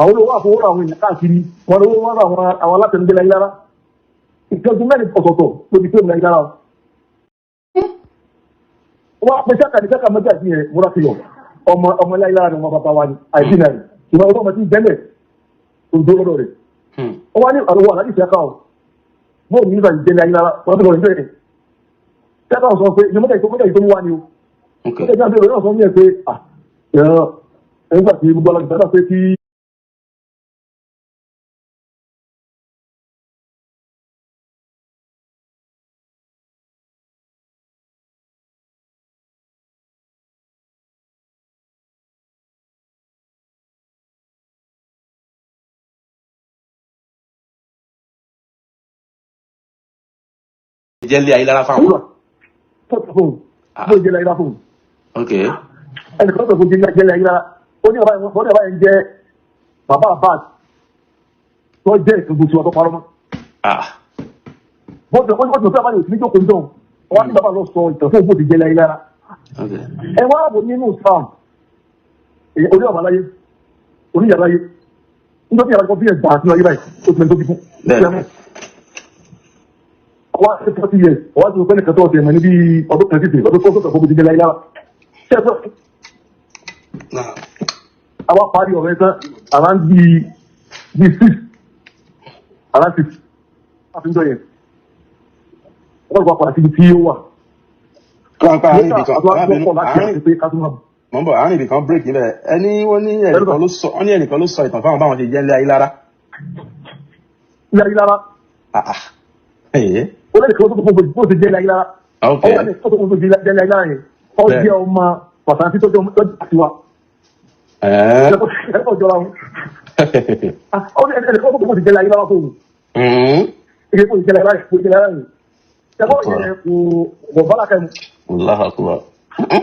àwọn olówó àfọwọ́ àwọn èèyàn káàkiri wọn lówó wọn àwọn alátẹnudẹ láyé lára ìtọ́jú mẹ́rin ọ̀tọ̀ọ̀tọ̀ lóbi tó láyé lára wọn pèsè àkàdékàkà mẹ́ta sí yẹn múra sí yọ ọmọ láyé lára ni wọn bàbá wa ni àìsí náà ni ìwọ ọmọ tí bẹ́lẹ̀ tó dó lọ́dọ̀ rẹ̀ wọn wá ní àlọ́wọ́ àlájì ìfẹ́ káwọn bóò ní ìgbà ìjẹ́ láyé lára wọn tó lọ ìjọ yẹn tẹ́ka sọ pé ìjọ mẹ́ta ìtọ́ mú wá ni o tẹ́ka sọ pé ìrọ̀ sọ mí ẹ̀ pé nígbà tí gbogbo alágbèbá náà pé kí jẹ́lé ayélujára fáwọn. tọ́tù fún bó jẹ́lé ayélujára fún. ok. ẹnìkan tó fún jẹ́lé ayélujára ó ní ọba yẹn jẹ́ bàbá Abbas tó jẹ́ ìtògbòsí ọ̀tọ̀ parọ́ mọ́. bó ti fẹ́ bá yóò sí ní jókòó níjọ́ wọn ní bàbá lọ sọ ìtàn fún bó ti jẹ́lé ayélujára. ẹ wá àbò nínú Islam orí ọ̀bà láyé oníyàrá láyé nítorí yàrá kan bí ẹ̀ gbà sínú ayé báyìí ó ti mẹ́rin tó fi fún. wá sí 40 years wá sí ọgbẹ́ni kẹtọ́ ọ̀sẹ̀ mọ̀ ní bí ọdún kan títì ọdún tó sọ̀kọ́ bó ti jẹ́ láyé lára. ṣẹ́ẹ̀fẹ́ àwa parí ọ̀rẹ́ tán around bí 6 around 6 àfihàn yẹn wọ́n gba padà síbi tí ó wà. mọ̀nbọ̀ àárín ibìkan break níbẹ̀ ẹni wọ́n ní ẹnìkan ló sọ ìtàn fáwọn báwọn ti jẹ́ ilé ayé lára. ilé ayé lára. ó lè kọ́ tó kó bó ti jẹ́ ilé ayé lára. ó lè kọ́ tó kó bó ti jẹ́ ilé ayé lára yẹn. ó jẹ́ ọmọ pàtàkì tó jẹ́ àtiwá. ẹ̀kọ́ jọra wọn. ó lè kọ́ tó kó bó ti jẹ́ ilé ayé lára fóun. ilé kó ti jẹ́ ilé ayé lára yẹn. ẹ̀kọ́ yẹn kò bọ́lá kẹ́mu.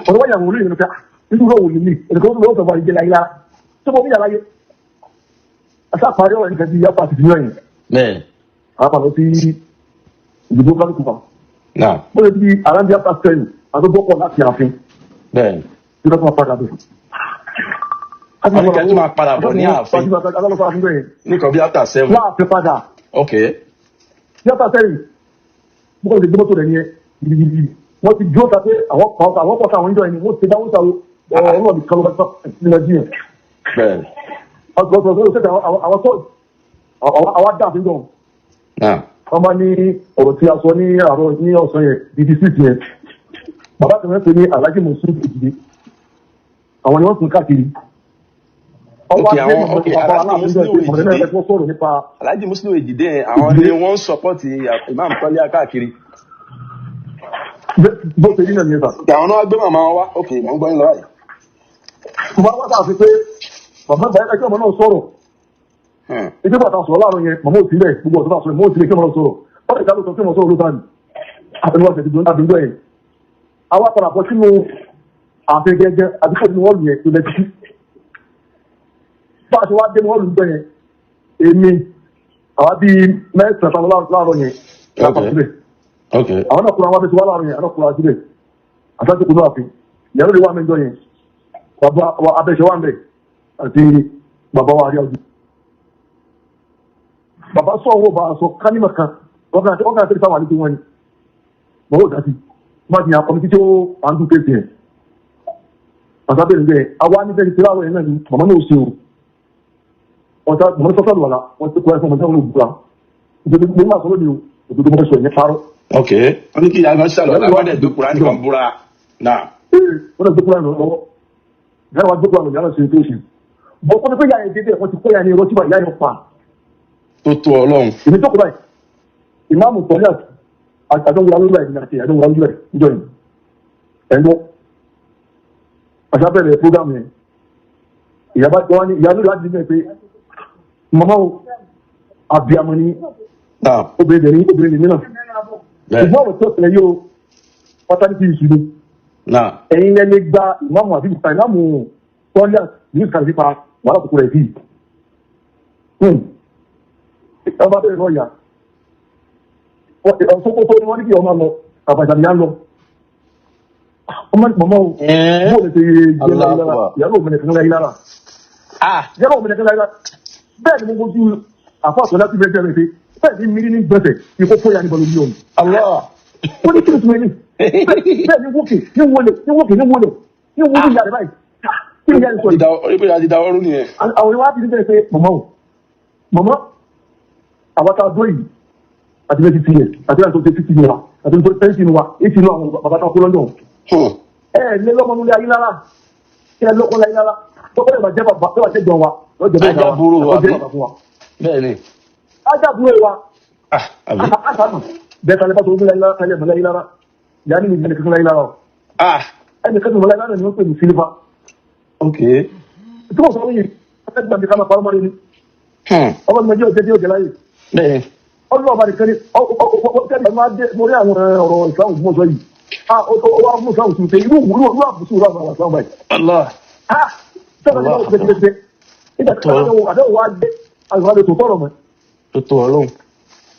ọ̀rọ̀ wáyà wò lóyún nípa nínú ìwé òwòlì mi ẹ̀kọ́ tó lọ́wọ́ sọ̀rọ̀ ìjẹ́lẹ̀ ayé lára tó bọ́ níyàrá yẹ ẹ̀sà parí ọ̀rọ̀ nìkan ti yàpá àti ìdíyàn yẹn àpàlọ́ sí ìdìbò kálukú kan bó lè di around yàpá sẹ́yìn àtọ́gbọ́pọ̀ láti ààfin tí wọ́n tún padà bẹ̀. wọ́n ní kẹ́tù máa padà bọ̀ ní ààfin nìkan bí after 7. wọ́n àfẹ́ padà yàpá sẹ́yìn bó lè gbé mọ́tò rẹ̀ yẹn gidigidi wọ́n ti dúró ta pé àwọn pọ̀ táwọn ìjọ ẹni wọ́n ti dáwọ́ sáwọ́ ọlọ́ọ̀dì kan ló bá tọ́ ní nàìjíríà. ọ̀sọ̀ọ̀sọ̀ àwọn tó àwọn dáàbí gan. wọ́n máa ní ọ̀rọ̀ tí a sọ ní àárọ̀ ní ọ̀sán yẹn bíbí sí yẹn bàbá kan pè ní Alhaji Musu Èjìdé àwọn ni wọ́n tún káàkiri. Alhaji Musu Èjìdé àwọn ni wọ́n sọpọ́tì Imam Kọ́lé káàkiri. bó ṣe rí náà ní ẹ̀sà. àwọn náà gbé màmá wá ok mò ń gbọ́ yín lọ́wọ́ yìí. mo máa wá sáà fi pé bàbá ìgbà ẹgbẹ́ ọmọ náà sọ̀rọ̀ ẹgbẹ́ bàtà sọ̀rọ̀ láàárọ̀ yẹn màmá òsì rẹ̀ gbogbo ọ̀sán sọ̀rọ̀ mọ́ òsì rẹ̀ kí ọmọ náà sọ̀rọ̀ wọ́n lè dá lóṣọ kí ọmọ sọ̀rọ̀ ló bá ní àtẹnuwà tẹ̀sí àdúgbò yẹn. àwa padà bọ́ sínú ààfin gẹ́gẹ́ àdúgbò ní wọ́ọ̀lù yẹn tó lẹ́ títí. bá a ṣe wá dé ní wọ́ọ̀lù gbẹ yẹn èmi àwa bíi mẹ́sàn-án láàárọ̀ yẹn àwọn náà kúrò àwọn abẹ́sẹ̀ wà láàrin yẹn àwọn kúrò àjílẹ̀ àtàkùn kúrò àfin ìyàwó lè wà mẹ́jọ yẹn bàbá abẹ́sẹ̀ wà mẹ́ àti bàbá wa àríyá ojú. bàbá sọ owó bá aṣọ kánìmọ̀ kan ọkàn àti sáwọn àlejò wọn ni bàbá ò dá sí má ti yàn kọ́mítì tí ó à ń dún kéèsì yẹn. àtàbẹ̀rẹ̀ bẹ́ẹ̀ àwa níbẹ̀ ní tíráwọ̀ yẹn náà ni màmá náà ò ṣe o ọ̀tá mọ̀ ní sọ́sọ́ lùwàlà wọ́n ti kọ́ ẹ̀fọ́ mọ̀ ní òbúra nítorí mo máa sọ lónìí o òdodo mo fẹ́ sọ ìyẹn parọ́. ok wọ́n ní kí ìyá máa ṣàlọ́ lágbàdẹ gbẹkura nìkan búra náà. wọ́n lè gbẹkura nù lọ́wọ́ ìyá wa gbẹkura nù yàrá ṣe tó ṣe bọ́ kọ́ni pé yàrá ìdíje wọ́n ti kó yàrá irọ́ tí wọ́n yàrá pa. tó tó Ọlọ́run. èmi tó kọ báyìí ìmáàmù tọ́lẹ̀ àdóńgbò alóòlù ẹ̀ àti àdóńgbò alóòlù ẹ̀ níjọ yìí ẹ̀ńdọ́ àṣàbẹ̀rẹ̀ program yẹn ìyá lórí àti ìdíje pé màmá o àbíamọ ni obìnrin ni náà ṣùgbọ́n ọ̀rọ̀ tó tẹ̀lé yóò pátánìkì ìṣúná ẹ̀yin ẹni gba ìmáàmù àbí ìmáàmù tọ́lẹ̀ ní ìkàlẹ̀ nípa wàhálà kòkòrò ẹ̀ bíi ọba bẹ̀rẹ̀ náà yà ọ̀sọ́kótó ni wọ́n ní kí ọmọ lọ àbàjá ni á lọ ọmọ ìpamọ́ o bó lè ṣe jẹ́ láyé lára ìyàwó òmìnira kan láyé lára Yẹ́nà òmìnira kẹ́lá yára. Bẹ́ẹ̀ ni mo gbójú àfọ́sọ̀ láti bẹ́ẹ̀ bẹ́ẹ̀ bẹ́ẹ̀ bẹ́ẹ̀ ni mírí ní gbẹ́sẹ̀ ikú fóyà ní bọ̀lú yóò. Ó ní kí ni tùmẹ̀ ní? Bẹ́ẹ̀ ni wókè ní wọlé ìyá rẹ̀ báyìí. Kí ni ìyá rẹ̀ sọ yìí? Orí àti ìdáwọ́rú nìyẹn. Àwọn ìwà ti bẹ̀rẹ̀ pé mọ̀mọ́ àwọn tá a dúró yìí àti bẹ́ẹ̀ ti ti yẹ àti láti tó ṣe 50 naira àti tó ṣe 10 wa 80 inú àwọn bàbá tó kó lọ́jọ́. Lé lọ́mọ nílé ayé lára kí ẹ lọ́kọ́ láyé lára tó bẹ́ẹ̀ bá jẹ́ bàbá tó bá jẹ́ jọ wa lọ́jọ́ bẹ́ẹ̀ náà lọ́jọ́ bàbá fún wa. Bẹ́ẹ̀ni. Ajábúrò wa. Àṣàmù bẹ́ẹ̀ tálẹ́ bá tó gbé láyé lára tálẹ́ mọ́ láyé lára ìyá ní ìgbẹ́ni kankan láyé lára o. Ẹni kankan mọ́ láyé lára ni wọ́n pè ní sílífà. Ok. Tí mo sọ wọ́n yìí ẹgbẹ́ mi ká máa parọ́ mọ́rin ni. Ọmọ mi jẹ́ òjẹ́ òjẹ́ láyé. Bẹ́ẹ̀ni. Ọlọ́ọ̀bá nìkan ni mo rí àwọn ọ̀rọ̀ ìsìlámù tí mo sọ yìí. Ó wá mú ìsìlámù tún ṣe irú àbùsù ìlú àwọn ìsìlámù báyìí. Allah. Sọ́kà ní ọ̀rọ̀ pẹ̀lẹ́pẹ̀lẹ́. Nígbà tí àdéhùn wá dé àwọn àlejò tọ̀rọ̀ mọ́. Tó tó ọlọ́run.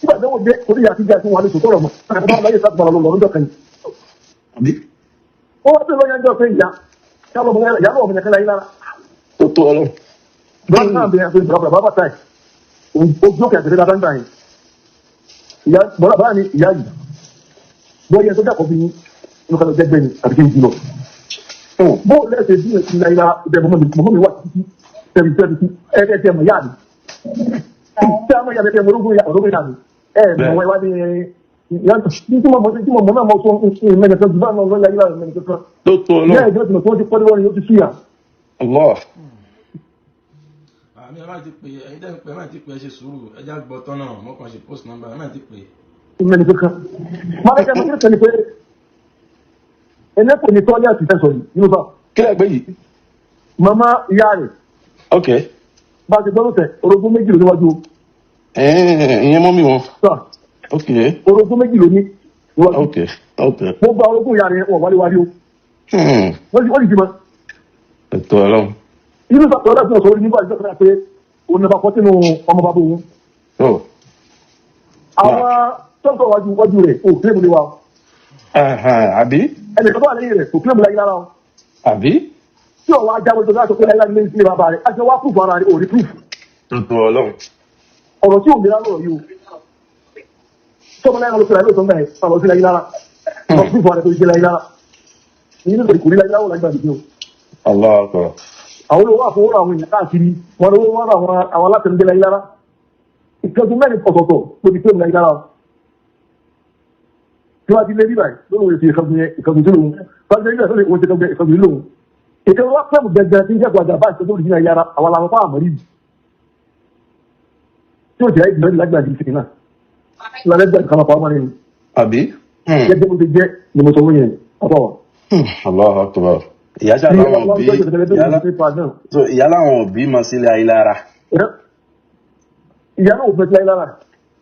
Nígbà tí wọ́n dé orí ìyá àtijọ́ àti wọn àlejò tọ̀rọ̀ mọ́. Àti wọn láyé sáà lọ lọ́dọ̀ kan. Ó wá bẹ̀rẹ̀ lọ́yà ń jọ pé ìyá lọ́wọ́ mi kẹ́lá yín lára. Tó tó ọlọ́run. Bọ́lá náà bẹ̀rẹ̀ pé bàbá táì. Ojú òkè àti ìrẹ́dá dáńtà yìí. Ìyá bọ́lá bá ní ìyá yìí. Bọ́yẹ tó dàpọ̀ bí inú kan jẹ́gbẹ́ ni àti kí n jùlọ. Bó lẹ́sẹ̀ bí ẹ̀sìn náà ìlà ìbẹ̀rẹ̀ mọ́ mi wà títí tẹ̀bí ẹ̀ẹ́dẹ̀ mọ̀ yá mi. Tí a mọ̀ yá bẹ́ẹ̀ mọ̀ ológun yá mi. Mọ̀ wá ní tí mo mọ̀ náà mọ̀ sọ mẹ́rin kan jùlọ náà lọ́yà ìlà mẹ́rin kan. Tó tó ọlọ́run. Yẹ́ ìjọ́ ìtumọ̀ tí wọ́n ti kọ́ níwọ̀n yóò ti súyà. Allah. Àmì ẹ máa ti pè ẹ̀yin tẹ́ ń pè ẹ máa ti pè ẹ ṣe sùúrù ẹ já gbọ́ tán náà mo kàn ṣe post number ẹ máa ti pè. Mẹ́rin kankan. Máa lẹ́kẹ̀ẹ́ mọ́ kí ló tẹ̀lé pé ẹlẹ́pọ̀ ní tọ́lé àti tẹ́sọ̀ yìí nínú bá. Kí lẹ́ gbé yìí? Màmá ìyá rẹ̀. Ok. Bá a ti gbọ́dọ̀ tẹ̀ orogún méjì ló níwájú. Ìyẹn mọ́ mi wọn. Sọ. Ok. Orogún méjì ló ní níwájú. Ok. Ok. Mo gba orogún ìyá rẹ̀ wọ̀ wálé wálé o. Wọ́n lè jí mọ́. Ètò ọlọ́run. Inú sàtọ̀ ọ̀dà tí wọ́n sọ orí nígbà ìjọba pé òun nàbà kọ́ sínú ọmọ bàbá òun. Àwọn tọ́ǹkọ̀ wájú rẹ̀ ò kílẹ̀ múlẹ̀ wa. Àbí? Ẹnìkan tó wà lẹ́yìn rẹ̀ kò kílẹ̀ múlẹ̀ lára o. Àbí? Tí ọ̀wọ́ ajá wọlé tó láti pé láyé láti ilé bàbá rẹ̀, àti wá púpù ara rẹ̀ ò rí púpù. Ètò ọlọ́run. Ọ̀rọ̀ tí ò lè lárọ̀ yìí o. Tọ́mọ láyé lọ sí láyé lọ́sọ̀ mẹ́rin, sàlọ́ sí láyé lára. Ọ̀rọ̀ púpù ara rẹ̀ tó jẹ́ láyé lára. Ìyí nígbà ìkòrí láyé láwọ̀ lágbà dìde o. Allah akbar. Àwọn olówó àfọwọ́rọ̀ àwọn èèyàn káàkiri, wọn lówó wọn àwọn alátẹnudẹ́ láyé lára. Ìkẹ́gun mẹ́rin ọ̀tọ̀ọ̀tọ̀ ló ti pé láyé lára o. Tí wọ́n ti lé bíbáyìí lóòrùn èsì ìkẹ́gun sí lòun. Fájọ́ ilé ẹ̀sọ́ lè wọ́n ti ìkẹ́gun sí lòun. Ìkẹ́gun wá pẹ̀lú gẹ́gẹ́ tí ń jẹ́ gbàgbà ìkẹ́gun òrìjì náà yára àwọn làwọn fáwọn àmọ́rí yìí. Tí ó jẹ́ ìgbìmọ̀ lágbàá ìdí ìsìnkì náà. Lálẹ́gbàá ìkànnà pàwọn máa nínú. Àbí? Gẹ́gẹ́ bó ti jẹ́ ni mo sọ wọ́n yẹn ọ̀pọ̀ wa. Allahu akbar. Ìyá láwọn òbí mọ sílé ayé lára. Ìyá náà ò fẹ́ sílé ayé lára.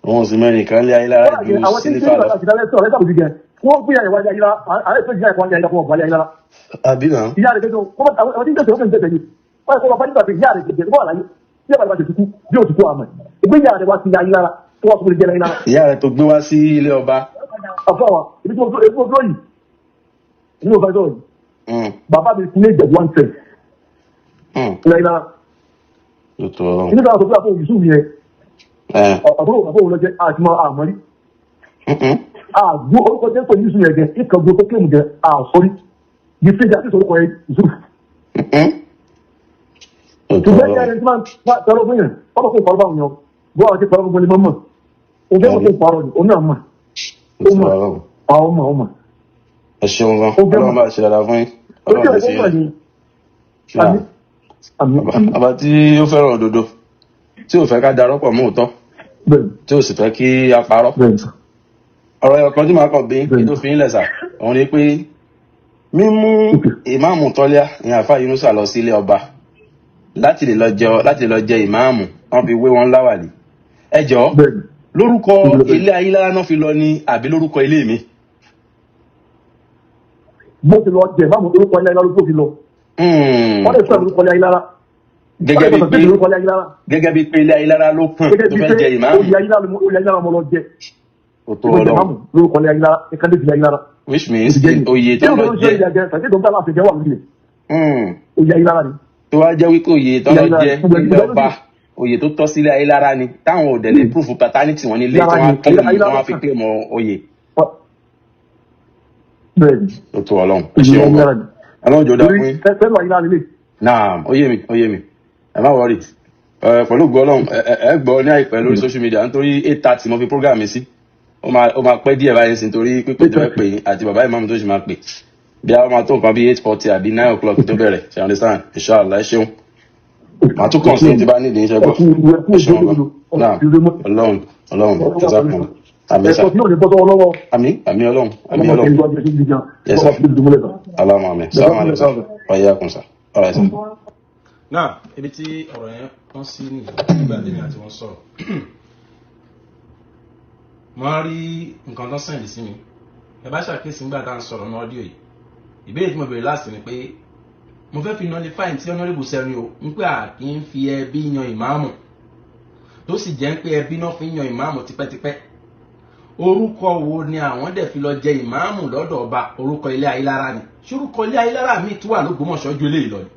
Wọ́n sì mẹ́rin kan lé ayé lára ju sílífà lọ. Wọ́n gbé àyẹ̀wò ayé lára, ààrẹ tó jẹ́ àyẹ̀wò ayé lára fún ọ̀gbà ayé lára. Àbí náà? Ìyá rẹ̀ gẹ́gẹ́ àwọn tí ń tẹ̀sẹ̀ ó kẹ́ ń tẹ̀sẹ̀ yìí. Wọ́n ẹ̀kọ́ bàbá nígbà pé ìyá rẹ̀ gẹ́gẹ́ bọ́ àlàyé. Bí àbàlẹ̀ bá ti tukú, bí ó tukú àmọ́. Ìgbé ìyá rẹ̀ wá sí ayé lára, tó wá sókè jẹ́ ayé lára. Ìyá rẹ̀ tó gbé wá sí ilé ọba. Àfọwà, ibi tí mo dúró yìí. Inú ọba ìjọ yìí. Bàbá mi kú ní ìjẹ̀bú one ten. Ilẹ̀ ìlara. Inú ìjọba tó fi àpò òyìnbó yẹn. Àbúrò òun lọ jẹ́ àtìmọ́ àmọ́rí. Àgbó orúkọ jẹ́ pé yíṣu yẹn gẹ̀ ìkà gbó tó kéwù gẹ̀ àsọrí. Yìí fi jà sí orúkọ yẹn Yusuf. Ṣùgbọ́n ìyá rẹ̀ tí máa ń tọrọ fún yẹn, ọmọ kò parọ́ báwọn yẹn. Bó àwọn ti parọ́ gbogbo ni mọ́ mọ̀. Òun fẹ́ kó parọ́ ni, òun náà mọ̀. Ó mọ̀. Ẹ ṣeun gan, Ọlọ́run bá ṣe dáadáa fún yín. Ọlọ́run ṣe yẹn. Àbá tí ó fẹ́ràn òdodo, tí ò fẹ́ ká darọ́pọ̀ mọ́ òótọ́, tí ò sì fẹ́ kí a parọ́. Ọ̀rọ̀ ẹ̀kọ́ tí màá kàn bí kí tó fi ń lẹ̀sà, òun ni pé mímú ìmáàmù Tọ́lá ní àfáà Yunusa lọ sí ilé ọba láti lè lọ jẹ ìmáàmù, wọ́n fi wé wọn láwàlì. Ẹ jọ̀ọ́, lórúkọ ilé Ayílára náà fi lọ ní àbí lórúkọ ilé mi? Bó ti lọ jẹ máàmù orúkọ ilé Ayílára ló fi lọ. Wọ́n lè sọ orúkọ ilé Ayílára. Gẹ́gẹ́ bí pé ilé Ayílára ló kùn tó fẹ́ jẹ ìmáàmù. Oyè Ayílára mo lọ jẹ. Òtò Ọlọ́run. Lórúkọ ilé Ayílára, ìkànnì ìdílé Ayílára. Which means oyè tó lọ jẹ. Tàbí tó ń bá láti jẹ́ wà lórí rẹ̀. Oyè Ayílára ni. tó wá jẹ́ wípé oyè tọ́lọ́ jẹ́ ilé ọba oyè tó tọ́ sílé Ayélára ni táwọn ò dẹ̀lẹ̀ proof paternity wọn nílé tí wọ́n á fi claim oyè. ó tó Ọlọ́run ẹ ṣe ọmọ Ọlọ́run jọ dá fún yín. náà ó yé mi ẹ má wọrí pẹ̀lú gbọ́ Ọlọ́run ẹ gbọ́ ní àìpẹ́ lórí social media nítorí 8:30 mo fi program mi sí ó máa pẹ́ díẹ̀ báyìí sí nítorí pípé tó fẹ́ pè yín àti bàbá ìmáàmù tó sì máa pè bí a máa tó nǹkan bí 8:40 àbí 9 o'clock tó bẹ̀rẹ̀ ṣe understand inshallah ẹ ṣeun màá tún kàn sí ti bá nídìí iṣẹ́ gbọ́ ẹ ṣeun ọba náà Ọlọ́run jẹ́sàkùn àmì ẹ̀sà àmì Ọlọ́run yes sir aláwọ̀ àmì sàlámù alaykum ọ̀yẹ́ àkùnsà ọ̀rẹ́ sà. náà ibi tí ọ̀rọ̀ yẹn wọ́n sí ní ìgbà tèmi àti wọ́n sọ̀rọ̀ mo á rí nǹkan tó sẹ́ǹdì sí mi ẹ bá ṣàkíyèsí nígbà tá à ń sọ̀rọ̀ ní ọ́díò yìí ìbéèrè tí mo bèrè láti ni pé mo fẹ́ fi nullify tí honorable sẹ́ni o ń pé à kì í fi ẹbí yan ìmáàmù tó sì jẹ́ pé ẹbí náà fi yan ìmáàmù tipẹ́tipẹ́ orúkọ wo ni àwọn dẹ̀ fi lọ jẹ ìmáàmù lọ́dọ̀ ọba orúkọ ilé Ayélára ni ṣorúkọ ilé Ayélára míì tó wà l'Ógbómọ̀ṣọ́ ju eléyìí lọ ni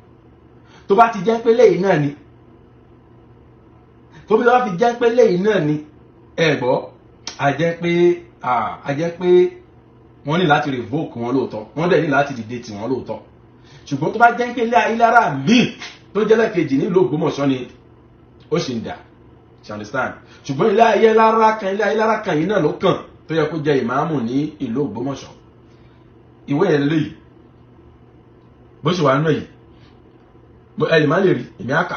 tó bá ti jẹ́ pé léyìí náà ni tó bá fi jẹ́ pé léyìí náà ni ẹ̀gbọ́ a jẹ́ pé wọ́n ní láti revoke wọn lóòótọ́ wọ́n dẹ̀ ní láti dìde tì wọ́n lóòótọ́ ṣùgbọ́n tó bá jẹ́ pé ilé Ayélára míì tó jẹ́ lẹ́kejì nílùú Ògbómọ̀ṣọ́ ni ó ṣì ń dà you understand ṣùgbọ́n ilé Ayélára kan yìí náà ló kàn tó yẹ kó jẹ ìmáàmù ní ìlú Ògbómọ̀ṣọ́ ìwé yẹn lélẹ́yìí bó ṣe wà nínú yìí ẹ lè má lè rí èmi àkà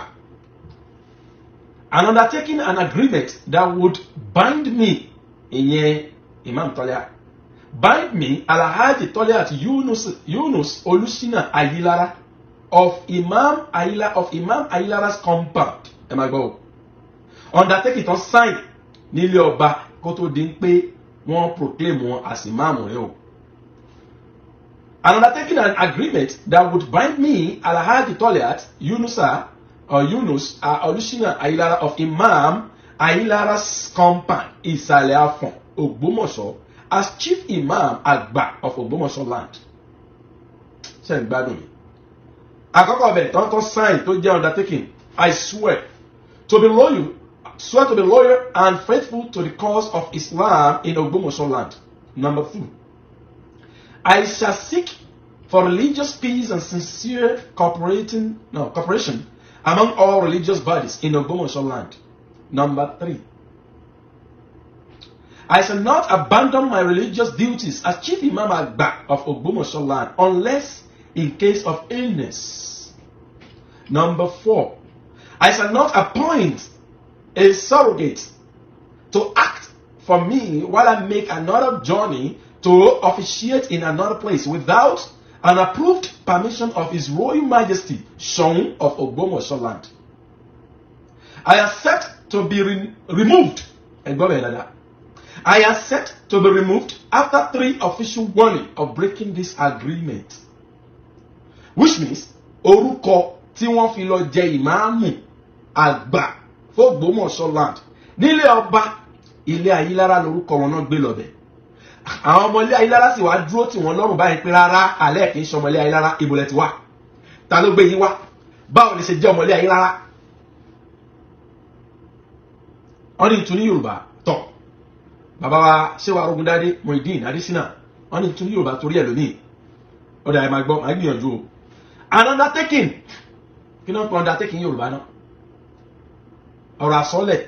and undertaking an agreement that would bind me ìyẹn Imam Tọ́lá bind me Alhaji Tọ́lá Yunus Olúṣínà Ayélára of Imam Ayélara's compound ẹ máa gbọ́ o undertaking tán sign nílé ọba kó tó di pé wọ́n proclaim wọn as ìmáàmù rẹ̀ o and undertaking an agreement that would bind me Alhaji Tọ́lá Yunus Olúṣínà Ayélára of Imam Ayélara's compound Ìsàlẹ̀ Afọ̀n Ògbómọ̀ṣọ́ as chief imam Agba of Ogbomosho land. Ṣé ń gbádùn mi? Àkọ́kọ́ ọbẹ̀ tán sign tó jẹ́ undertaking. I swear to be loyal and faithful to the cause of Islam in Ogbomosho land. Number 2. I shall seek for religious peace and sincere cooperation among all religious bodies in Ogbomosho land. Number 3. I shall not abandon my religious duties as Chief Imam Agba of Ogbomosho land unless in case of illness. Number 4. I shall not appoint a surrogate to act for me while I make another journey to officiate in another place without an approved permission of His Royal Majesty Shon of Ogbomosho land. I accept to be removed. I accept to be removed after 3 official warning of breaking this agreement. Which means, orúkọ tí wọ́n fi lọ jẹ ìmáàmù Àgbà f'Ógbómọ̀ṣọ́ land. Nílé ọba, ilé Ayélára lórúkọ wọn náà gbé lọ́bẹ̀. Àwọn ọmọ ilé Ayélára sì wá dúró tí wọ́n lọ́rùn báyìí pé rárá alẹ́ kì í ṣe ọmọ ilé Ayélára ìbòlẹ̀ ti wá. Ta ló gbé yín wá? Báwo ni ṣe jẹ́ ọmọ ilé Ayélára? Wọ́n ní ìtún ní Yorùbá tọ̀. Bàbá wa ṣé wa Rogundade Muideen Adésínà wọ́n ní ìtún ní Yorùbá torí ẹ̀ lónìí. Ó dà ẹ máa gbọ́ máa gbìyànjú o. An undertaking kí náà pọ̀ undertaking Yorùbá náà. Ọ̀rọ̀ àsọlẹ̀.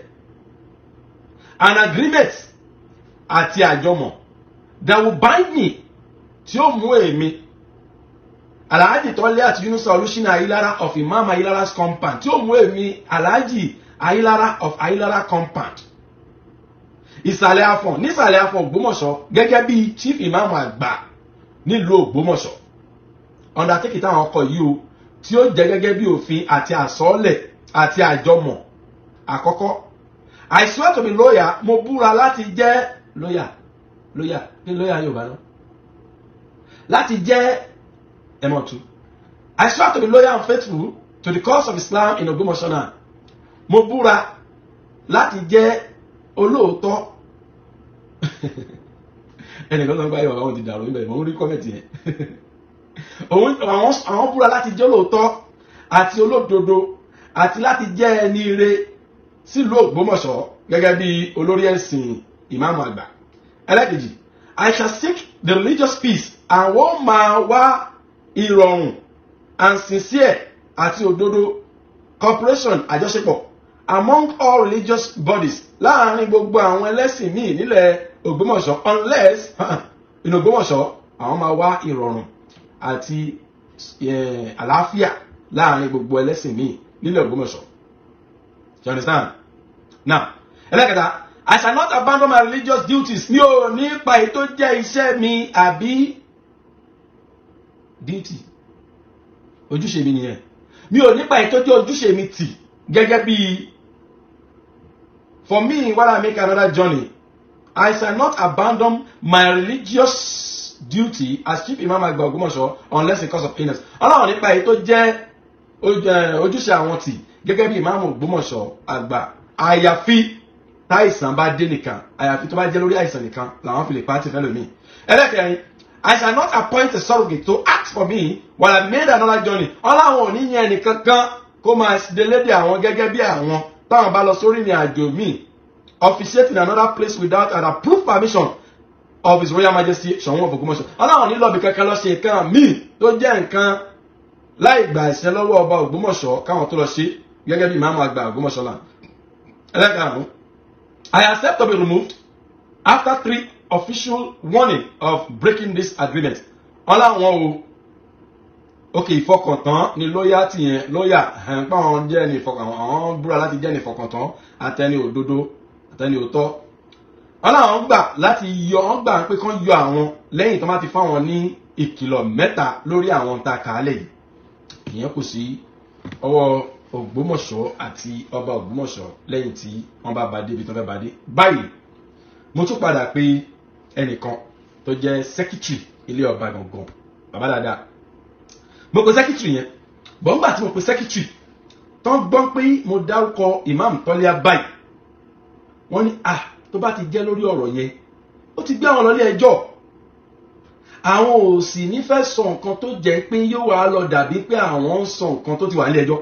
An agreement àti àjọmọ̀ that will bind me tí ó mú èmi Alhaji Tọ́lá àti Yunus Olúṣínà Ayélára of Imam Ayélara's compound tí ó mú èmi Alhaji Ayélára of Ayélára compound Ìsàlẹ̀ Afọ̀n nísàlẹ̀ Afọ̀n Ògbómọ̀ṣọ́ gẹ́gẹ́ bí chief imam Àgbà nílùú Ògbómọ̀ṣọ́ undertaking táwọn ọkọ̀ yìí o tí ó jẹ́ gẹ́gẹ́ bí òfin àti àsọọ́lẹ̀ àti àjọmọ̀ àkọ́kọ́ I swear to be loyal mo búra láti jẹ́ loyal kí loyal Yorùbá lọ láti jẹ́ ẹ̀mọ̀tú I swear to be loyal and faithful to the cause of Islam in Ogbomosho land mo búra láti jẹ́ olóòótọ́ ẹnìkan tó ń gbáyé bàbá wọn ti dàrú ibẹ̀ mọ̀ ń rí kọ́mẹ̀tì yẹn àwọn búra láti jẹ́ olóòótọ́ àti olódodo àti láti jẹ́ ẹni ire sílùú Ògbómọ̀ṣọ́ gẹ́gẹ́ bí olórí ẹ̀sìn ìmáàmù àgbà. Ẹlẹ́kejì, I shall seek the religious peace, àwọn máa wá ìrọ̀rùn and sincere àti òdodo cooperation àjọṣepọ̀ among all religious bodies láàrin gbogbo àwọn ẹlẹ́sìn míì nílẹ̀ Ògbómọ̀ṣọ́, unless in Ògbómọ̀ṣọ́ àwọn máa wá ìrọ̀rùn àti àlàáfíà láàrin gbogbo ẹlẹ́sìn míì nílẹ̀ Ògbómọ̀ṣọ́. You understand? Now, ẹlẹ́kẹta, I shall not abandon my religious duties. Mi ò ní pa ètò jẹ́ iṣẹ́ mi àbí duty. Ojúṣe mi nìyẹn. Mi ò ní pa ètò jẹ́ ojúṣe mi tì gẹ́gẹ́ bí for me when I make another journey, I shall not abandon my religious duty as chief imam Agba Ogbomosho unless in cause of illness. Ọlọ́run nípa ètò jẹ́ ojúṣe àwọn tì gẹ́gẹ́ bí imam Ogbomosho Agba àyàfi táìsàn bá dé nìkan, àyàfi tó bá jẹ́ lórí àìsàn nìkan làwọn fi lè pàtì fẹ́ lómi. Ẹlẹ́kẹrin, I shall not appoint a surrogate to act for me while I made another journey. Ọlọ́run ò ní yẹn nìkankan kó máa délédé àwọn gẹ́gẹ́ bí àwọn táwọn bá lọ sórí ìrìn àjò míì officiate in another place without an approved permission of His Royal Majesty Ṣọ̀ún of Ògbómọ̀ṣọ́. Ọlọ́run ní lọ́bì kankan lọ ṣe nǹkan míì tó jẹ́ nǹkan láì gbà ìṣẹ́ lọ́wọ́ ọba Ògbómọ̀ṣọ́ káwọn tó lọ ṣe gẹ́gẹ́ bí ìmáàmù àgbà Ògbómọ̀ṣọ́ náà. Ẹlẹ́karùn-ún, I accept to be removed after 3 official warning of breaking this agreement. Ọlọ́run okay, ìfọkàntán ni lọ́yà tìyẹn lọ́yà pàwọn jẹ́ ní ìfọkàntán àwọn búra láti jẹ́ ní ìfọkàntán àtẹni òdodo àtẹni òótọ́. Ọlọ́run gbà láti yọ wọ́n gbà pé kán yọ àwọn lẹ́yìn tó má ti fáwọn ní ìkìlọ̀ 3 lórí àwọn tá a kà á lẹ̀ yìí. Ìyẹn kò sí ọwọ́ Ògbómọ̀ṣọ́ àti ọba Ògbómọ̀ṣọ́ lẹ́yìn tí wọ́n bá badé ibi tó fẹ́ badé. Báyìí mo tún padà pé ẹnìkan tó jẹ́ secretary ilé ọba gangan bàbá dáadáa. Mo pe secretary yẹn bọ́ngbà tí mo pe secretary tán gbọ́n pé mo dárúkọ imam tọ́lẹ́à báyìí wọ́n ní tó bá ti jẹ́ lórí ọ̀rọ̀ yẹn ó ti gbé àwọn lọ ilé ẹjọ́, àwọn ò sì ní fẹ́ sọ nǹkan tó jẹ́ pé yóò wá lọ dàbí pé àwọn ń sọ nǹkan tó ti wà nílé ẹjọ́.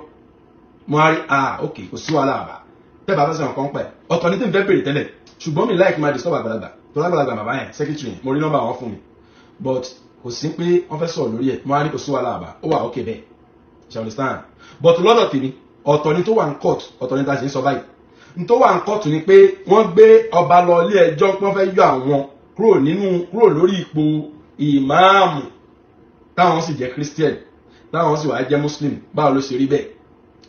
Mo á rí okay, kò sí wàhálà àbá tẹ́ bá fẹ́ sọ nǹkan pẹ̀ ọ̀tọ̀ ní tí n fẹ́ bèrè tẹ́lẹ̀ ṣùgbọ́n mi láìkí máa disturb àgbàlagbà tó lágbàlagbà bàbá yẹn secretary yẹn mo rí nọ́mbà wọn fún mi but kò sí pé wọ́n fẹ́ sọ̀rọ̀ lórí ẹ̀. Mo á rí kò sí wàhálà àbá ó wà okay bẹ́ẹ̀, you understand? But lọ́dọ̀ tèmi ọ̀tọ̀ ni tó wà ní court, ọ̀tọ̀ ni tá a ṣe ń sọ báyìí. N tó wà ní court ni pé wọ́n gbé ọba lọ ilé ẹjọ́ pé wọ́n fẹ́ yọ àwọn kúrò lórí ipò ìmáàmù táwọn sì jẹ́ Christian táwọn sì wà jẹ́ Muslim. Báwo ló ṣe rí bẹ́ẹ̀?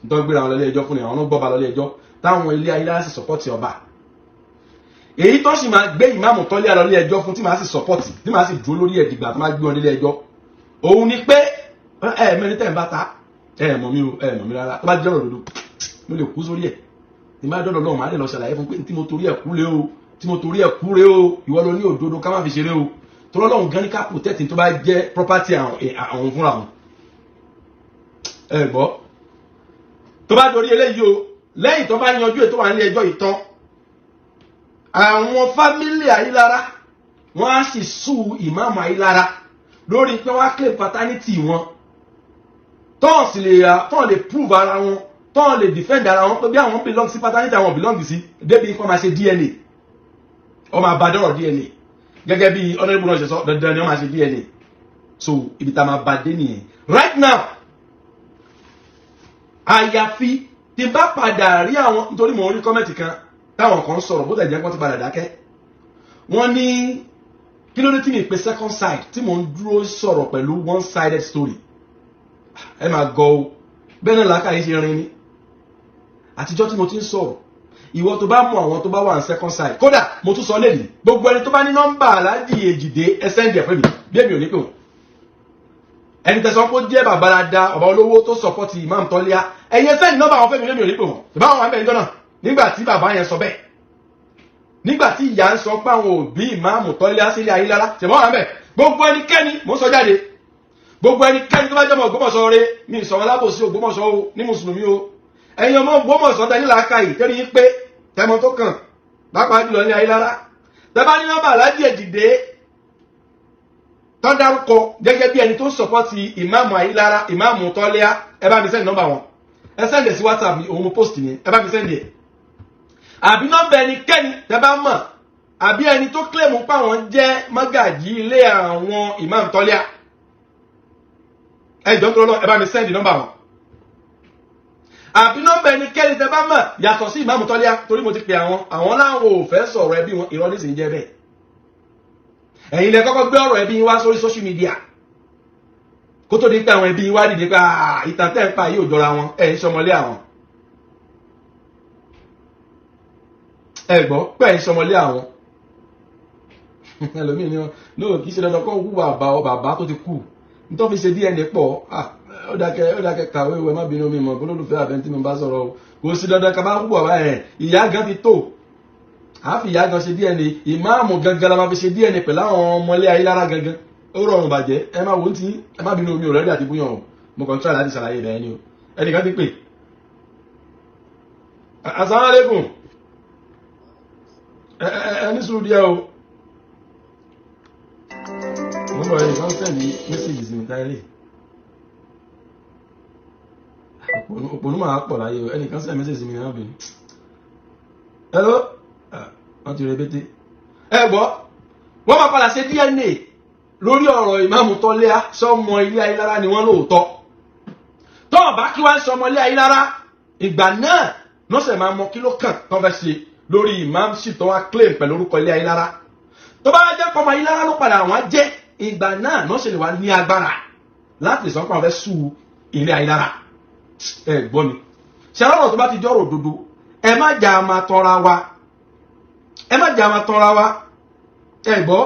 N tó gbéra wọn lọ ilé ẹjọ́ fún ni àwọn náà gbọ́ba lọ ilé ẹjọ́ táwọn ilé ayélujára sì support ọba. Èyí tó sì máa gbé ìmáàmù Tọ́lẹ́à lọ ilé ẹjọ́ fún tí màá sì support tí màá sì dúró lórí ẹ̀dìgbà tó máa gbé wọn nílé ẹjọ́ òun ni pé mẹ́rin tẹ̀ ń bá ta mọ̀ mí o mọ̀ mí rárá tó bá jẹ́ ọ̀rọ̀ òdodo mo lè kú sórí ẹ̀ tí máa dọ́dọ̀ lọ́wọ́ máa lè lọ ṣàlàyé fún pé tí mo torí ẹ̀ kú rè o tí mo torí ẹ̀ kú rè o ìwọ ló ní òdodo ká má fi ṣeré o tó lọ́lọ́run gan ní ká protect tó bá jẹ́ property àwọn fúnra wọn. Gbọ́ tó bá dorí eléyìí o lẹ́yìn tó bá yanjú ètò wà nílé ẹjọ́ ìtàn àwọn fámílì Ayílára wọ́n á sì sue ìmáàmù Ayílára lórí pé wọ́n á claim paternity wọn tọ́n lè prove ara wọn tọ́n lè defend ara wọn pé bí àwọn belong sí paternity àwọn belong sí débi kọ́ máa ṣe DNA ọmọ àbádọ́rọ̀ DNA gẹ́gẹ́ bí honorable náà ṣe sọ dandan ni wọ́n máa ṣe DNA. So ibi tá máa bá dé nìyẹn right now. Àyàfi tí bá padà rí àwọn nítorí mo rí kọ́mẹ̀tì kan táwọn kan sọ̀rọ̀ bó tẹ̀jẹ́ wọ́n ti padà dákẹ́. Wọ́n ní kí ló dé tí mi pe second side tí mo ń dúró sọ̀rọ̀ pẹ̀lú one sided story. Ẹ máa gọ o bẹ́ẹ̀ náà làákàyè ṣe rin ni. Àtijọ́ tí mo ti ń sọ̀rọ̀ ìwọ tó bá mú àwọn tó bá wà ní second side kódà mo tún sọ lẹ́yìn gbogbo ẹni tó bá ní nọ́mbà Aláàjì Èjìdé ẹsẹ̀ ń jẹ̀ fún mi bí èmi ò ní pè wọ́n. Ẹni tẹ̀sán kó jẹ́ bàbá dáadáa ọba olówó tó sọpọ́tì Imam Tọ́lẹ́à ẹ̀yẹ sẹ́yìn nọ́mbà àwọn fẹ́mi lẹ́mi ò ní pè wọ́n. Ìbá wọn wà bẹ́ẹ̀ níjọ́ náà nígbà tí bàbá yẹn sọ bẹ́ẹ̀ nígbà tí ìyá ń sọ pé àwọn òbí Imam Tọ́lẹ́à sílé Ayílára ṣèmọ́ wà bẹ́ẹ̀ gbogbo ẹnikẹ́ni mo sọ jáde gbogbo ẹnikẹ́ni tó bá jẹ́ ọmọ Ògbómọ̀ṣọ́ rẹ mi ìsọ̀rọ̀ alábòsí Ògbómọ̀ṣọ́ o ní mùsùlùmí o ẹ̀yin ọmọ Ògbómọ̀ṣọ́ tẹ́ nílà aka yìí tẹ́rí yín pé tẹmọ tó kàn pápá jùlọ ní Ayílára tẹ́ bá ní nọ́mbà Aláàjì Èjìdé tó dárúkọ gẹ́gẹ́ bí ẹni tó sọpọ́tì ìmáàmù Ayílára ìmáàmù Tọ́lẹ́à ẹ bá mi send nọ́mbà wọn ẹ send sí WhatsApp mi òun post ni ẹ bá mi send ẹ̀ àbí nọ́mbà ẹnikẹ́ni tẹ́ bá mọ̀ àbí ẹni tó claim pa wọn jẹ́ mágàjí ilé àwọn ìmáàmù Tọ́lẹ́à ẹ jọ̀ọ́ tó lọ ẹ bá mi send nọ́mbà wọn àbí nọ́mbà ẹnikẹ́ni tẹ́ bá mọ̀ yàtọ̀ sí ìmáàmù Tọ́lẹ́à torí mo ti pè àwọn láwọn ò fẹ́ sọ̀rọ̀ ẹbí wọn irọ́ nísìnyí jẹ́ bẹ́ẹ̀ ẹ̀yin lẹ kọ́kọ́ gbé ọ̀rọ̀ ẹbí wá sórí social media kó tó di pé àwọn ẹbí wá dìde pé ìtàn tẹ́ ń pa yìí ò jọra wọn ẹ̀ ń sọmọlé àwọn ẹ gbọ́ pé ẹ̀ ń sọmọlé àwọn ẹlòmíì ni no kì í ṣe dandan kó wúwo bàbá tó ti kú nítorí fi ṣe DNA pọ̀ ó dákẹ́ kàwé ìwé má bínú mi mọ̀ olólùfẹ́ àbẹ́ntí mi bá sọ̀rọ̀ o kò sí dandan ká bá wúwo bàbá ẹ̀ ìyá gan ti tó àfi ìyá gan ṣe DNA ìmáàmù gangan la máa fi ṣe DNA pẹ̀lú àwọn ọmọlé Ayílára gangan ó rọrùn bàjẹ́ ẹ má wo ti ẹ má bínú omi ò rẹ́dí àti búyàn o mo kàn try láti ṣàlàyé ibẹ̀ ni o ẹnìkan ti pè assalamu alaikum ẹni sùúrù díẹ̀ o mo bọ̀ ẹnìkan sẹ́ni mẹ́sàgì sí mi táyẹ̀lì òpònú máa pọ̀ láyé o ẹnìkan sẹ́ni mẹ́sàgì sí mi náà bìí hello wọ́n ti rẹ̀bẹ́tẹ́ ẹgbọ́ wọ́n máa padà ṣe DNA lórí ọ̀rọ̀ ìmáàmù Tọ́lẹ́à sọmọ ilé Ayílára ni wọ́n lóòótọ́ tó bá kí wọ́n sọmọ ilé Ayílára ìgbà náà lọ́sẹ̀ máa mọ kí ló kàn tó fẹ́ ṣe lórí imamship tó wá claim pẹ̀lú orúkọ ilé Ayílára tó bá jẹ́ pọ́mọ Ayílára ló padà wọ́n jẹ́ ìgbà náà lọ́sẹ̀ lè wá ní agbára láti sọ pé wọ́n fẹ́ sú ilé Ayílára ẹ gbọ́ mi ṣe ọ̀rọ̀ tó bá ti jọ́rọ̀ òdodo ẹ má jà máa tọ́ra wa ẹ má jà máa tọ́ra wa ẹ gbọ́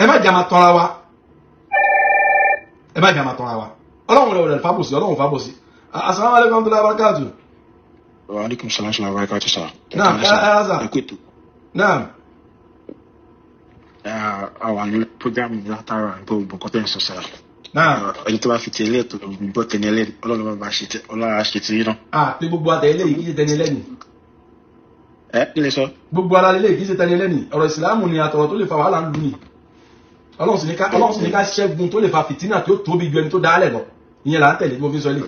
ẹ má jà máa tọ́ra wa ẹ má jà máa tọ́ra wa ọlọ́run rẹ̀ fàbòsí ọlọ́run fàbòsí assalamu alaikum tó lábá káàtù. wa alaikum salam ṣe lábá káàtù sá. náà ẹ̀ẹ́sà náà. àwọn àlè programu látara gbogbo nǹkan tẹ́ ń sọ sára. náà ẹni tó bá fi tẹ̀lé ètò ìgbọ́ tẹ̀lé ẹlẹ́ni ọlọ́run bá ṣe ti rí náà. pé gbogbo àtẹ̀lé yìí kì í ṣe tẹ̀lé ẹlẹ́ni. Kí lè sọ? Gbogbo ara lélẹ̀ kì í ṣe tẹni lẹ́nì ọ̀rọ̀ ìsìláàmù ni àtọ̀rọ̀ tó lè fa wàhálà ń lù ní ọlọ́run sì ní ká ṣẹ́gun tó lè fa fìtínà tó tóbi ju ẹni tó dálẹ̀ lọ ìyẹn là ń tẹ̀lé mo fi sọ ilé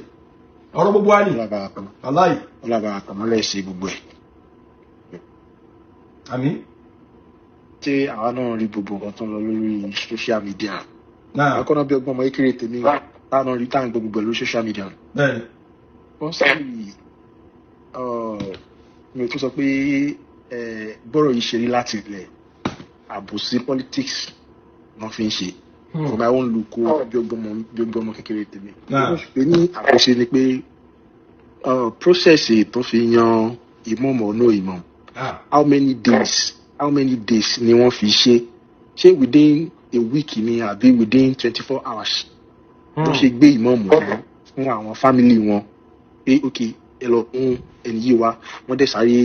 ọ̀rọ̀ gbogbo wa ni aláì ọlọ́ba àpamọ́lẹ̀ ṣe gbogbo ẹ̀. àmín. tí àwa náà rí gbogbo nǹkan tó ń lọ lórí social media akọ́nà bí ọgbọ́n ọmọ ékeré tèmi táwọn rí táwọn gbogbo lórí social media. bẹ́ẹ̀ni. wọ́n sì mi ò tún sọ pé bọ́rọ̀ yìí ṣe rí láti ilẹ̀ àbòsí politics wọ́n fi ń ṣe for my own look ó bí ọgbọ́n ọmọ kékeré tèmi. pé ní àkọsí ni pé process tó fi yan ìmọ̀ọ́mọ̀ no ìmọ̀ how many days ni wọ́n fi ṣe within a week ni àbí within 24 hours wọ́n ṣe gbé ìmọ̀ọ́mọ̀ fún àwọn family wọn pé ok ẹ lọ fún ẹni yìí wá wọ́n dẹ̀ sáré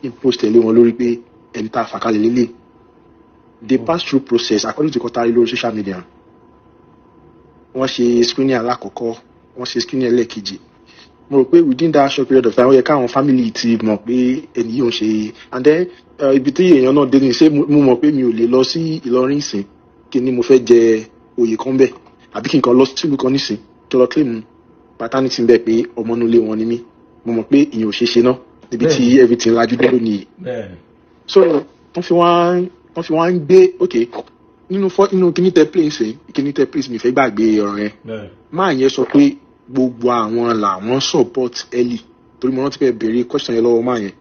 impose tẹ̀lé wọn lórí pé ẹni tá a fà kalẹ̀ lélẹ̀ they pass through process according to kọ́tàrí lórí social media wọ́n ṣe screening alákọ̀ọ́kọ́ wọ́n ṣe screening ẹlẹ́ẹ̀kejì mo rò pé within that short period of time ó yẹ káwọn family ti mọ̀ pé ẹni yìí ò ń ṣe and then ibi tí èèyàn náà dé ní ṣé mo mọ̀ pé mi ò lè lọ sí Ìlọrin ìsìn kí ni mo fẹ́ jẹ oyè kan bẹ́ẹ̀ àbí kí n kàn lọ sílùú kan nísìn kí lọ claim paternity bẹ́ẹ̀ pé ọmọ inú ilé wọn ni mí mo mọ̀ pé ìyẹn ò ṣeé ṣe náà níbi tí everything lajú dé lónìí. so wọ́n fi wá ń gbé ok nínú kíní tẹ place mi fẹ́ gbàgbé ọ̀rọ̀ yẹn máa yẹn sọ pé gbogbo àwọn làwọn support early torí mo rántí pé béèrè question yẹn lọ́wọ́ máa yẹn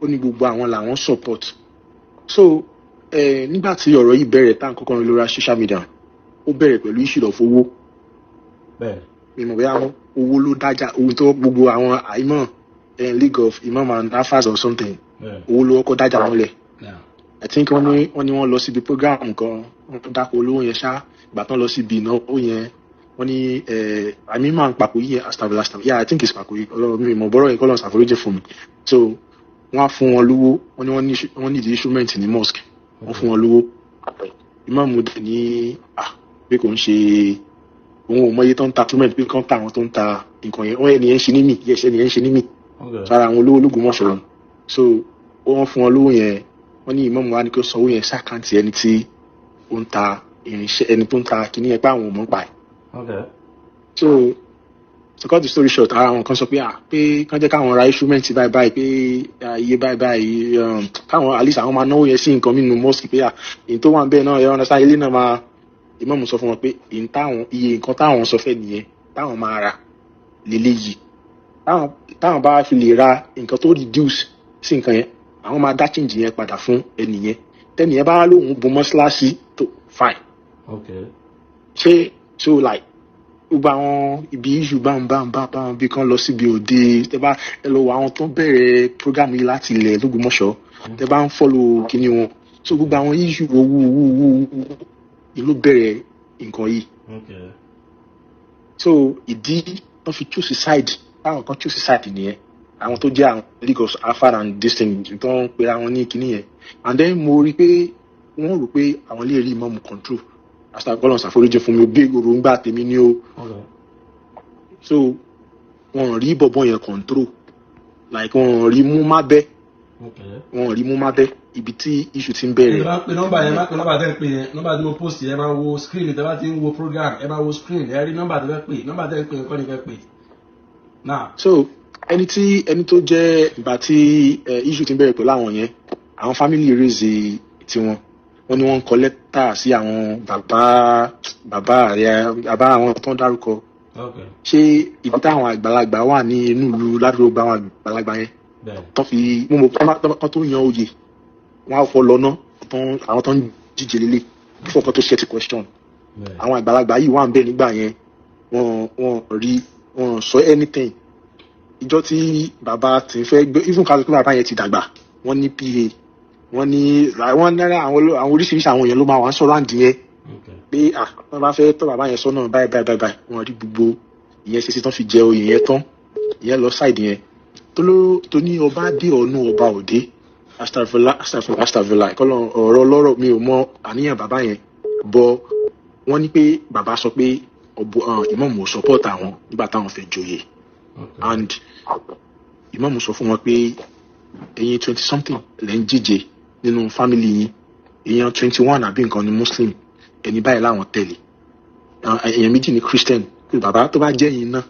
ó ní gbogbo àwọn làwọn support so nígbà tí ọ̀rọ̀ yìí bẹ̀rẹ̀ tá à ń kọ́kọ́ rin lórí social media ó bẹ̀rẹ̀ pẹ̀lú issue of owó mímọ̀ bóyá owó ló dájà ohun tó gbogbo àwọn àìmọ̀ league of imam and afas or something owó ló kọ́ dájà wọn lẹ̀ I think wọ́n ní wọ́n lọ síbi program kan wọ́n dákọ̀ olówó yẹn ṣá ìgbà tán lọ síbi ìnáwó yẹn wọ́n ní àmì máa ń papò yìí astagfirullah yeah I think it's papò yìí ọlọ́run mi mọ̀ bọ́rọ̀ yìí kọ́lọ́run ṣàforíjì fún mi so wọ́n á fún wọn lówó wọ́n ní the instrument ní mosque wọ́n fún wọn lówó imam dẹ̀ ní pé kò ń ṣe òun ò mọye tó ń ta instrument pé kán ta àwọn tó ń ta nǹkan yẹn wọ́n ẹnìyẹn ń ṣe ní mì yes ẹnìyẹn ń ṣe ní mì sára àwọn olówó Ògbómọ̀ṣọ́ so wọ́n fún wọn lówó yẹn wọ́n ní ìmáàmù wa ní kí ó sanwó yẹn sákàǹtì ẹni tí ó ń ta irinṣẹ́ ẹni tó ń ta kìíní yẹn pé àwọn ò mọ̀ pa ẹ̀. So to cut the story short, ara wọn kan sọ pé kán jẹ́ káwọn ra instrument báyìí pé iye báyìí káwọn at least àwọn máa náwó yẹn sí nǹkan nínú mosque pé èyí tó wà ń bẹ́ẹ̀ náà ẹ̀rọ ọ̀nà ilé náà máa ìmáàmù sọ fún wọn pé iye nǹkan táwọn sọ fẹ́ nìyẹn táwọn máa ra lélẹ́yìí táwọn bá fi lè ra nǹkan tó reduce sí nǹkan yẹn àwọn máa dá change yẹn padà fún ẹnìyẹn tẹ́nìyẹn bá lóun bu mọ́ṣáláṣí tó fine. ṣé so like gbogbo àwọn ibi issue báwọn bí kan lọ síbi òde tẹ bá ẹ lọ wọ àwọn tó bẹ̀rẹ̀ program yìí láti ilẹ̀ l'Ógbómọ̀ṣọ́ tẹ bá ń follow kíní wọn so gbogbo àwọn issue owó ìlú bẹ̀rẹ̀ nǹkan yìí. So ìdí wọ́n fi choose side báwọn kan choose side nìyẹn àwọn tó jẹ́ àwọn Lagos afar and distant tó ń pera wọn ní kíní yẹn and then mo rí pé wọ́n rò pé àwọn lè rí ìmọ̀mù control àṣàkọlọ̀ ṣàforíjì fún mi bí ìgboro ń gbà tèmi ní o. So wọ́n rí bọ̀bọ̀ yẹn control like wọ́n rí mú má bẹ́ ibi tí issue ti ń bẹ̀rẹ̀. ẹ bá pe nọ́mbà yẹn má pe nọ́mbà tẹ́ ń pè yẹn nọ́mbà tí mo post yẹn máa wo screen tẹ́ bá ti ń wo program ẹ máa wo screen ẹ rí nọ́mbà tẹ́ fẹ́ pè nọ́mbà tẹ́ ń pè nǹkan ní fẹ́ pè. So ẹni tó jẹ́ ìgbà tí issue ti ń bẹ̀rẹ̀ pẹ̀lú àwọn yẹn àwọn family raise tiwọn wọ́n ní wọ́n ń kọ lẹ́tà sí àwọn bàbá àwọn tó ń dárúkọ. Ṣé ibi táwọn àgbàlagbà wà ní inú ìlú ládùúgbò àwọn àgbàlagbà yẹn tó fi mú kán tó yan oyè wọ́n á fọ lọ́nà àwọn tó ń díje lélẹ̀ fún ọkàn tó ṣe ti question. Àwọn àgbàlagbà yìí wà ń bẹ nígbà yẹn wọ́n sọ anything. Ìjọ tí bàbá ti fẹ́ gbé even kálukú bàbá yẹn ti dàgbà wọ́n ní PA wọ́n náírà àwọn oríṣiríṣi àwọn èèyàn ló máa wà ń sọ̀rọ̀ àǹdí yẹn pé wọ́n bá fẹ́ tọ́ bàbá yẹn sọ́nà báyìí wọ́n rí gbogbo ìyẹn ṣe sí tán fi jẹ oyè yẹn tán ìyẹn lọ sáìdì yẹn tó ní ọba dé ọ̀nà ọba òde astagfirullah ìkọlọ ọ̀rọ̀ lọ́rọ̀ mi ò mọ àníyàn bàbá yẹn bọ wọ́n ní pé bàbá sọ pé ìmáàmù support àwọn nígbà táwọn fẹ́ joyè and ìmáàmù sọ fún wọn pé ẹ̀yin 20 something lẹ́ ń jíjẹ nínú family yín èèyàn 21 àbí nǹkan ni muslim ẹni báyìí láwọn tẹ̀lé èèyàn méjì ní christian pé bàbá tó bá jẹ́ yín náà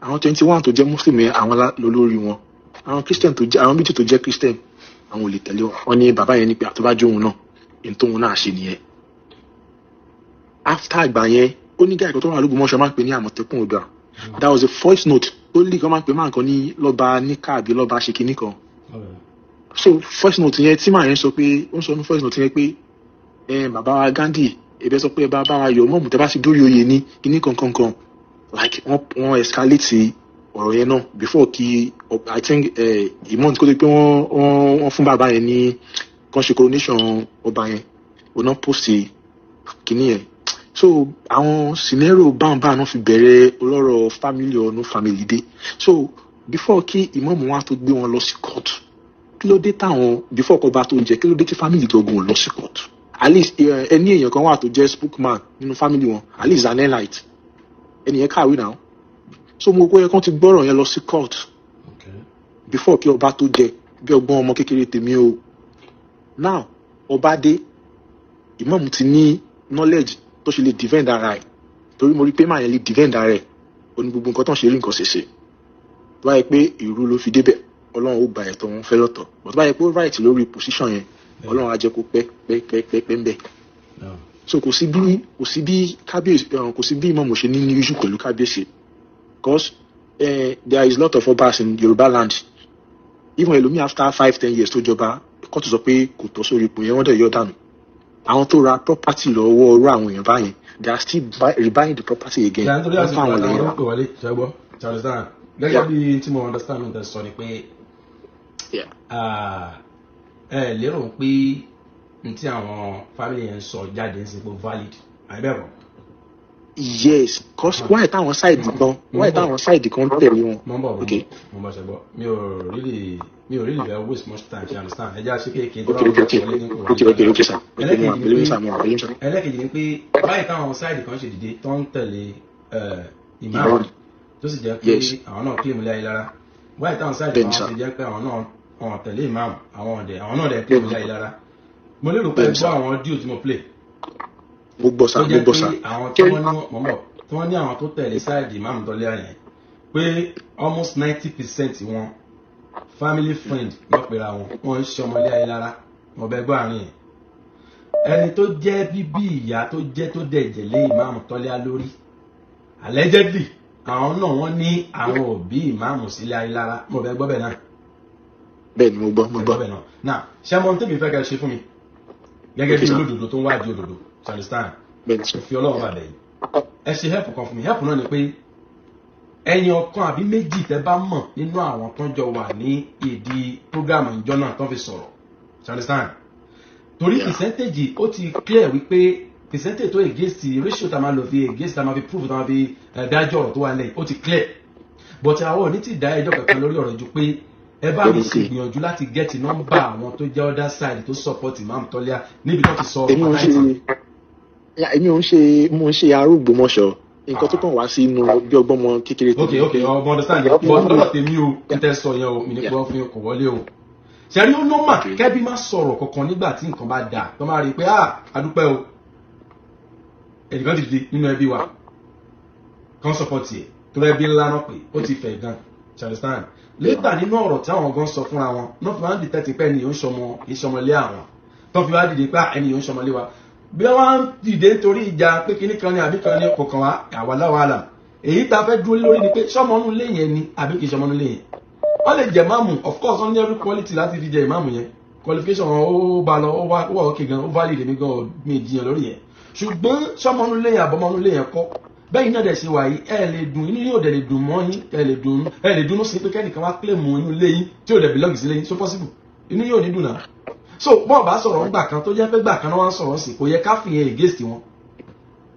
àwọn 21 tó jẹ́ muslim yẹn àwọn lólórí wọn àwọn christian àwọn méjì tó jẹ́ christian àwọn ò lè tẹ̀lé wọn ní bàbá yẹn ní pé àtọ́bájú òun náà èyí tóun náà ṣe nìyẹn. After àgbà yẹn ó ní gáàkó tó wà l'Ógbómọ̀ṣọ́ máa ń pè ní Àmọ̀tẹ́kùn Odò that was a voice note ó lè kọ́ máa ń pè máa ń kan ní lọ́ba níkà àbí lọ́ba ṣe kinní kan. So voice note yẹn tí màá yẹn sọ pé ó ń sọ ní voice note yẹn pé bàbá wa Gandhi ẹ̀bẹ̀ sọ pé bá wa yọ mọ́mù tẹ́ bá sì dórí oyè ní kinní kankan like wọ́n escalate ọ̀rọ̀ yẹn náà before kí I think ìmọ̀ tí kò tó pé wọ́n fún bàbá yẹn ní kan ṣe coronation ọba yẹn ò náà post kinní yẹn. So àwọn scenario báńbáń náà fi bẹ̀rẹ̀ ọlọ́rọ̀ family or no family dé. So before kí ìmọ̀mù wa tó gbé wọn lọ sí court kí ló dé táwọn before kọba tó jẹ kí ló dé tí family gbọ̀ngàn lọ sí court at least ẹni èèyàn kan wà tó jẹ́ spokesman nínú family wọn at least an elite ẹni yẹn kàwé náà so mo kó yẹ kán ti gbọ́rọ̀ yẹn lọ sí court before kí ọba tó jẹ bí ọgbọ́n ọmọ kékeré tèmi o now ọba dé ìmọ̀mù ti ní knowledge tó ṣe lè defend ara ẹ̀ torí mo rí pé máa yẹn lè defend ara ẹ̀ ó ní gbogbo nǹkan tó ń ṣe rí nǹkan ṣẹṣẹ tó bá yẹ pé ìrú ló fi débẹ̀ ọlọ́run ó gba ẹ̀tọ́ wọn fẹ́ lọ́tọ̀ but tó bá yẹ pé ó right lórí position yẹn ọlọ́run á jẹ́ kó pẹ́ ń bẹ̀. So kò sí bí kábíyèsí kò sí bí ìmọ̀mù ṣe ní issue pẹ̀lú kábíyèsí because there is lot of obas in Yorùbá land even ẹlòmíì after 5-10 years tó jọba kóòtù sọ pé kò tọ́ sórí ipò yẹn wọ́n dẹ̀ yọ dànù àwọn tó ra property lọ́wọ́ orú àwọn èèyàn báyẹn they are still rebuying the property again. wọ́n fún àwọn lẹ́yìn rà. gẹ́gẹ́ bí tí mo understand ní tẹ̀sán ni pé ẹ lérò pé n tí àwọn family yẹn sọ jáde ń sin pé valid àìbẹ̀rọ. Yes, cause why táwọn side kan tẹ̀lé wọn. mo ń bọ̀ ṣẹ̀gbọ́ mi ò really fẹ́ waste much time you understand ẹ jẹ́ àṣẹ kéèké tó wà wọlé ní kò ẹlẹ́kejì ni pé báyìí táwọn side kan ṣe dìde tó ń tẹ̀lé ìmáàmù tó sì jẹ́ pé àwọn náà kílèmù lé ayé lára báyìí táwọn side kan ṣe jẹ́ pé àwọn náà àwọn tẹ̀lé imam àwọn ọ̀dẹ̀ àwọn náà dẹ̀ pé ìlà ìlara mo lérò pé gbọ́ àwọn audio tí mo play gbogbo sa àwọn tí wọ́n ní àwọn tó tẹ̀lé side imam tọ́lé àyẹn pé almost 90% wọn family friend lọ́pẹ̀ra wọn ń ṣe ọmọlé ayélára wọn bẹ gbọ́ àárín yẹn ẹni tó jẹ́ bíbí ìyá tó jẹ́ tó dẹ̀jẹ̀ lé imam tọ́lé lórí allegedly àwọn náà wọ́n ní àwọn òbí imam sílé ayélára mo bẹ gbọ́ bẹ̀ náà bẹ́ẹ̀ ni mo gbọ́ bẹ̀ náà náà ṣé mo ń tẹ̀mí fẹ́ kẹ́ ṣe fún mi gẹ́gẹ́ bí olódodo tó ń wájú òdodo understand fi ọlọ́run bàbẹ̀ yìí ẹ ṣe help kan fún mi help náà ni pé ẹ̀yin ọ̀kan àbí méjì tẹ́ bá mọ̀ nínú àwọn tó ń jọ wà ní ìdí programu ìjọ náà tó fi sọ̀rọ̀ understand torí percentage ó ti clear wípé percentage tó against ratio tá a máa lò fi against tá a máa fi prove tá a máa fi dájọ́ ọ̀rọ̀ tó wà lẹ́yìn ó ti clear but àwọn ò ní ti dá ẹjọ́ kankan lórí ọ̀rọ̀ ju pé ẹ bá mi sì gbìyànjú láti get nọ́mbà àwọn tó jẹ́ other side tó support Imam Tọ́lá níbi tó ti sọ èmi ò ń ṣe arúgbómọṣọ nǹkan tó kàn wá sí inú bí ọgbọ́n kékeré tó ok ọmọ understand yẹn but lọ́dọ̀ tèmi o n tẹ́ sọ yẹn o mi ní pé wọ́n fi kò wọlé o ṣẹ́rí ó nọ́mà kẹ́bí má sọ̀rọ̀ kankan nígbà tí nǹkan bá dà tó máa rí i pé adúpẹ́ o ẹnìkan ti di nínú ẹbí wa kan support yẹ tó rẹ́ bí ńlá náà pé ó ti fẹ̀ gan understand later nínú ọ̀rọ̀ tí àwọn gan sọ fúnra wọn náà fi máa ń dìtẹ́tì pé ẹni yóò ń ṣọmọlé àwọn tó fi wá dìde pé ẹni yóò ń ṣọmọlé wa bí wọ́n dìde nítorí ìjà pé kíní kan ní àbí kan ní kọ̀ọ̀kan wá àwàláwàlà èyí tá a fẹ́ dúró lórí ni pé ṣọmọnú lé yẹn ni àbí kì í ṣọmọnú lé yẹn wọ́n lè jẹ máàmù of course wọ́n ní every quality láti fi jẹ ìmáàmù yẹn qualification wọn ó bá lọ ó wà òkè gan ó valid mi gan mi ìjiyàn lórí yẹn ṣùgbọ́n ṣọmọnú lé yẹn àbọ̀mọnú lé yẹn kọ́ bẹ́ẹ̀ iná dẹ̀ ṣe wà yìí ẹ lè dùn inú yóò dẹ̀ lè dùn mọ́ yín ẹ lè dùn sí pé kẹ́nìkan wá claim inú lé yín tí ò dẹ̀ belong sí lé yín so possible inú yóò ní dùn náà so bọ́ọ̀ bá sọ̀rọ̀ ńgbà kan tó jẹ́ pé gbà kan náà wọ́n sọ̀rọ̀ sí kò yẹ ká fi yẹn against wọn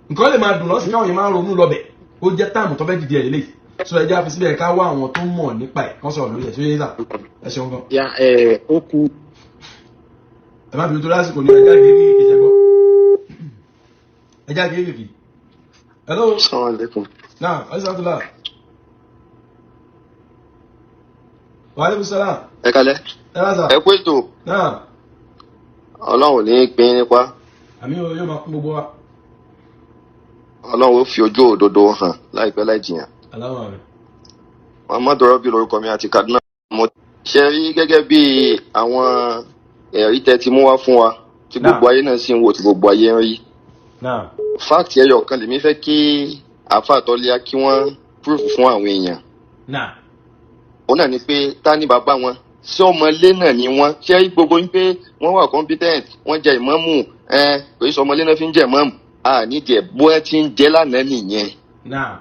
nǹkan lè máa dùn lọ́sìn káwọn yẹn máa ń ronú lọ́bẹ̀ ó jẹ́ táàmù tó fẹ́ dìde ẹ̀ lélẹ̀ so ẹjẹ́ àfi síbẹ̀ ká wá àwọn tó mọ̀ nípa ẹ̀ kán sọ̀rọ̀ lórí ẹ̀ tó yẹ sà ẹ ṣeun gan. ya ó kú. ẹ má bínú tó lásìkò ní ẹjá gègé ìjẹ́gbọ́ ẹjá gègé. hello. Assalamu alaikum. Naam, alhamdulillah. Wa alaikum salam. Ẹ kálẹ́. Ẹ kú ètò. Naam. Ọlọ́run ní pín nípa. Àmì yóò máa kún gbogbo wa. Ọlọ́run ó fi ojú òdodo hàn láìpẹ́ láì jìyàn. Aláwọ̀ rẹ̀. Muhammadu Rabi lórúkọ mi àti Kaduna. Mo ṣe rí gẹ́gẹ́ bí àwọn ẹ̀rí tẹ́ ti mú wá fún wa tí gbogbo ayé náà sì ń wò tí gbogbo ayé ń rí. Naam. Fáàkì ẹyọ kan lèmi fẹ́ kí àáfàá Tọ́lá kí wọ́n proof fún àwọn èèyàn. Naam. Òun náà ni pé ta ni bàbá wọn ṣé ọmọlé náà ni wọ́n ṣé gbogbo yín pé wọ́n wà competent wọ́n jẹ ìmámù kò í sọ ọmọlé náà fi ń jẹ ìmámù nídìí ẹ̀ bó ẹ ti ń jẹ́ lánàá nìyẹn. Naam.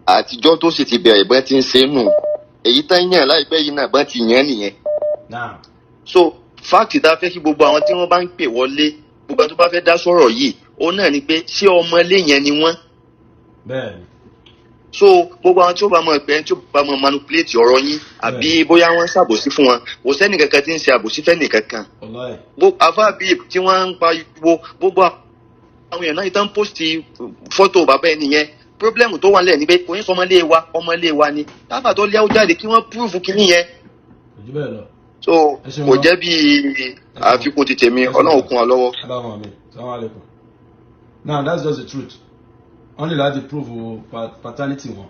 Àtijọ́ tó sì ti bẹ̀rẹ̀ bọ́n ti ń ṣe nù èyí tán yàn láìpẹ́ yìí náà bọ́n ti yàn nìyẹn. Naam. So fáàkì tá a fẹ́ kí gbogbo àwọn tí wọ́n bá ń pè wọlé gbogbo tó bá fẹ́ dá sọ̀rọ̀ yìí òun náà ni pé ṣé ọmọlé yẹn ni wọ́n. Bẹ́ẹ̀ni. So gbogbo àwọn tí ó bá mọ ẹgbẹ́ tí ó bá mọ manipulate ọ̀rọ̀ yín àbí bóyá wọ́n ń ṣàbòsí fún wọn kò sẹ́ni kankan tí ń ṣe àbòsí fẹ́ nìkankan. Àfáàbí tí wọ́n ń pariwo gbogbo àwọn èèyàn náà yìí tán post fọ́tò bàbá ẹni yẹn problem tó wà lẹ̀ ni pé kò ní sọ ọmọlé wa ni tábà tó léwó jáde kí wọ́n prove kínní yẹn. So kò jẹ́ bí àfikún ti tèmi Ọlọ́run kún wa lọ́wọ́. Now that's just the truth. Only like to prove paternity wọn.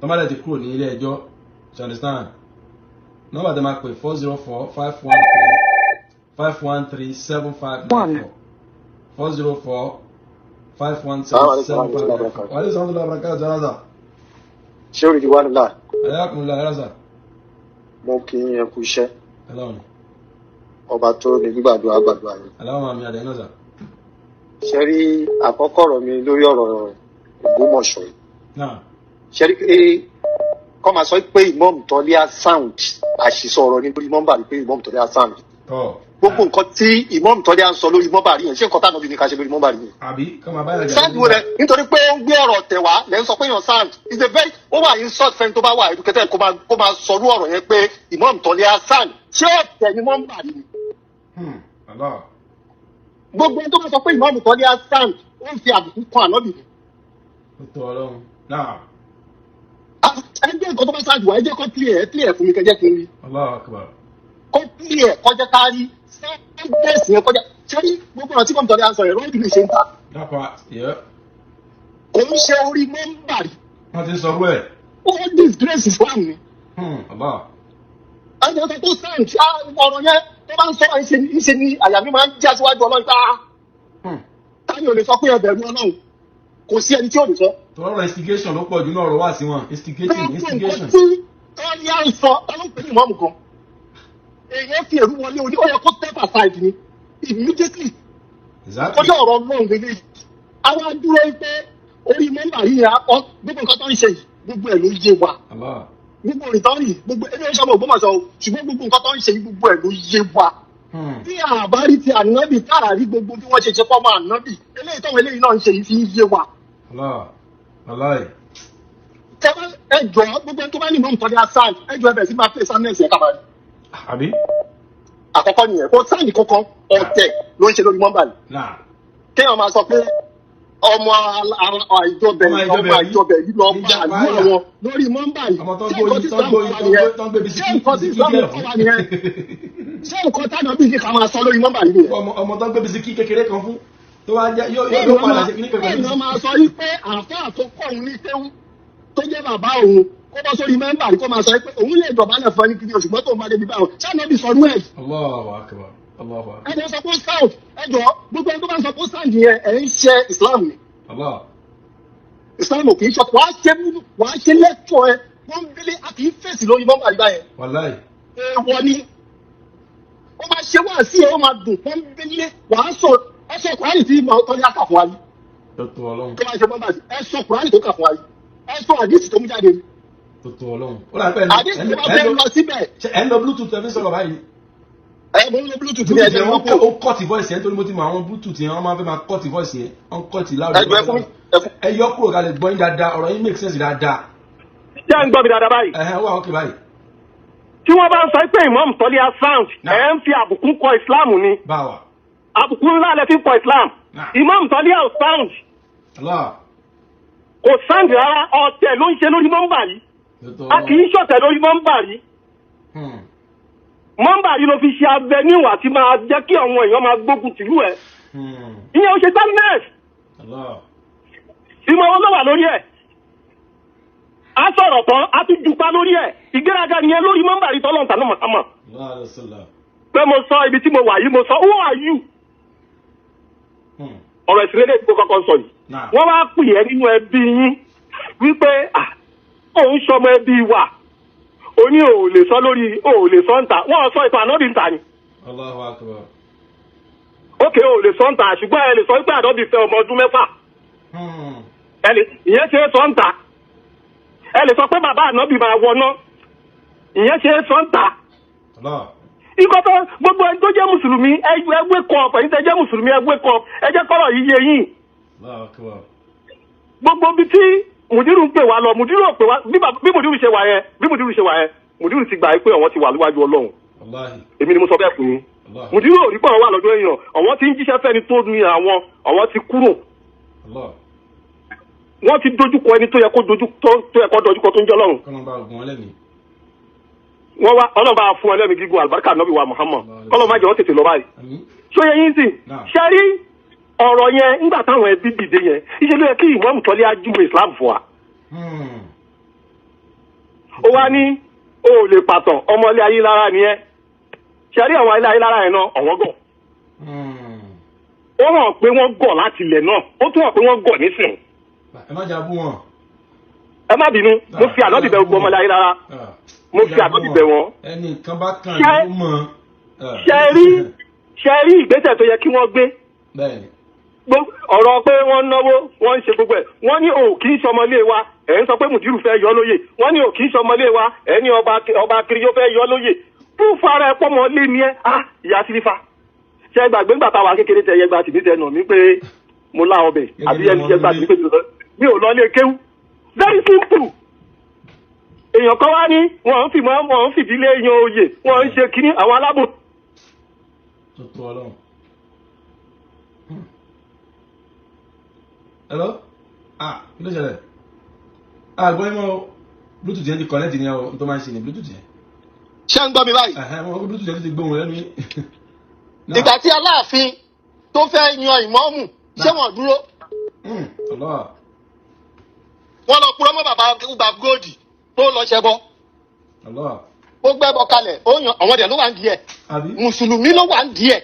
Tọ́mọ́lẹ̀ ti kúrò ní ilé ẹjọ́. You understand? Nọ́mbà tẹ́ máa pè 404-513-7594. 404-517-7594. Wàhálà ìsọ̀rọ̀ tó lọ́wọ́ ká jọ́nà. Ṣé o rí wá nílá? Ayákùnrin ẹ̀rọ sà. Mo kí ẹ kú iṣẹ́. Hello. Ọba tó ní gbígbàdúrà gbàdúrà yìí. Hello màmí àdéhùn náà sà. Ṣé rí àkọ́kọ́ ọ̀rọ̀ mi lórí ọ̀rọ̀ Ògbómọ̀ṣọ́ yìí. Ṣé rí pé kọ́ máa sọ pé Imam Tọ́lá sound àṣìṣọ ọ̀rọ̀ nítorí mọ́mbà rí pé Imam Tọ́lá sound. Gbogbo nǹkan tí Imam Tọ́lá ń sọ lórí mọ́mbà rí yẹn ṣé nǹkan táwọn obìnrin ká ṣe lórí mọ́mbà rí yẹn. Àbí kọ́ máa báyọ̀ jẹ́. Sound wo rẹ̀ nítorí pé ó ń gbé ọ̀rọ̀ tẹ̀ wá lẹ́ ń sọ pé èèyàn sound is a very ó wà insult fẹ́ni tó bá wà educated kó máa sọrú ọ̀rọ̀ yẹn pé Imam Tọ́lá sound ṣé ọ̀tẹ̀ ni mọ́mbà rí ni. Gbogbo ẹni tó bá sọ pé Imam Tọ́lá sound ó ń fi àbùkù kan ànábì. Ó tọ́ Ọlọ́run náà. Ẹgbẹ́ nǹkan tó bá ṣáàjù wá ẹ jẹ́ kó clear fún mi kẹjẹ́ kí n rí. Allahu Akbar. bí ẹ̀ kọjá kárí sẹ́ńdẹ̀sì yẹn kọjá ṣẹ́rí gbogbo ọ̀rọ̀ tí mo tọ́lé aṣọ ẹ̀rọ ìdílé ṣe ń ta. kò ń ṣe orí mẹ́mbà rí. wọ́n ti sọ wẹ́ẹ̀. ó disgrace Islam ni. ẹjọ́ tó sẹ́ǹd ọ̀rọ̀ yẹn tó bá ń sọ ìṣe ni àyà mi máa ń já síwájú Ọlọ́run ta. táyọ̀ ò lè sọ pé ẹbẹ̀rù Ọlọ́run kò sí ẹni tí ò lè sọ. tọ́lọ́rọ̀ instigation ló pọ̀ jù náà ọ̀rọ̀ wá sí wọn instigation. tọ́lí à ń sọ ọlọ́pàá ní mọ́mù kan èèyàn fi èrú wọlé orí ó yẹ kó step aside ni immediately. kọjá ọ̀rọ̀ Ọlọ́run lélẹ̀ àwọn adúró pé orí mẹ́mbà yìí yẹn gbogbo nǹkan tó ń ṣe yìí gbogbo ẹ̀ ló yé wa gbogbo ìtọ́rì gbogbo ẹni ó sọmọ Ògbómọ̀ṣọ́ ṣùgbọ́n gbogbo nǹkan tó ń ṣe yìí gbogbo ẹ̀ ló yé wa. bí àbárí ti ànábì káàrí gbogbo bí wọ́n ṣe ṣe fọ́mọ ànábì eléyìí táwọn eléyìí náà ń ṣe yìí fi ń yé wa. ẹjọ́ gbogbo ẹni tó bá ní ìmọ̀ nǹkan ní aside ẹjọ́ ẹbẹ̀ sí máa pè sáńdẹ̀sì ẹ̀ka báyìí. àbí. àkọ́kọ́ nìyẹn kó sáǹdì kankan ọ̀tẹ̀ ló ń ṣe lórí mọ́mbà ni. kéèyàn máa sọ pé ọmọ àìjọbẹ̀ yìí lọ bá àlú àwọn lórí mọ́mbà yìí. ṣé nǹkan tánà bí ká máa sọ lórí mọ́mbà yìí nìyẹn. ọmọ tó ń gbé bisikí kékeré kan fún tó wá jẹ yóò padà sí kíní kankan. èèyàn máa sọ yìí pé àáfàá tó kọ́ òun ní kéwú tó jẹ́ bàbá òun kó bọ́ sórí mẹ́mbà kó máa sọ pé òun lè dọ̀bálẹ̀ fún ẹni kiri òṣùgbọ́n tó máa débi báwọn ṣáà bí sọ̀rọ̀ ẹ̀. ẹjọ́ sọ pé sound ẹjọ́ gbogbo ẹni tó bá sọ pé sound yẹn ẹ̀ ń ṣe Islam ni. Islam kì í ṣe wàá ṣe lẹ́tọ̀ ẹ wọ́n bílé a kì í fèsì lórí mọ́mbà yìí báyẹn. èèwọ̀ ni ó máa ṣe wá sí ẹ ó máa dùn wọ́n bílé wàá sọ ẹsẹ̀ Kùránì tí tọ́jú àkà fún wa yìí. tó máa ṣe mọ́mbà sí ẹsẹ̀ Kùránì tó kà fún wa yìí ẹsẹ̀ àdìsí tó mú jáde ni. Tòtò Ọlọ́run. Ó rà pé ẹ̀ ń lọ Bluetooth ẹ̀ fi sọ̀rọ̀ báyìí. Mo ń lo Bluetooth ní ẹ̀jẹ̀ wọn kò. Ó kọ́ọ̀tì voice yẹn torí mo ti mọ àwọn Bluetooth yẹn wọ́n máa fẹ́ máa kọ́ọ̀tì voice yẹn wọ́n kọ́ọ̀tì loud. Ẹ yọ kúrò ká lè gbọ́ yín dáadáa ọ̀rọ̀ yín make sense dáadáa. Ṣé ẹ ń gbọ́ mi dáadáa báyìí? Ó wà ókè báyìí. Tí wọ́n bá ń sọ pé Imam Tọ́líà sound ẹ̀ ń fi àbùkù kọ Islam ni. Báwa. Àbùkù ńlá lẹ fi kọ Islam. Imam Tọ́líà sound. Kò sound rárá ọ̀tẹ̀ ló ń ṣe lórí mọ́mbà yìí. A kì í ṣọ̀tẹ̀ lórí mọ́mbà yìí. Mọ́mbà yìí ló fi ṣe abẹ níwà tí máa jẹ́ kí àwọn èèyàn máa gbógun tìlú ẹ̀. Ìyẹn ò ṣe gbámínẹ́ẹ̀sì. Ìmọ̀ wọn ló wà lórí ẹ̀. A sọ̀rọ̀ tán, a tún jupa lórí ẹ̀. Ìgbéraga nìyẹn lórí mọ́mbà yìí tọ́lọ́ ntàná mọ̀tàmọ̀. Pé mo sọ ibi tí mo wà yìí, mo sọ, who are you? Ọ̀rọ̀ ìsìnlẹ̀ tí mo kọ́kọ́ sọ yìí. Wọ́n wá pè é nínú ẹbí yín wípé òun sọmọ ẹbí wa. O ní o lè sọ lórí o lè sọ ń ta wọ́n sọ ìtàn ànábì ń ta ni. Allahu Akbar. Ókè o lè sọ ń ta ṣùgbọ́n ẹ lè sọ pé ànábì fẹ́ ọmọ ọdún 6. Ìyẹn ṣe é sọ ń ta. Ẹ lè sọ pé bàbá ànábì máa wọná. Ìyẹn ṣe é sọ ń ta. Ikọ́ tó gbogbo ẹni tó jẹ́ mùsùlùmí ẹgbẹ́ kọ́ ẹ̀yin tẹ́ jẹ́ mùsùlùmí ẹgbẹ́ kọ́ ẹ jẹ́ kọ́rọ̀ yìí yé yín. Gbogbo bí tí mùdírù ń pè wá lọ mùdírù ò pè wá bí mùdírù ṣe wà yẹn mùdírù ti gbà pé àwọn ti wà níwájú Ọlọ́run. Èmi ni mo sọ bẹ́ẹ̀ fún yín. Mùdírù ò rí pé àwọn wà lọ́dọ̀ èèyàn àwọn tí ń jíṣẹ́ fẹ́ni tó ní àwọn ti kúrò. Wọ́n ti dojúkọ ẹni tó yẹ kó dojúkọ tó ń jẹ́ Ọlọ́run. Wọ́n wá Ọlọ́run bá fún ẹlẹ́mìí gígùn àlùbáríkà Nábì wa Muhammad Ọlọ́run má jẹ́ wọ́n tètè lọ báyìí. Ṣó yẹ yín sì ṣe rí ọ̀rọ̀ yẹn nígbà táwọn ẹbí dìde yẹn ìṣe ló yẹ kí Imam Tọ́líà júwe Islam fún wa. Ó wá ní o lè pàtàn ọmọ ilé ayé lára nìyẹn ṣe rí àwọn ilé ayé lára yẹn náà ọ̀wọ́n gọ̀. Ó hàn pé wọ́n gọ̀ láti ilẹ̀ náà ó tún hàn pé wọ́n gọ̀ nísìnyí. Ẹ má jà bú wọn. Ẹ má bínú mo fi àná dìbẹ̀ gbogbo ọmọ ilé ayé lára mo fi àná dìbẹ̀ wọn. Ẹnìkan bá kàn ló mọ̀. Ṣe rí ìgbésẹ̀ tó yẹ kí wọ́n gbé. Ọ̀rọ̀ pé wọ́n náwó wọ́n ń ṣe gbogbo ẹ̀ wọ́n ní o kì í ṣọmọlé wa ẹ̀ ń sọ pé mùdírù fẹ́ yọ lóyè wọ́n ní o kì í ṣọmọlé wa ẹ̀ ní ọba kiri yóò fẹ́ yọ lóyè fún fara ẹ̀ pọ́mọ lé ní ẹ́ ìyá sírífà ṣe gbàgbé ńgbà táwa kékeré tẹ yẹgbà tìmí tẹ nà mí pé mo lá ọbẹ̀ àbí ẹni yẹgbà tìmí pé mi ò lọ lé kéwú very simple èèyàn kan wá ní wọ́n ń fìdílé yan oyè wọ́n ń ṣe kíní àwọn alábò. Hello? Kí ló ṣẹlẹ̀? Gbọ́ ìmọ̀ Bluetooth yẹn ti connect ní ọ̀ tó máa ń ṣe ní Bluetooth yẹn. ṣé ń gbọ́ mi báyìí. ìgbà tí Aláàfin tó fẹ́ yan ìmáàmù ṣé wọ́n dúró. wọ́n lọ purọ́ mọ́ bàbá Góòdì tó lọ ṣẹbọ. ó gbẹ́bọ kalẹ̀ ó yan àwọn ọ̀dẹ̀ ló wà ń di ẹ̀. mùsùlùmí ló wà ń di ẹ̀.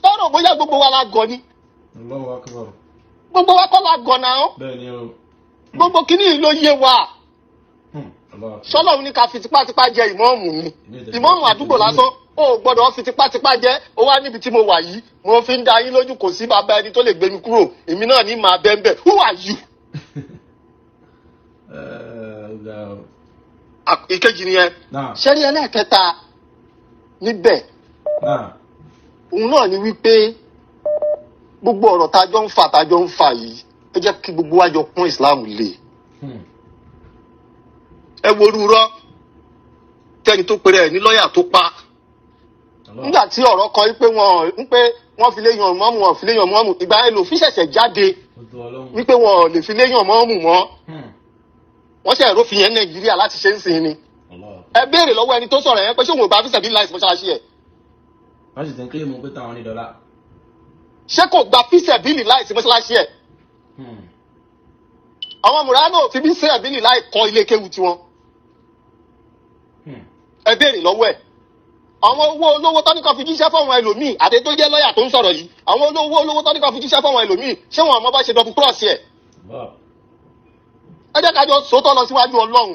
sọ̀rọ̀ bóyá gbogbo wa la gọ̀ ni. gbogbo wa kọ́ la gọ̀ náà. gbogbo kìíní yìí ló yé wa. sọ́lọ́run ní ká fi tipátipá jẹ ìmáàmù ni. ìmáàmù àdúgbò lásán ó gbọ́dọ̀ fi tipátipá jẹ ó wá níbi tí mo wà yìí mo fi ń da yín lójú kò sí bàbá ẹni tó lè gbé mi kúrò èmi náà ní màá bẹ́ẹ̀ bẹ́ẹ̀ who are you. ìkejì nìyẹn ṣẹ́rí ẹlẹ́ẹ̀kẹta níbẹ̀ òun náà ni wípé gbogbo ọ̀rọ̀ tájọ́ ń fà yìí ẹ jẹ́ kí gbogbo wa jọ kún Islam lé ẹ wo rúurọ́ tẹ́ni tó pèrè ẹ̀ ní lọ́ọ̀yà tó pa nígbà tí ọ̀rọ̀ kan wípé wọ́n fi lé yan mọ́mù wọ́n fi lé yan mọ́mù ìgbà yẹn lòfin ṣẹ̀ṣẹ̀ jáde wípé wọ́n lè fi lé yan mọ́mù mọ́ wọ́n ṣe ìrófin yẹn Nàìjíríà láti ṣe ń sìn ni ẹ béèrè lọ́wọ́ ẹni tó sọ̀rọ̀ yẹn pé ṣé òun ò bá fi sẹ̀bí láìsí mọ́ṣáláṣí ẹ̀. wọ́n sì ti ń kílè mú pé táwọn ní dọ́là. ṣé kò gba fíṣẹ̀bílì láìsí mọ́ṣáláṣí ẹ̀. àwọn mùránù ò fi bí sẹ̀bílì láì kọ́ ilé kéwu tiwọn. ẹ béèrè lọ́wọ́ ẹ̀. àwọn owó olówó tọ́níkan fi jíṣẹ́ fáwọn ẹlòmíì àti tó jẹ́ lọ́ọ̀yà tó ń sọ̀rọ̀ yìí àwọn olówó tọ́níkan fi jíṣẹ́ fáwọn ẹlòmíì ṣé wọn àmọ́ bá ṣe double cross ẹ̀. ẹ jẹ́ ká jọ sòótọ́ lọ síwájú Ọlọ́run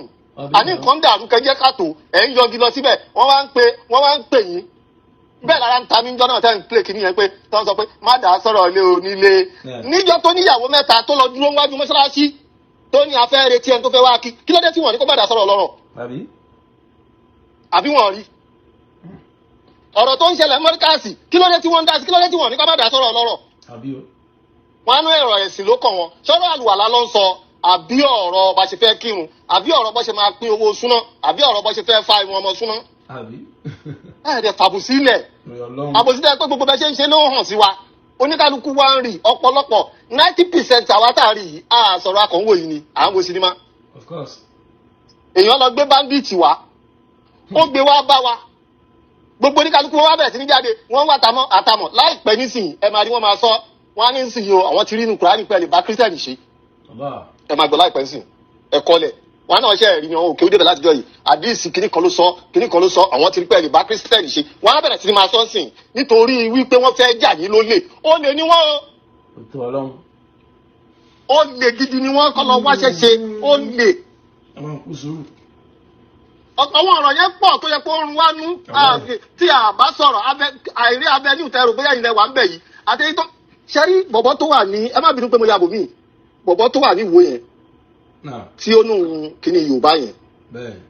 àní nǹkan dàrú kẹjẹ kàtó ẹ̀ ń yọgi lọ síbẹ̀ wọ́n wá ń pè yín bẹ́ẹ̀ lára ń ta mí jọ́ náà tẹ́ ń plé kìíní yẹn pé tí wọ́n sọ pé má dà á sọ̀rọ̀ ilé onílé níjọ́ tó níyàwó mẹ́ta tó lọ dúró wájú mọ́ṣáláṣí tó ní afẹ́ retí ẹni tó fẹ́ wá kí ló dé tí wọ́n ní kó má dà á sọ̀rọ̀ lọ́rọ̀ àbí wọ́n rí ọ̀rọ̀ tó ń ṣẹlẹ̀ mọ́ríkàsì kí ló dé tí wọ́n ń dá sí kí ló dé tí wọ́n ní kó má dà á sọ̀rọ̀ lọ́rọ̀ wọn á nú ẹ̀rọ ẹ̀sìn ló kàn wọn sọ̀rọ̀ àlùwàlá ló ń sọ àbí ọ̀rọ̀ bá ṣe fẹ́ kírun àbí ọ̀rọ̀ bó ṣe máa pín owó súná àbí ọ̀rọ̀ bó ṣe fẹ́ fa ìwọ̀n ọmọ súná. ẹ̀ẹ́dẹ̀ fàbùsílẹ̀ àbòsílẹ̀ pé gbogbo bẹ́ẹ̀ ṣe ń ṣe ló hàn sí wa oníkálukú wa ń rí ọ̀pọ̀lọpọ̀ 90% àwa tá a rí yìí a sọ̀rọ̀ akọ̀wé yìí ni à ń wo sinimá. èèyàn lọ gbé bandit wá ó gbé wá bá wa gbogbo oníkálukú wọn wá bẹ̀rẹ̀ sí ní jáde wọ́n wá àtàmọ̀ láìpẹ́ nísìnyí ẹ máa rí wọ́n máa sọ wọ́n á ní nísìnyí o àwọn ti rí inú Kùránì pẹ̀lú bá kírísítẹ́nì ṣe ẹ máa gbọ́ láìpẹ́ sí ẹ̀kọ́ lẹ̀ wọn náà ṣe ẹ̀rí yan òkè ó débẹ̀ láti jọ yìí àdíìsì kìnnì kan ló sọ àwọn ti rí pẹ̀lú bá kírísítẹ́nì ṣe wọn á bẹ̀rẹ̀ sí ní máa sọ sìn nítorí wípé wọ́n fẹ́ jà yín lólè ó lè ní wọ́n ó lè gidi ni wọ́n kọ́ lọ wáṣẹ́ ṣe ó lè. àwọn ọ̀rọ̀ yẹn pọ̀ tó yẹ kó ń wá nú tí a bá sọ̀rọ̀ àìrí abẹ́ ní ìtẹ́rù bóyá ilẹ̀ wà ń bẹ̀ yìí àti tó ṣẹ́rí bọ̀bọ̀ tó wà ní ẹ má bínú pé mo yàgò míì bọ̀bọ̀ tó wà ní ìwò yẹn tí ó nù kíní Yorùbá yẹn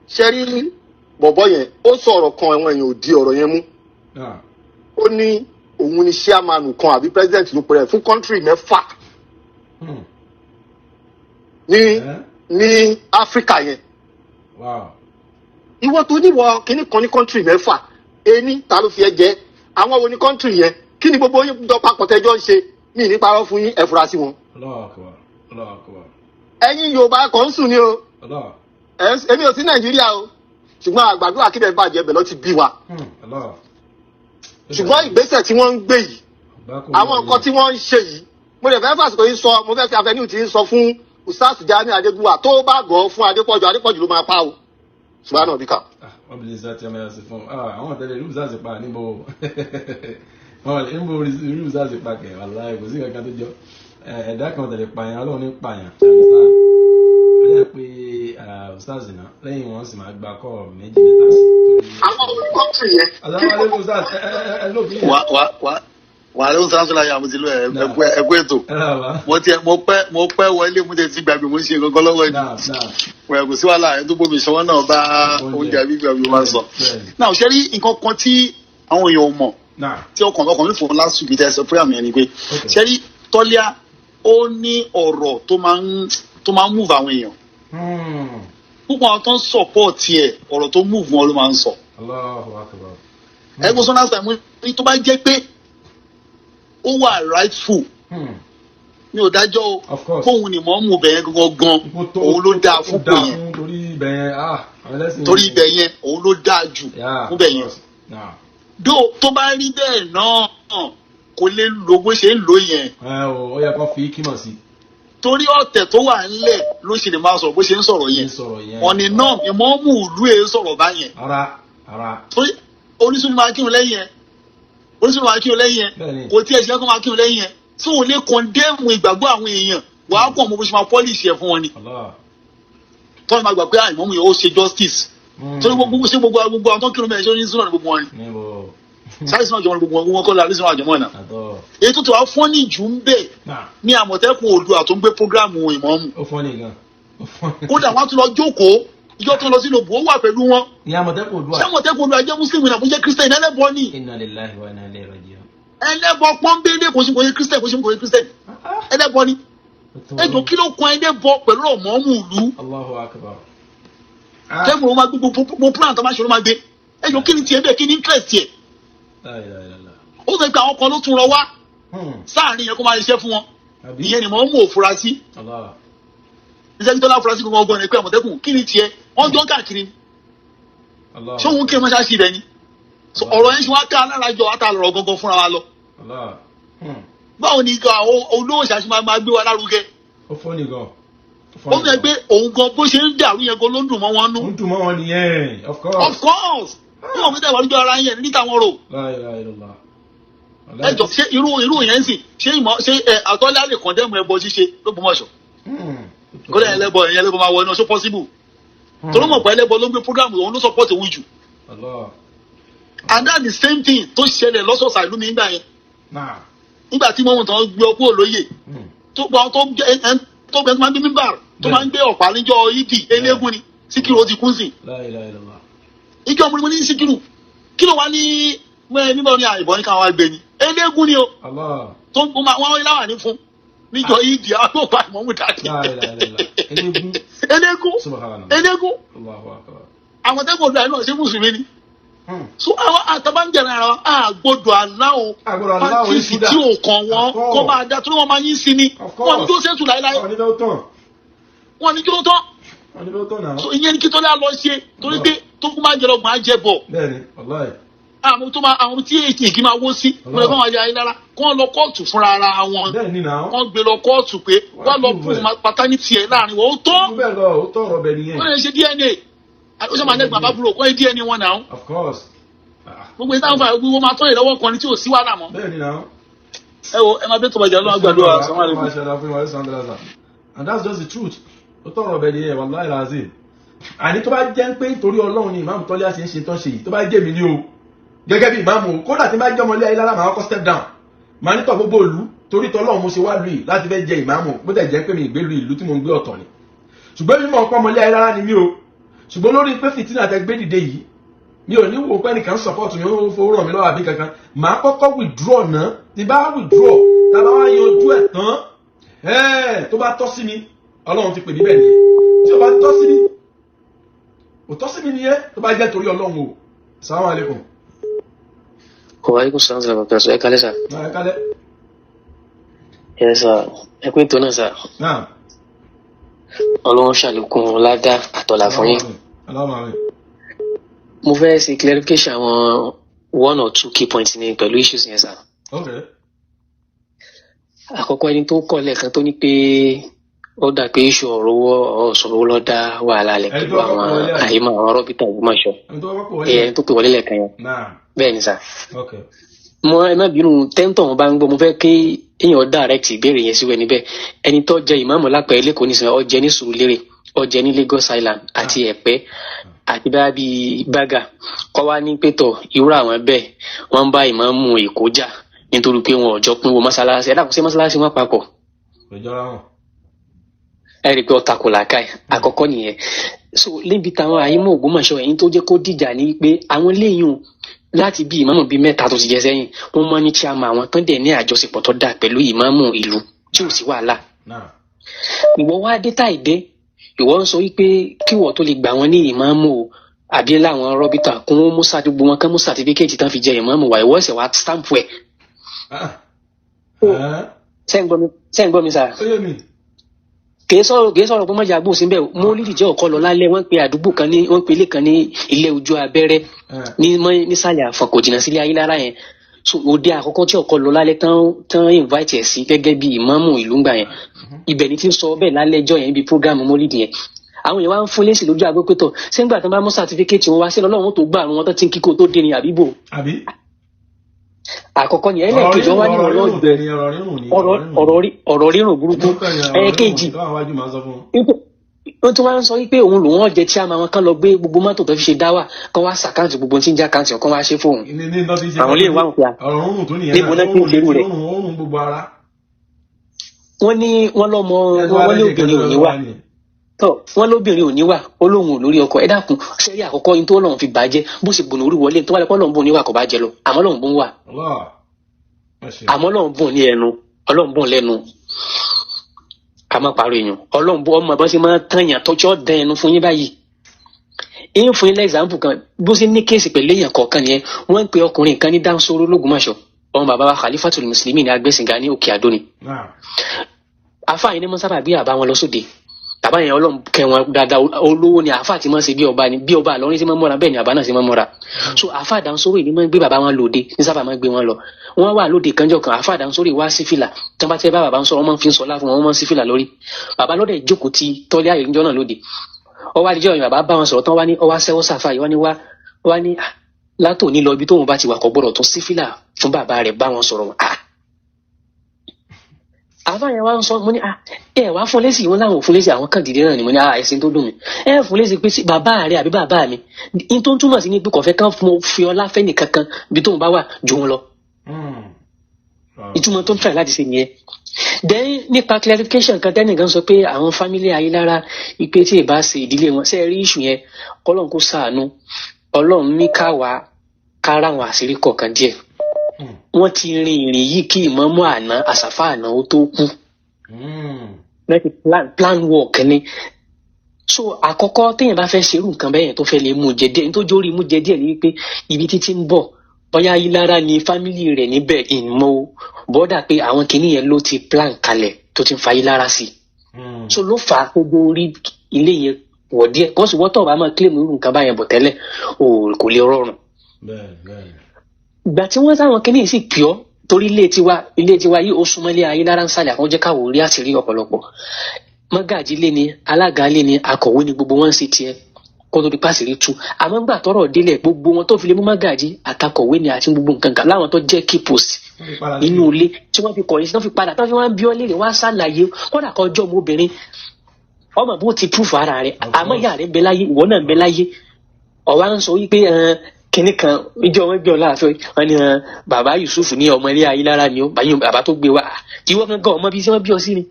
ṣe rí bọ̀bọ̀ yẹn ó sọ ọ̀rọ̀ kan àwọn èèyàn ò di ọ̀rọ̀ yẹn mú ó ní òun ni chairman kan àbí president ló pẹ̀rẹ̀ fún country mẹ́fà ní Áfíríkà yẹn ìwọ tó níwọ kíní kan ní country mẹ́fà ení ta ló fi ẹ jẹ àwọn wo ní country yẹn kí ni gbogbo yín jọ papọ̀ tẹ́jọ́ ń ṣe mí ní parọ́ fún yín ẹ fura sí wọn. ẹ̀yin Yorùbá kan ń sùn ni o èmi ò sí Nàìjíríà o ṣùgbọ́n àgbàdo àkíbẹ̀ bàjẹ́ bẹ̀ lọ ti bí wa ṣùgbọ́n ìgbésẹ̀ tí wọ́n ń gbé yìí àwọn nǹkan tí wọ́n ń ṣe yìí mo lè fẹ́ fàṣìkò yìí sọ mo fẹ́ fi Avenue ti ń sọ fún Ustaz Jamiu Adégúnwà tó bá gọ̀ fún Adépọ̀jù ló máa pa o ṣùgbọ́n náà bí kà. wọ́n bí lè sá tí a máa ṣe fún àwọn tẹ̀lé ìlú ìsáàsì pa níbo níbo ìlú ìsáàsì pa kẹ̀ wàláhì kò sí kankan tó jọ ẹ̀dá kan tẹ̀lé pààyàn Ọlọ́run ní pààyàn ó yẹ pé Ustaz náà lẹ́yìn wọn sì máa gba kọ́ méjì mẹ́ta sí. àwọn olùkọ́tù yẹn. aláwọ̀ Ustaz ẹ ló fi. wà á ló ń sáńsọ láyé àmúti lọ ẹkú ètò mo pẹ́ wọlé mo tẹ ti gbàgbé mo ń ṣe nǹkan lọ́wọ́ ẹ̀ kò sí wàhálà ẹ̀ tó bómi ìṣọwọ́ náà bá oúnjẹ gbígbà mi máa ń sọ. náà ṣe rí nǹkan kan tí àwọn èèyàn mọ̀ tí ọkàn mi fò lásù bí tẹ́ sọ pé àmì ẹni pé ṣe rí Tọ́lá ó ní ọ̀rọ̀ tó máa ń move àwọn èèyàn púpọ̀ àwọn tó ń support ẹ̀ ọ̀rọ̀ tó move wọn ló máa ń sọ. ẹgbẹ́ sọ́nà àgbà mi tó bá jẹ́ pé ó wà rightful mi ò dájọ́ o fóun ni mò ń mú bẹ̀rẹ̀ gangan òun ló dáa fún pé yẹn torí ibẹ̀ yẹn òun ló dáa jù fún bẹ̀ yẹn tó bá rí bẹ́ẹ̀ náà kò lè lo bó ṣe ń lò yẹn. ó yẹ kó fi kímọ̀ sí. torí ọ̀tẹ̀ tó wà nílẹ̀ ló ṣe lè máa sọ̀rọ̀ bó ṣe ń sọ̀rọ̀ yẹn ọ̀nì náà ìmọ̀ọ́mù ìlú ẹ̀ sọ̀rọ̀ báyẹn. torí oníṣòwò máa kírun lẹ́yìn ẹ̀ kò tí ẹ̀ ṣe kó máa kírun lẹ́yìn ẹ̀ tí òun lè kọ̀ndẹ́mù ìgbàgbọ́ àwọn èèyàn wàá pọ̀ mọ́ bó ṣe máa pọ́lìṣì ẹ̀ fún wọn ni. tọ́lá máa gbà pé ìmọ̀ọ́mù yẹn ó ṣe justice torí gbogbo àwọn tó kírun bẹ́ẹ̀ ṣe oníṣòwò náà gbogbo wọn ni sáyẹ́sì náà jọmọ́ gbogbo wọn kọ́ la lẹ́sìn náà jọmọ́ náà èyí tó wá fọ́nì jù ń bẹ̀ ní Àmọ̀tẹ́kùn Oòduà tó ń gbé prógráàmù ìmọ̀ọ́mù kódà wọn tún lọ jókòó ìjọ tó lọ sínú bò ó wà pẹ̀lú wọn ṣé Àmọ̀tẹ́kùn Oòduà jẹ́ mùsùlùmí náà kó jẹ́ kírísítẹ́nì ẹlẹ́bọ ni ẹlẹ́bọ pọ́nbélé kò sí kò yẹ kírísítẹ́nì ẹlẹ́bọ ni ẹjọ́ kí ló kan ẹlẹ́bọ pẹ̀lú ọ̀mọ́ọ̀mù ìlú tẹ́gbọ̀n máa gbé gbogbo plan tó máa ṣe ló máa gbé ẹjọ́ kí ni tiẹ̀ bẹ́ẹ̀ kí ni interest tiẹ̀ ó fẹ́ pé àwọn kan ló tún lọ wá sáàrin yẹn kó máa ṣiṣẹ́ fún wọn ìyẹn ni mo ń mú òfurasí iṣẹ́ tó lá furasí gbogbo ọgbọ́n rẹ̀ pé Àmọ̀tẹ́kùn kí ni tiẹ̀ wọ́n jọ káàkiri ṣé òun kí ẹ máa ṣáṣì rẹ ni ọ̀rọ̀ yẹn ṣe wá ká alárajọ àtàlọ́rọ̀ gangan fúnra wa lọ báwo ni olówó ṣàṣì máa gbé wa lárugẹ ó fẹ́ pé òun gan bó ṣe ń dàrú yẹn gan ló ń dùn mọ́ wọn nú. ó ń dùn mọ́ wọn nìyẹn of course bí wọn fi tẹ̀ wá lójú ara yẹn níta wọn rò. ẹ jọ ṣé irú yẹn ń sìn ṣé àtọ́lá lè kọ̀ndẹ́mù ẹbọ ṣíṣe l'Ógbómọ̀ṣọ́. kó lẹ́yìn ẹlẹ́bọ máa wọ iná so possible. torí mọ̀ pé ẹlẹ́bọ ló ń gbé program òun ló support òun jù. and that the same thing tó ṣẹlẹ̀ lọ́sọ̀ọ̀sà ìlú mi nígbà yẹn. nígbà tí mọ́mú tán gbé ọkú olóyè tó gbẹ tó máa ń gbé mímbà tó máa ń gbé ọ̀pá níjọ́ ìdì eléégún ni Síkírù ó ti kún sí. ìjọ ọmọ ní Síkírù kí ló wá ní mímọ́ ní àìbọ̀ ní káwọn àgbẹ̀ ni eléégún ni o tó wọ́n láwà ní fún níjọ ìdì àgbọ̀pá ìmọ̀mú dáadé eléégún Àmọ̀tẹ́kùn Oòduà náà ṣe mùsùlùmí ni so àwọn àtàbánjẹ̀rẹ̀ ara wa àgbọ̀dọ̀ aláwọ̀ pàkíyèsí tí ò kàn wọ́n kó máa dá tó wọ́n máa yín sí ni wọ́n ní kí ó ṣètò láéláé wọ́n ní kí ó tán so ìyẹn ní kí tọ́lá lọ ṣe torí pé tó kú máa jẹ lọ́gbọ̀n á jẹ bọ̀ àwọn tí èkì máa wó sí wọ́n lè fọ́n wáyé ayé lára kí wọ́n lọ kóòtù fúnra ara wọn wọ́n gbé lọ kóòtù pé wọ́n lọ fún paternity ẹ̀ láàrin wọn ó tó wọ́n lè ṣe DNA ó ṣe máa lẹ́gbàá bá búrò kọ́ DNA wọn náà. of course. gbogbo ìtàn fún àwọn máa tọ́ ìlọ́wọ́ kan ní tí ò sí wàhálà mọ́. ẹ wo ẹ máa bẹ tó bàjẹ́ lọ́wọ́ gbàdúrà and that's just the truth ó tọrọ ọbẹ̀ nìyẹn wallahi lazim àní tó bá jẹ́ pé nítorí Ọlọ́run ni ìmáàmù Tọ́lá ṣe ń ṣe tán ṣe yìí tó bá jẹ́ mi ní o gẹ́gẹ́ bí ìmáàmù kódà tí bá jẹ́ ọmọlé ayé lára màá kọ́ step down màá nítọ̀ gbogbo ìlú torí tọ́lọ́run mo ṣe wá lù yìí láti fẹ́ jẹ ìmáàmù bó tẹ̀ jẹ́ pé mi ìgbélu ìlú tí mo ń gbé ọ̀tọ̀ ni ṣùgbọ́n mímọ̀ ọ̀pọ̀ ọmọlé ayé lára ni mí o ṣùgbọ́n lórí pé fìtínà tẹ gbé dìde yìí mi ò ní wo pé nìkan support mi ó fowó ràn mí lọ́wọ́ àbí kankan màá kọ́kọ́ withdraw náà tí bá withdraw tàbá wá yanjú ẹ̀ tán tó bá tọ́ sí mi Ọlọ́run ti pè mí bẹ́ẹ̀ nìyẹn tí ó bá tọ́ sí mi ò tọ́ sí mi nìyẹn tó bá jẹ́ torí Ọlọ́run o. Assalamu alaikum. Wa alaikum salam wa rahmatullahi ẹ kálẹ́ sà. ẹ kálẹ́. ẹ sà ẹ pé tó náà sà. Ọlọ́run ṣàlékún ládá àtọ̀là fún yín. Mo fẹ́ ṣe clarification àwọn 1 or 2 key points ní pẹ̀lú issues yẹn sà. Àkọ́kọ́ ẹni tó kọ́ lẹ́ẹ̀kan tó ní pé ó dà pé iṣu ọ̀rọ̀ lọ dá wàhálà lẹ̀ pẹ̀lú àwọn àyímọ̀ àwọn rọ́bìtà Ògbómọ̀ṣọ́ ẹni tó pè wọlé lẹ́ẹ̀kan yẹn. Bẹ́ẹ̀ ni sà. Mo ẹ má bínú tẹ́ńtọ̀ wọn bá ń gbọ́ mo fẹ́ kí èèyàn direct ìbéèrè yẹn síwẹ̀ níbẹ̀ ẹni tó jẹ ìmáàmù lápẹ̀ẹ́ lẹ́kọ̀ọ́ nísìnyí ó jẹ ní Sùúrùlérè ó jẹ ní Lagos Island àti Ẹ̀pẹ́ àti bá bíi Bágà kọ́ wá ní pétọ̀ irú àwọn bẹ́ẹ̀ wọ́n ń bá ìmáàmù Èkó jà nítorí pé wọn ò jọ pín wo mọ́sálásí ẹ̀dá kò sí mọ́sálásí wọn papọ̀. ẹ rí i pé ọ̀tà kò làákàyè àkọ́kọ́ nìyẹn so níbi táwọn àyímọ̀ Ògbómọ̀ṣọ́ ẹ̀yìn tó jẹ́ kó dìjà ní pé àwọn léyìn láti bí ìmáàmù bíi 3 tó ti jẹ sẹ́yìn wọ́n mọ́ ní chairman àwọn tán dẹ̀ ní àjọṣepọ̀ tó dáa pẹ̀lú ìmáàmù ìlú tí ò sí wàhálà. ìwọ wá dé táìdé ìwọ ń sọ wípé kí wọ́n tó lè gbà wọ́n ní ìmáàmù àbí láwọn rọ́bìtà kún wọ́n mú sàdúgbò wọn kán mú sàtífíkẹ́ẹ̀tì tán fi jẹ ìmáàmù wà ìwọ ẹ̀sẹ̀ wá stamp ẹ̀. ṣé ń gbọ́ mi sà. kìí sọ̀rọ̀ pé mọ́jà gbòòsí ń bẹ̀ mọ́lídì jẹ́ ọ̀kọ́ lọ lálẹ́ wọ́n pe àdúgbò kan ní wọ́n pe ilé kan ní ilé ojú abẹ́rẹ́ nísàlẹ̀ àfọ̀n kò jìnnà sílé Ayélára yẹn so òde àkọ́kọ́ tí ọ̀kọ́ lọ lálẹ́ tán invite ẹ̀ sí gẹ́gẹ́ bí ìmáàmù ìlú ńgbà yẹn ibẹ̀ ni ti ń sọ bẹ́ẹ̀ lálẹ́ ẹjọ́ yẹn bí program mọ́lídì yẹn àwọn yẹn wá ń fún lẹ́sì lójú agbópétọ̀ sẹ́ńgbà tó bá mú certificate wọn wá sí lọ́lọ́run tó gbà wọn tó ti ń kíkó tó dé ní àbíbò àkọ́kọ́ ni ẹlẹ́ẹ̀kejì wá ní ọ̀rọ̀ rírùn burúkú ẹ̀ẹ́kejì wọ́n tún wá ń sọ wípé òun lòun ọ̀jẹ̀ tí a máa wọn kán lọ gbé gbogbo mọ́tò tó fi ṣe dáwà kán wá sàkáǹtì gbogbo tí ń já káǹtì ọ̀kan wá ṣe fóun àwọn ilé ìwà òkúta níbo náà kí n ṣerú rẹ̀ wọ́n ní wọ́n lọ́mọ wọ́n ní obìnrin òní wà tọ́ wọ́n lóbìnrin òní wà ó lóun ò lórí ọkọ ẹ dákun sẹ́rí àkọ́kọ́ yín tó lọ́run fi bàjẹ́ bó ṣe gbòòrò orí wọlé tó wà lẹ́kọ́ lọ́run bò ní wà kò bá jẹ lọ àmọ́ lọ́run bò ń wà àmọ́ lọ́run bò ní ẹnu ọlọ́run bò lẹ́nu àmọ́ pàrọ̀ èèyàn ọlọ́run bò ọmọ bọ́n ṣe máa tàyàn tọ́jọ́ dán ẹnu fún yín báyìí èyí fún yín lẹ́gbàmpù kan bó ṣe ní kéèsì pẹ̀lú èèyàn kọ̀ọ̀kan yẹn wọ́n ń pe ọkùnrin kan ní Dáńsóró l'Ógbómọ̀ṣọ́ ọmọ bàbá wa Khalifatul Muslimin ní Agbẹ́sìngá ní Òkè Àdó ni àfáà ní mọ́sábà bí àbá wọn lọ sóde bàbá yẹn ọlọ́run kẹwọn dáadáa olówó ni àáfà tí máa ń ṣe bí ọba ni bí ọba àlọ́rin tí máa ń mọ́ra bẹ́ẹ̀ ni àbá náà ṣe máa ń mọ́ra so àáfà Dáńsóró ni máa ń gbé bàbá wọn lòde ní sábà máa ń gbé wọn lọ wọn wà lóde kanjọ kan àáfà Dáńsóró wá sí fìlà tí wọn bá tẹ bá bàbá ń sọ wọn máa ń fi sọlá fún wọn máa ń sí fìlà lórí bàbá lọ́dẹ̀ jókòó ti tọ́lé àyè níjọ́ náà lóde ọwọ́ àdìjọ́ yìí bàbá bá wọn sọ̀rọ̀ tán wá ní ọwọ́ sẹ́wọ́ sàfà yìí wá ní látòní lọ ibi tóun bá ti wà kọ́ gbọ́dọ̀ tún sí fìlà fún bàbá rẹ̀ bá wọn sọ̀rọ̀ àfáà yẹn wá ń sọ mo ní ẹ wá fún lésì wọn láwọn fún lésì àwọn kan dìde náà ni mo ní ẹsìn tó dùn mí ẹ fún lésì pé bàbá rẹ àbí bàbá mi in tó ń túmọ̀ sí ní pé kọ̀fẹ́ kan fi ọlá fẹ́ nìkan kan bí tóun bá wà ju wọn lọ ìtumọ̀ tó ń try láti ṣe nìyẹn then nípa clarification kan tẹ́nìkan sọ pé àwọn family Ayélára ipe tí ìbá ṣe ìdílé wọn ṣe rí issue yẹn Ọlọ́run kó ṣàánú Ọlọ́run ní kára àwọn àṣírí kọ̀ọ̀kan díẹ̀ wọ́n ti rin ìrìn yìí kí ìmáàmù àná àsàfà àná ó tó kú láti plan work ni so àkọ́kọ́ téèyàn bá fẹ́ ṣerú nǹkan bẹ́ẹ̀ tó fẹ́ lè mú jẹ díẹ̀ nítorí orí mú jẹ díẹ̀ ni wípé ibi títí ń bọ̀ bóyá Ayélára ni fámìlì rẹ̀ níbẹ̀ ìmọ̀ bọ́dà pé àwọn kìíní yẹn ló ti plan kalẹ̀ tó ti ń fa Ayélára sí so ló fà á gbogbo orí ilé yẹn wọ̀ díẹ̀ kọ́sì wọ́tọ̀ bá máa claim irú nǹkan báyẹn bọ̀ tẹ́lẹ̀ kò lè rọrùn ìgbà tí wọ́n táwọn kìíní sì pì ọ́ torí ilé tiwa yìí ó súnmọ́lé Ayélára ń sàlẹ̀ àwọn jẹ́ káwọ́ orí àṣírí ọ̀pọ̀lọpọ̀ mọ́gàjí lé ní alága lé ní akọ̀wé ní gbogbo wọn sì tiẹ̀ kó tó di pàṣírí tú àmọ́ gbà tọ́rọ̀ délẹ̀ gbogbo wọn tó fi lè mú mọ́gàjí àtakọ̀wé ní àti gbogbo nǹkan kan láwọn tó jẹ́ key post inú ilé tí wọ́n fi kọ̀yìn sí wọ́n fi padà tí wọ́n fi wá ń bí ọ́ léèrè wá ṣàlàyé kódà kan ọjọ́ ọmọbìnrin ọmọ bó ti proof ara rẹ̀ àmọ́ ìyá rẹ̀ ń bẹ láyé ìwọ náà ń bẹ láyé ọ̀wá ń sọ wípé kìnní kan ìjọ wọn gbé ọ láàfin wọn ni bàbá Yusuf ní ọmọ ilé Ayélára ni ó bàbá tó gbé wá ìwọ gangan ọmọ bíi tí wọn bí ọ sí ni.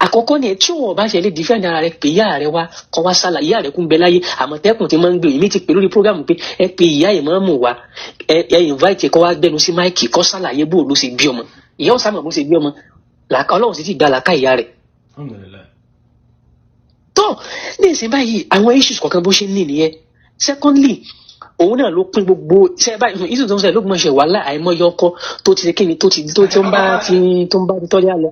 àkọ́kọ́ ni tí wọn bá ṣe lè defend ara rẹ̀ pé ìyá rẹ̀ wá kọ́ wá sálà ìyá rẹ̀ kún bẹ láyé Àmọ̀tẹ́kùn ti máa ń gbé èmi ti pè lórí programu pé ẹ pe ìyá ìmáàmù wa ẹ invite kọ́ wá gbẹnu sí máìkì kọ́ sálàyé bó ló ṣe bí ọmọ ìyá ọ̀sán mọ̀ bó ṣe bí ọmọ Ọlọ́run sì ti gba làákà ìyá rẹ̀. tó ní ìsìn báyìí àwọn issues kọ̀ọ̀kan bó ṣe ní nìyẹn secondly òun náà ló pín gbogbo ṣe báyìí ìṣù tó ń ṣẹlẹ̀ l'Ógbómọ̀ṣọ́ wà láì àìmọye ọkọ tó ti ṣe kíni tó ń bá ti tọ́jà lọ.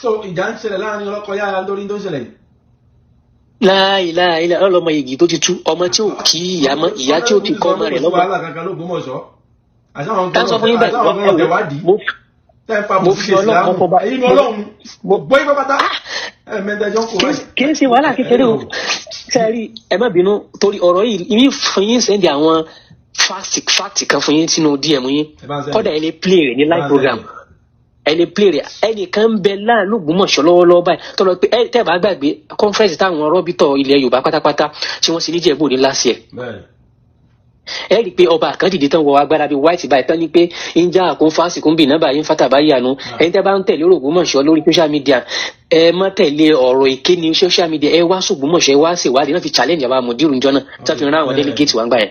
so ìjà ń ṣẹlẹ̀ láàrin ọlọ́kọ̀ọ́yà lórí tó ń ṣẹlẹ̀ yìí. láìláìlá ọlọmọ igi tó ti tú ọmọ tí ò kí ìyá tí ó ti kọ́ ọmọ rẹ̀ lọ́mọ. táwọn fún yín báyìí mo fi Ọlọ́run kọ́ bá mo bọ́ ibà bàtà kì í ṣe wàhálà kékeré o sẹ́ẹ̀rì ẹ má bínú torí ọ̀rọ̀ yìí ìmí fún yín sẹ́ndì àwọn fáàtì kan fún yín sínú DM yín kọ́dà ẹ lè play rẹ̀ ní live program ẹ lè play rẹ̀ ẹnìkan ń bẹ láàrin l'Ógbómọ̀ṣọ́ lọ́wọ́lọ́wọ́ báyìí tọ́lọ pé ẹ tẹ́ bá gbàgbé conference táwọn rọ́bìtọ̀ ilẹ̀ Yorùbá pátápátá tí wọ́n sì ní Ìjẹ̀bú ní last year ẹ rí i pé ọba kan dìde tán wọ agbára bíi white báyìí tán ní pé ìjà àkó fásikún bì náà báyìí ń fàtà báyìí àánú ẹni tẹ́ bá ń tẹ̀lé Ògbómọ̀ṣọ́ lórí social media ẹ má tẹ̀lé ọ̀rọ̀ èké ní social media ẹ wá s'Ògbómọ̀ṣọ́ ẹ wá ṣèwádìí náà fi challenge àwọn amòdìrú njọ́ náà tí wọ́n fi rán àwọn delegate wá ń gbà yẹn.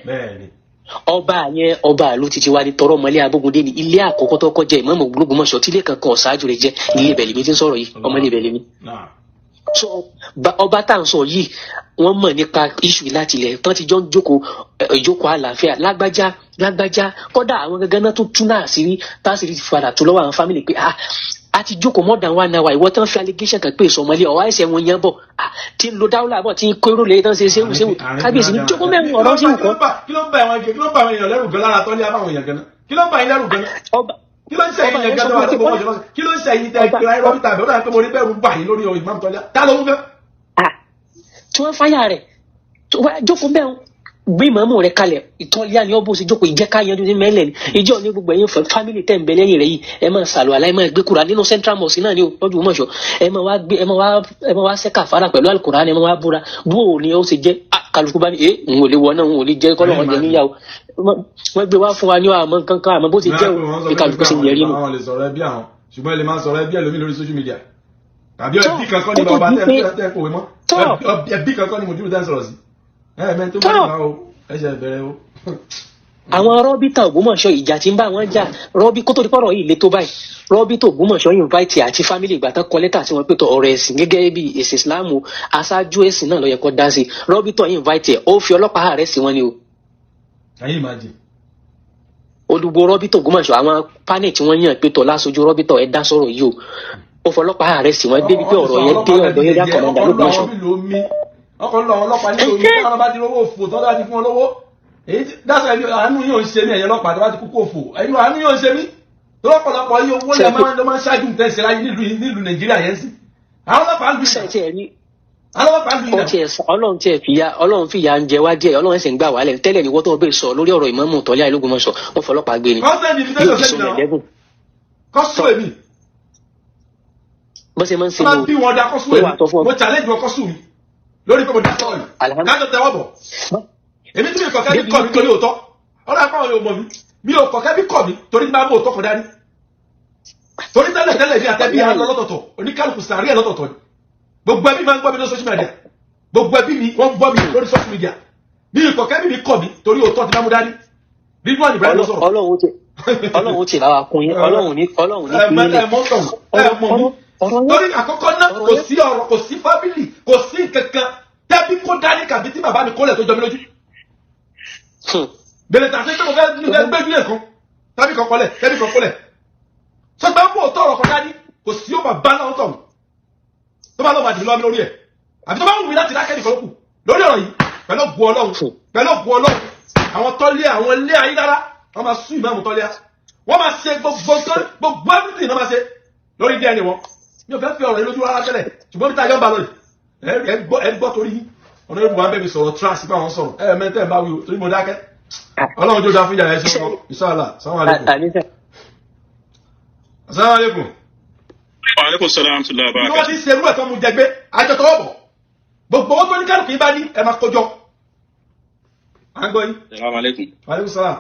ọba àlú títí wá ní tọrọ mọ́lé Abógundé ní ilé àkọ́kọ́ tó kọjá ìmáàmù Ògbómọ̀ṣọ́ tí ilé kankan ọ̀ṣáájú rẹ̀ jẹ́ ilé ìbẹ̀lẹ̀ mi ti ń sọ̀rọ̀ yìí ọmọ ilé ìbẹ̀lẹ̀ mi. so ọba tá à ń sọ yìí wọ́n mọ̀ nípa iṣu láti ilẹ̀ tán ti jọ ń ìjókòó àlàáfíà lágbájá kódà àwọn gangan náà tó tún náà sírí tásìrí ti padà tó lọ́wọ́ àwọn fámìlì pé àti jókòó more than 1 hour ìwọ tán fi allegation kan pé ìsọmọlé ọwọ́ ẹsẹ̀ wọn yẹn bọ̀ tí ń lo dáwọ́lá bọ̀ tí ń kóró lè tán ṣe séwù kábíyèsí ní jókòó mẹ́rin ọ̀rọ̀ sí nǹkan. kí ló ń bá àwọn èèyàn lẹ́rù gan lára tọ́lé àbáwọn èèyàn gan kí ló ń bá yín lẹ́rù gan kí ló ń ṣe yín gan lọ́wọ́ àdúgbò mọ́ṣọ́ kí ló ń ṣe yín tẹ́ kíra ẹ̀rọ bíta àbẹ̀ ó dà pé mo rí bẹ́ẹ̀rù bà yín lórí ìmáàmù tọ́lé tá ló ń fẹ́. tí wọ́n fáyà rẹ̀ jókòó mẹ́rin gbé ìmọ̀ọ́mù rẹ̀ kalẹ̀ ìtọ́lẹ́yà ni ó bó ṣe jókòó ìjẹ́ká yanjú ní mẹ́lẹ̀ ni ìjọ ní gbogbo ẹ̀yin fámìlì tẹ̀ ń bẹ lẹ́yìn rẹ̀ yìí ẹ máa sàlù àlá ẹ máa gbé kura nínú central mosque náà ni ó lọ́jọ́ Ògbómọ̀ṣọ́ ẹ máa wá sẹ́kà fara pẹ̀lú alukura ẹ máa wá búra bó o ní ó ṣe jẹ́ kálukú bá ní n ò lè wọ náà n ò lè jẹ́ kọ́ lọ́wọ́ jẹ níyàwó wọ́n gbé wá fún wa ní àmọ́ kankan àmọ́ bó ṣe jẹ́ o kálukú ṣe yẹrí nù. àwọn lè sọ̀rọ̀ ẹbí àwọn ṣùgbọ́n ẹ lè máa sọ̀rọ̀ ẹbí ẹlòmí lórí social media tàbí ẹbí kankan ní bàbá tẹ́ kòwé mọ́ ẹbí kankan ní mojú tẹ́ sọ̀rọ̀ sí ẹ̀ẹ́mẹ́ tó máa ń bá o ẹ̀ṣẹ̀ bẹ̀rẹ̀ o. àwọn rọ́bìtà Ògbómọ̀ṣọ́ ìjà tí ń bá wọn jà rọ́bì kó tó di pọ̀rọ̀ yìí lé tó báyìí rọ́bìtà Ògbómọ̀ṣọ́ invite àti family ìgbà tán kọ lẹ́tà sí wọn pé tó ọ̀rọ̀ ẹ̀sìn gẹ́gẹ́ bí èsì ìsìláàmù aṣáájú ẹ̀sìn náà ló yẹ kó dá sí rọ́bìtà invite ẹ̀ ó fi ọlọ́pàá ààrẹ sí wọn ni o. ayé máa jẹ. olùgbò rọ́bìtà Ògbómọ̀ṣọ́ àwọn panel tí wọ́n yàn pé tó láṣojú rọ́bìtà ẹ̀ dá sọ̀rọ̀ yìí o ó fọlọ́pàá ààrẹ sí wọn débi pé ọ̀rọ̀ yẹn dé ọ̀dọ̀ yẹn dákọ̀ náà lọ́gbọ̀nsọ̀. ọkọ̀ ń lọ àwọn ọlọ́pàá nílò omi táwọn bá ti rówó òfò tó bá ti fún ọ lówó èyí dáṣọ ẹbí àánú yóò ń ṣe mí ẹ̀yẹ ọlọ́pàá tó bá ti kúkú òfò ẹ̀yìn àánú yóò ń ṣe mí lọ́pọ̀lọpọ̀ iye owó lè máa ń ṣáájú nǹkan ìṣẹ̀lá nílùú Nàìjíríà yẹn sí àwọn ọlọ́pàá ń lù Ọlọ́run fìyà ń jẹ wá díẹ̀ Ọlọ́run ẹ̀sìn gbà wálẹ̀ tẹ́lẹ̀ ní wọ́n tó bẹ́ẹ̀ sọ lórí ọ̀rọ̀ ìmáàmù tọ́lé Ògbómọ̀ṣọ́ wọ́n fọlọ́pàá gbé ni yóò fi sọ̀rọ̀ ẹ̀dẹ́gùn. kọ́sù èmi bó ṣe máa ń ṣe mo bí wọn dá kọ́sù èmi mo challenge wọn kọ́sù mi lórí pé mo dá sọ̀rọ̀ yìí kájọ tẹ́wọ́ bọ̀ èmi tí mi kọ̀kẹ́ bí kọ̀ mi torí òótọ́ ọlọ́run akọ́ àwọn ọmọ mi ò kọ̀kẹ́ bí kọ̀ mi torí máa mú òótọ́ kan dání torí tẹ́lẹ̀ bí àtẹ́bí ẹ̀ lọ́tọ̀ọ̀tọ̀ oníkálukú sàárì ẹ̀ lọ́tọ̀ọ̀tọ̀ ni gbogbo ẹbí máa ń gbọ́ mi lórí social media gbogbo ẹbí mi wọ́n ń gbọ́ mi lórí social media bí ìkọ̀kẹ́ bí mi kọ̀ mi torí òótọ́ ti máa mú dání bí wọ́n ìbẹ̀rẹ̀ lọ sọ̀rọ̀. Ọlọ́run ti láwa kun yín Ọlọ́run ní torí àkọ́kọ́ náà kò sí ọ̀rọ̀ kò sí fábílì kò sí kankan tẹ́bí kó dání kàbí tí bàbá mi kólẹ̀ tó jọ mi lójú. bẹ̀rẹ̀ tàbí pé mo fẹ́ gbẹ́jú lẹ́ẹ̀kan tẹ́bí kan kólẹ̀ sọgbà ń bò tọrọ kan dání kò sí ó bá náà tọ̀hún tó bá lọ́wọ́ àdìmí lọ́wọ́ mi lórí ẹ̀ àbí tó bá wù mí láti dákẹ́ nìkan lókù lórí ọ̀rọ̀ yìí pẹ̀lú ògùn Ọlọ́run àwọn tọ́lé àwọn ilé ayé dára wọ́n máa sún ìmáàmù tọ́lé wọ́n máa ṣe gbogbo everything náà máa ṣe lórí díẹ̀ ni wọ́n mi ò fẹ́ fi ọ̀rọ̀ yìí lójú rárá tẹ́lẹ̀ ṣùgbọ́n bí táyọ̀ ń bá lórí ẹ gbọ́ torí yín ọ̀nà ìbò wa ń bẹ̀rẹ̀ sọ̀rọ̀ trash bá wọn sọ̀rọ̀ mẹ́tẹ́ ń bá wí o torí mo dákẹ́ Ọlọ́run jó dáa fún ìjà ẹ̀ ṣe wọn inshallah assalamu alaikum. Assalamu alaikum. Wa alaikum salaam wa rahmatullahi wa barakatuh. wọ́n ti ṣe irú ẹ̀tọ́ mu jẹgbé àjọ tọwọ́ bọ̀ gbogbo owó tó ní kálukú yín bá ní ẹ máa kójọ. à ń gbọ́ yín. Assalamu alaikum. Wa alaikum salaam.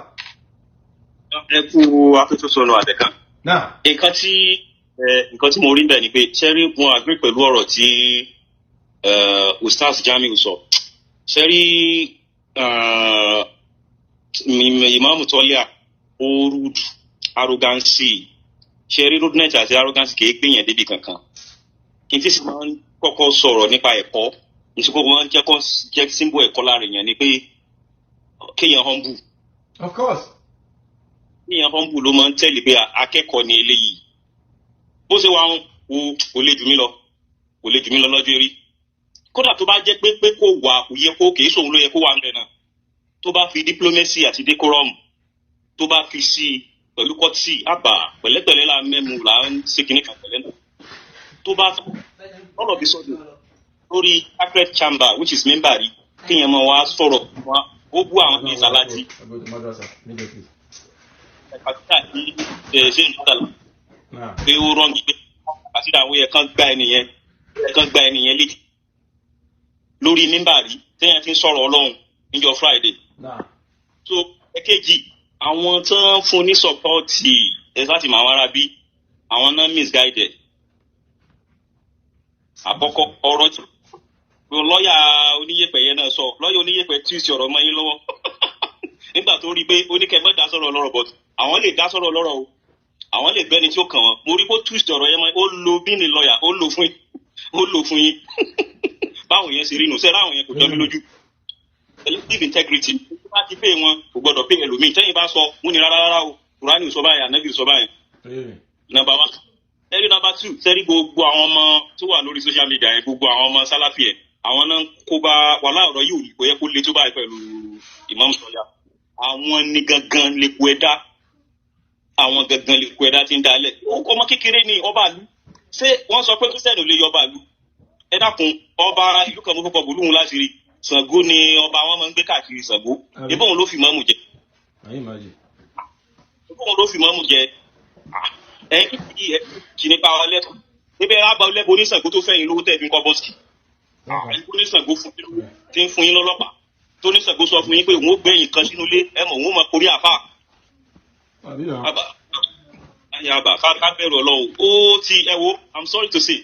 ẹ kú afẹ́tọ́sọ̀nù àbẹ̀kan. nǹkan tí mo rí bẹ́ẹ̀ ni pé ṣẹ́rí mo agree pẹ̀lú ọ̀rọ̀ tí Ustaz Jamiu sọ ṣẹ́rí ìmáàmù tọ́lẹ́à ó rude arrogancy ṣẹ́rí rudeness àti arrogancy kì í gbìyàn débi kankan kí n tí sì máa ń kọ́kọ́ sọ̀rọ̀ nípa ẹ̀kọ́ nítorí wọ́n máa ń jẹ́ símbò ẹ̀kọ́ lára èèyàn ni pé kéèyàn humble. Of course. kéèyàn humble ló máa ń tẹ̀lé pé akẹ́kọ̀ọ́ ni eléyìí bó ṣe wà ó lè jù mí lọ lọ́jọ́ eré kódà tó bá jẹ́ pé kò wà kò yẹ kó kìí sóhun ló yẹ kó wà ń bẹ̀ náà tó bá fi diplomacy àti decorum tó bá fi sí i pẹ̀lú kọ́tì àbà pẹ̀lẹ́pẹ̀lẹ́ la mẹ́mu là ń ṣe kìíní kan pẹ̀lẹ́ náà tó bá all of a sudden lórí sacred chamber which is member rí kéèyàn máa wá sọ̀rọ̀ wá ó bú àwọn ní ìsàlájì ẹ̀ka tí ṣe ń dàlà pé ó rọ́ǹgì pé àti àwọn ẹ̀kan gba ẹnìyẹn létí lórí member rí téèyàn ti ń sọ̀rọ̀ Ọlọ́run níjọ́ Friday so èkejì àwọn tó ń fún ní sọpọ́ọ̀tì láti mọ àwọn ará bí àwọn náà misguided àkọ́kọ́ ọ̀rọ̀ tí lọ́ọ̀yà oníyẹ̀pẹ̀ yẹn náà sọ lọ́ọ̀yà oníyẹ̀pẹ̀ tí ì sí ọ̀rọ̀ mọ́ yín lọ́wọ́ nígbà tó rí i pé oníkẹ́mẹ́ dá sọ̀rọ̀ lọ́rọ̀ but àwọn lè dá sọ̀rọ̀ lọ́rọ̀ o àwọn lè gbẹ́ni tí ó kàn wọ́n mo rí pé twist ọ̀rọ̀ yẹn mọ́ ó lo bíní lọ́ọ̀yà ó lò fún yín báwọn yẹn ṣe rí nù sẹ́ra àwọn yẹn kò jọ mí lójú elective integrity bá ti pè wọn kò gbọdọ̀ pè ẹlòmíì tẹ́yìn bá sọ wọn ni rárá o Kùránì sọ báyìí Ànábì sọ báyìí number one ẹ̀rí number number 2 sẹ́rí gbogbo àwọn ọmọ tó wà lórí social media yẹn gbogbo àwọn ọmọ sálàfì ẹ̀ àwọn náà kó bá wàhálà ọ̀rọ̀ yìí kò yẹ kó le tó báyìí pẹ̀lú Imam Sọlá àwọn ní gangan lè kó ẹ̀dá àwọn gangan lè kó ẹ̀dá tí ń dalẹ̀ ọmọ kékeré ni ọba àlú ṣé wọ́n sọ pé Christian ò lè yọ ọba àlú ẹ dákun ọba ìlú kan mú kọ́kọ́ bòlúhùn láti rí Ṣàngó ni ọba wọn máa ń gbé káàkiri Ṣàngó ibò òun ló fi mọ́mù jẹ ibò òun ló fi mọ́mù jẹ ẹ̀yìn kì ní pa ọ lẹ́kọ̀ọ́ níbẹ̀ rábà lẹ́bọ̀ oníṣàngó tó fẹ́yìn lówó tẹ̀ fi ń kọ́ bọ́sì oníṣàngó fún tí ń fún yín lọ́lọ́pàá tó oníṣàngó sọ fún yín pé òun ó gbẹ̀yìn kan sínú ilé ẹ̀mọ̀ òun ó máa korí àfà àbà ká bẹ̀rù Ọlọ́run ó ti ẹ wo I'm sorry to say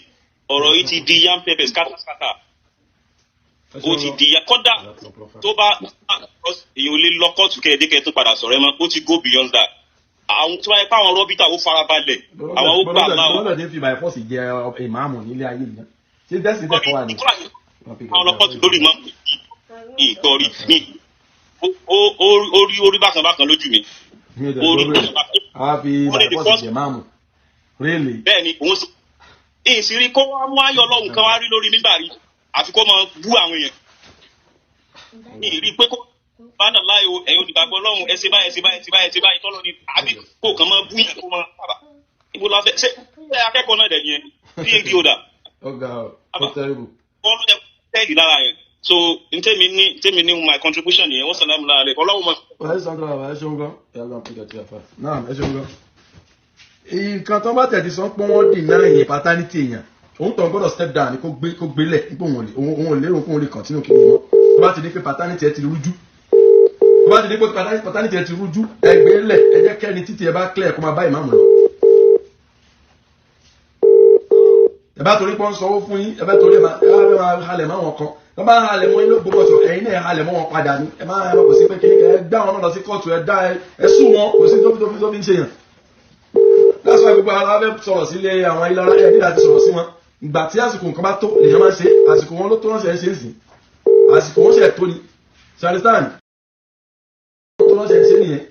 ọ̀rọ̀ yìí ti di yam pepper scatter ó ti di ya kọ́dà tó bá èyàn ò lè lọ kóòtù kẹ́ẹ̀dẹ́kẹ́ tó padà sọ̀rọ̀ ẹ mọ́ ó ti go beyond that àwọn tí wọ́n yẹ káwọn rọ́bìtà ó farabalẹ̀ àwọn ó gbà láwọn. bọ́lá dé fi by force jẹ ìmáàmù nílé ayé yìí ṣé dẹ́sí tẹ̀ fọwọ́ ni. àwọn ọlọ́pọ̀tù lórí ìmáàmù ìtọ́rí ní orí bákan bákan lójú mi. orí bákan bákan. àwa fi by force jẹ máàmù. bẹ́ẹ̀ni òun sì ìsìrí kó wá mú ayọ̀ Ọlọ́run kan wá rí lórí nígbà rí àfi kó máa bú àwọn èèyàn. ìrí pé kó bánà láyò ẹ̀yọ́ ìgbàgbọ́ Ọlọ́run ẹsẹ̀ báyìí tọ́lọ́ ni àbí kó kàn máa bú yẹn kó máa bàbà ibo la fẹ́ ṣe akẹ́kọ̀ọ́ náà dẹ̀ yẹn phd holder. ọgá ọ tẹrìbù. wọ́n ló yẹ tẹ́ẹ̀dì lára yẹn so ntẹ́mi ní my contribution yẹn wọ́n sàlámù lára rẹ̀ Ọlọ́run mọ̀. wàá sọ ẹ ṣeun gan náà ẹ ṣeun gan. nǹkan tó bá tẹ̀sí sọ pé wọ́n dì náà yẹn paternity èèyàn òun tó ń gbọ́dọ̀ step down kó gbélẹ̀ nípò òun ò lérò kó òun lè continue kí ni wọ́n tó bá ti ní pé paternity ẹ ti rújú tó bá ti ní pé paternity ẹ ti rújú ẹgbẹ́ lẹ̀ ẹ jẹ́ kẹ́ni títí ẹ bá clear kó máa bá ìmáàmù lọ. ẹ bá torí pé wọ́n sanwó fún yín ẹ bá torí ẹ máa halẹ̀ mọ́ wọn kan tó bá halẹ̀ mọ́ yín ló gbogbo ọ̀sọ̀ ẹ̀yin náà halẹ̀ mọ́ wọn padà ní ẹ máa kò sí pé kí ẹ gbá wọn náà lọ sí kóòtù ẹ dá ẹ sùn wọn kò sí tó fi ń ṣe yàn. that's why gbogbo àwọn abẹ́ sọ̀rọ̀ sílé àwọn ilé ọlá ẹ̀ nígbà tí sọ̀rọ̀ sí wọn ìgbà tí àsìkò nǹkan bá tó lèèyàn máa ń ṣe àsìkò wọn ló tó wọn ṣe ń ṣe ń sìn àsìkò wọn ṣe tó ni ṣe understand tó wọn ṣe ń ṣe nìyẹn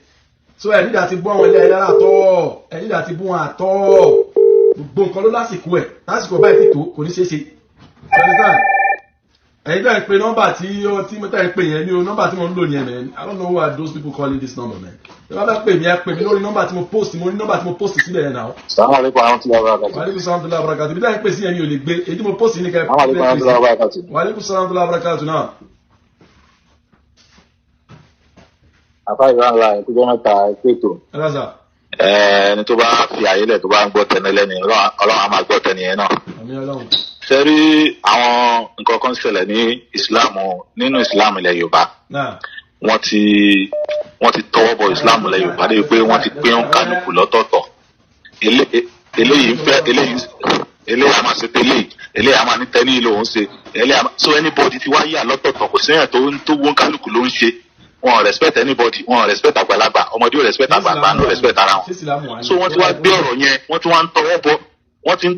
so ẹ̀ nígbà tí bú àwọn ilé ayára àtọ́ ẹ̀ nígbà tí bú wọn àtọ́ gbogbo nǹkan ló lásìkò ẹ̀ lásìkò báyìí ti tó kò ní ṣe é ṣe ṣe understand ẹ̀yin náà ń pe nọ́mbà tí mo tẹ́ ń pè yẹn ní o nọ́mbà tí mo ń lò yẹn man I don't know why those people calling this number man ẹ bá bá pè mí lórí nọ́mbà tí mo post síbẹ̀ yẹn náà. Assalamu alaikum warahmatullahi wabarakatuh. Wa alaikum salam warahmatullahi wabarakatuh bí dáhùn pè sí yẹn mi ò lè gbé èyí tí mo post ní kẹ́ Assalamu alaikum warahmatullahi wabarakatuh. Wa alaikum salam warahmatullahi wabarakatuh náà. àfa ìrànlá ìkújọ́ mẹ́ta ètò. ẹni tó bá fi àyè lẹ̀ tó bá ń gbọ́ tẹ̀lé lẹ́ni Ọlọ́run á máa gbọ́ tẹ̀lé yẹn náà. sẹ́rí àwọn nǹkan kan ṣẹlẹ̀ ní ìsìláàmù nínú ìsìláàmù ilẹ̀ Yorùbá wọ́n ti tọwọ́ bọ ìsìláàmù ilẹ̀ Yorùbá débi pé wọ́n ti pín kálukú lọ́tọ̀ọ̀tọ̀ eléyìí fẹ́ eléyìí a máa ṣe tẹ́lẹ̀ eléyìí a máa ní tẹ́ni ìlò òun ṣe so anybody ti wá yà lọ́tọ̀ọ̀tọ̀ kò sí ẹ̀yàn tó wọ́n kálukú ló ń ṣe wọn respect anybody wọn respect àgbàlagbà ọmọdé ò respect àgbàlagbà no respect ara wọn so wọ́n ti wá gbé ọ̀rọ̀ yẹn wọ́n ti wá ń tọwọ́ bọ wọ́n ti ń